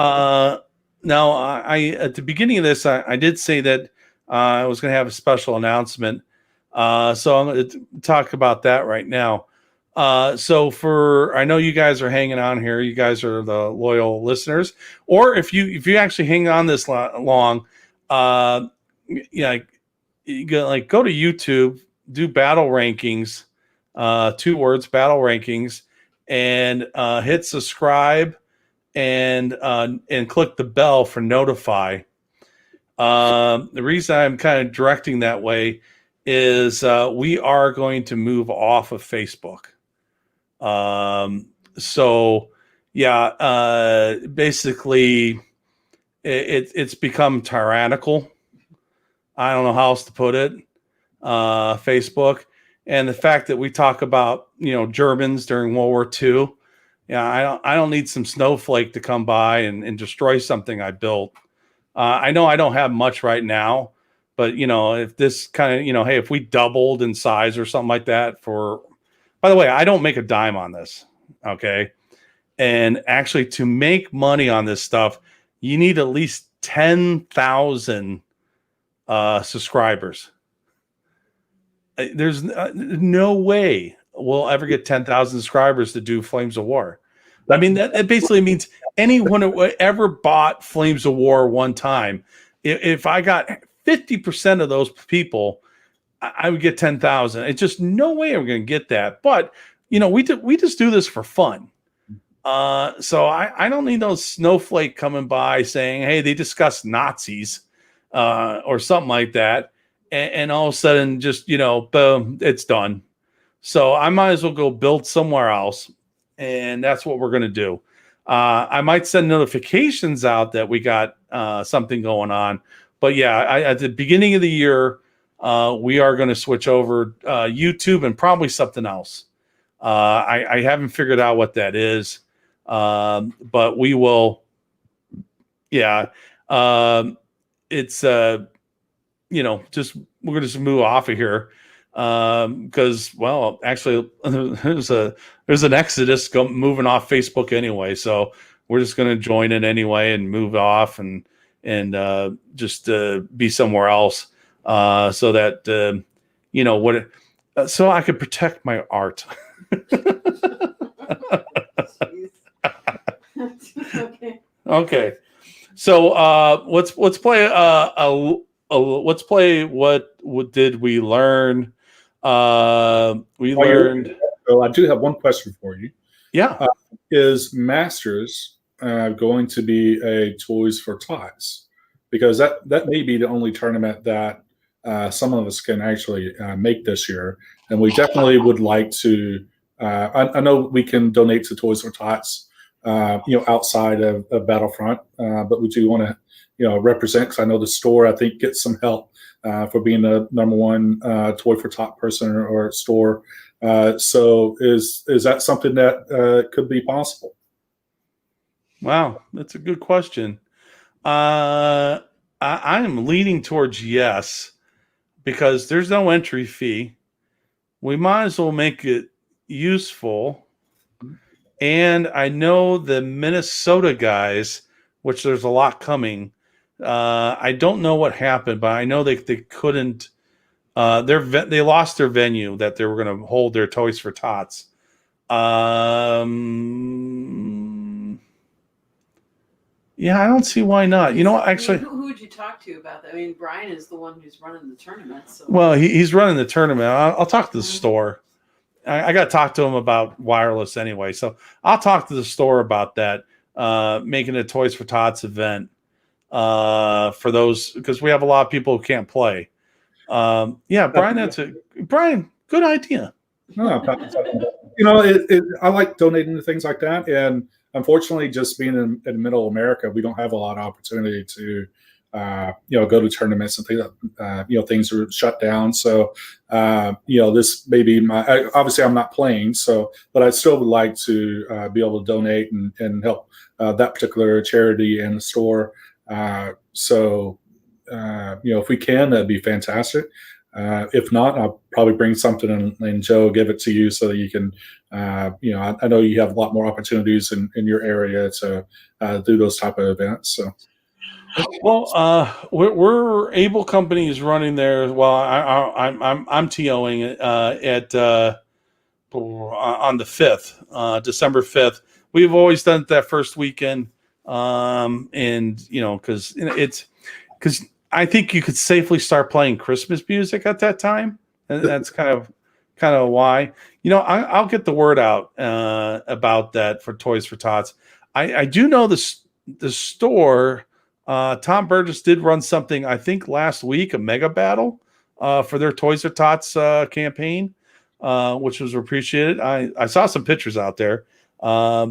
Now, I at the beginning of this, I did say that I was going to have a special announcement. So I'm going to talk about that right now. So I know you guys are hanging on here. You guys are the loyal listeners. Or if you actually hang on this long, you go to YouTube, do battle rankings, 2 words, battle rankings, and hit subscribe and click the bell for notify. The reason I'm kind of directing that way is we are going to move off of Facebook. Basically it's become tyrannical. I don't know how else to put it. Facebook, and the fact that we talk about, Germans during World War II. Yeah, I don't need some snowflake to come by and destroy something I built. I know I don't have much right now, but if this kind of, hey, if we doubled in size or something like that by the way, I don't make a dime on this. Okay. And actually, to make money on this stuff, you need at least 10,000 subscribers. There's no way we'll ever get 10,000 subscribers to do Flames of War. I mean, that basically means anyone who ever bought Flames of War one time if I got 50% of those people, I would get 10,000. It's just no way I'm going to get that. But we just do this for fun. So I don't need no snowflake coming by saying, hey, they discussed Nazis or something like that. And all of a sudden just, boom, it's done. So I might as well go build somewhere else. And that's what we're going to do. I might send notifications out that we got something going on. But yeah, at the beginning of the year, we are going to switch over YouTube and probably something else. I haven't figured out what that is. But we will, yeah. It's just we're gonna just move off of here because actually there's an exodus moving off Facebook anyway, so we're just gonna join it anyway and move off and just be somewhere else so that so I could protect my art. Okay. So let's play let's play what did we learn? Learned. So I do have one question for you. Yeah. Is Masters going to be a Toys for Tots? Because that may be the only tournament that some of us can actually make this year, and we definitely would like to. I know we can donate to Toys for Tots. Outside of Battlefront, but we do want to, represent, because I know the store, I think, gets some help for being the number one toy for top person or store. So is that something that could be possible? Wow, that's a good question. I am leaning towards yes, because there's no entry fee. We might as well make it useful. And I know the Minnesota guys, which there's a lot coming. I don't know what happened, but I know they couldn't. They lost their venue that they were going to hold their Toys for Tots. Yeah, I don't see why not. Actually, who would you talk to about that? I mean, Brian is the one who's running the tournament. So. Well, he's running the tournament. I'll talk to the store. I got to talk to him about wireless anyway. So I'll talk to the store about that, making a Toys for Tots event for those, because we have a lot of people who can't play. Yeah, Brian, Brian, good idea. I like donating to things like that. And unfortunately, just being in middle America, we don't have a lot of opportunity to go to tournaments and things. Things are shut down. So, this may be obviously I'm not playing, but I still would like to be able to donate and help that particular charity and the store. If we can, that'd be fantastic. If not, I'll probably bring something and Joe, give it to you so that you can, I know you have a lot more opportunities in your area to do those type of events. So. Well, we're Able Company is running there. Well, I'm TOing it on the 5th, December 5th. We've always done it that first weekend, because I think you could safely start playing Christmas music at that time, and that's kind of why. I'll get the word out about that for Toys for Tots. I do know the store. Tom Burgess did run something, I think, last week, a mega battle for their Toys for Tots campaign, which was appreciated. I saw some pictures out there. I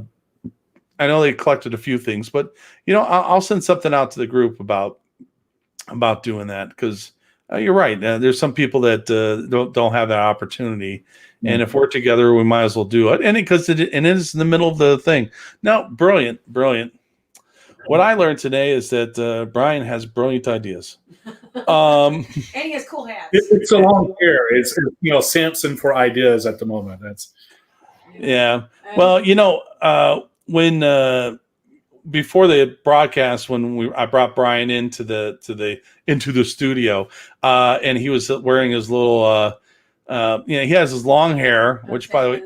know they collected a few things, but I'll send something out to the group about doing that, because you're right. There's some people that don't have that opportunity, and if we're together, we might as well do it. And because it is in the middle of the thing. No, brilliant. What I learned today is that Brian has brilliant ideas. And he has cool hats. It's a long hair. It's Samson for ideas at the moment. That's yeah. Well, when before the broadcast, when I brought Brian into the studio, and he was wearing his little he has his long hair, which by the way,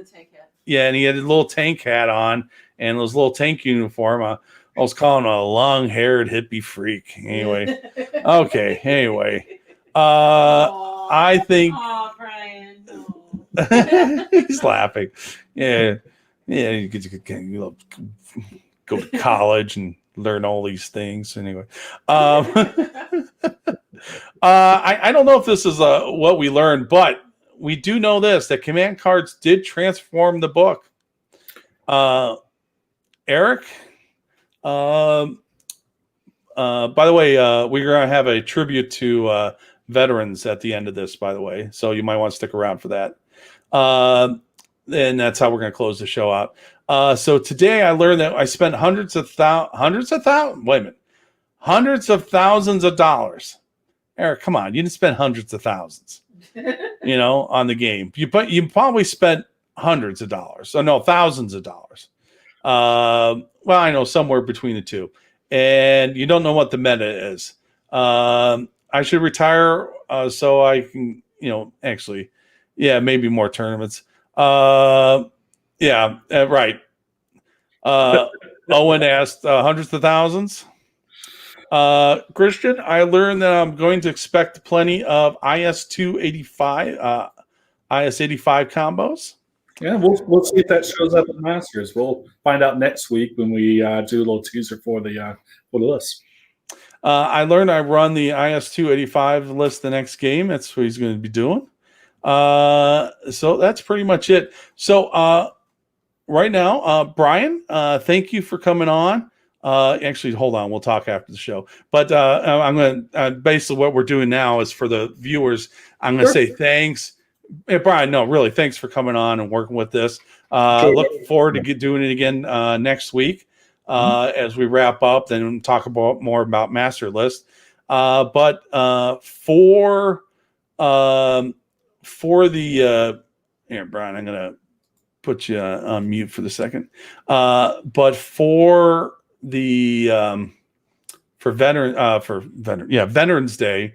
yeah, and he had a little tank hat on and his little tank uniform. I was calling him a long-haired hippie freak. Anyway, Okay. Anyway, Aw. I think Aw, Brian. Aw. he's laughing. Yeah, yeah. You could go to college and learn all these things. Anyway, I don't know if this is what we learned, but we do know this: that command cards did transform the book. Eric, by the way, we're going to have a tribute to veterans at the end of this, by the way. So you might want to stick around for that. And that's how we're going to close the show out. So today I learned that I spent hundreds of thousands of dollars. Eric, come on. You didn't spend hundreds of thousands, on the game. You probably spent hundreds of dollars. So no, thousands of dollars. Well, I know somewhere between the two. And you don't know what the meta is. I should retire so I can, actually, maybe more tournaments. Right. Owen asked hundreds of thousands. Christian, I learned that I'm going to expect plenty of IS-285, IS-85 combos. Yeah, we'll see if that shows up at Masters. We'll find out next week when we do a little teaser for the list. I learned I run the IS-285 list the next game. That's what he's going to be doing. So that's pretty much it. So right now, Brian, thank you for coming on. Actually, hold on. We'll talk after the show. But I'm going to basically what we're doing now is for the viewers. I'm going to say thanks. Hey, Brian, no, really, thanks for coming on and working with this. Look forward to doing it again next week as we wrap up and talk more about Master List. But for the here, Brian, I'm going to put you on mute for the second. But for the Veterans Day,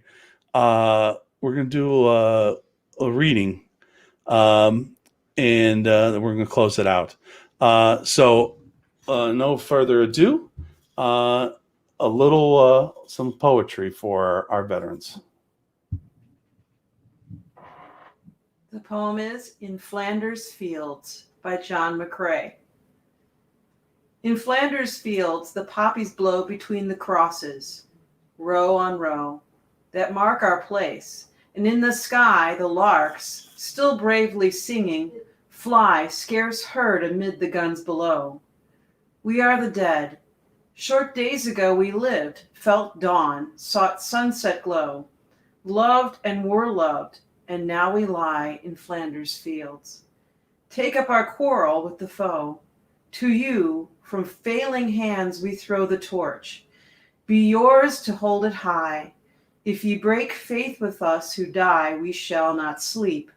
we're going to do a reading, and we're going to close it out. So no further ado, a little some poetry for our veterans. The poem is In Flanders Fields by John McCrae. In Flanders Fields, the poppies blow between the crosses, row on row, that mark our place. And in the sky, the larks, still bravely singing, fly scarce heard amid the guns below. We are the dead. Short days ago we lived, felt dawn, sought sunset glow, loved and were loved, and now we lie in Flanders Fields. Take up our quarrel with the foe. To you, from failing hands we throw the torch. Be yours to hold it high. If ye break faith with us who die, we shall not sleep,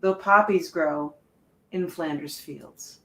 though poppies grow in Flanders Fields.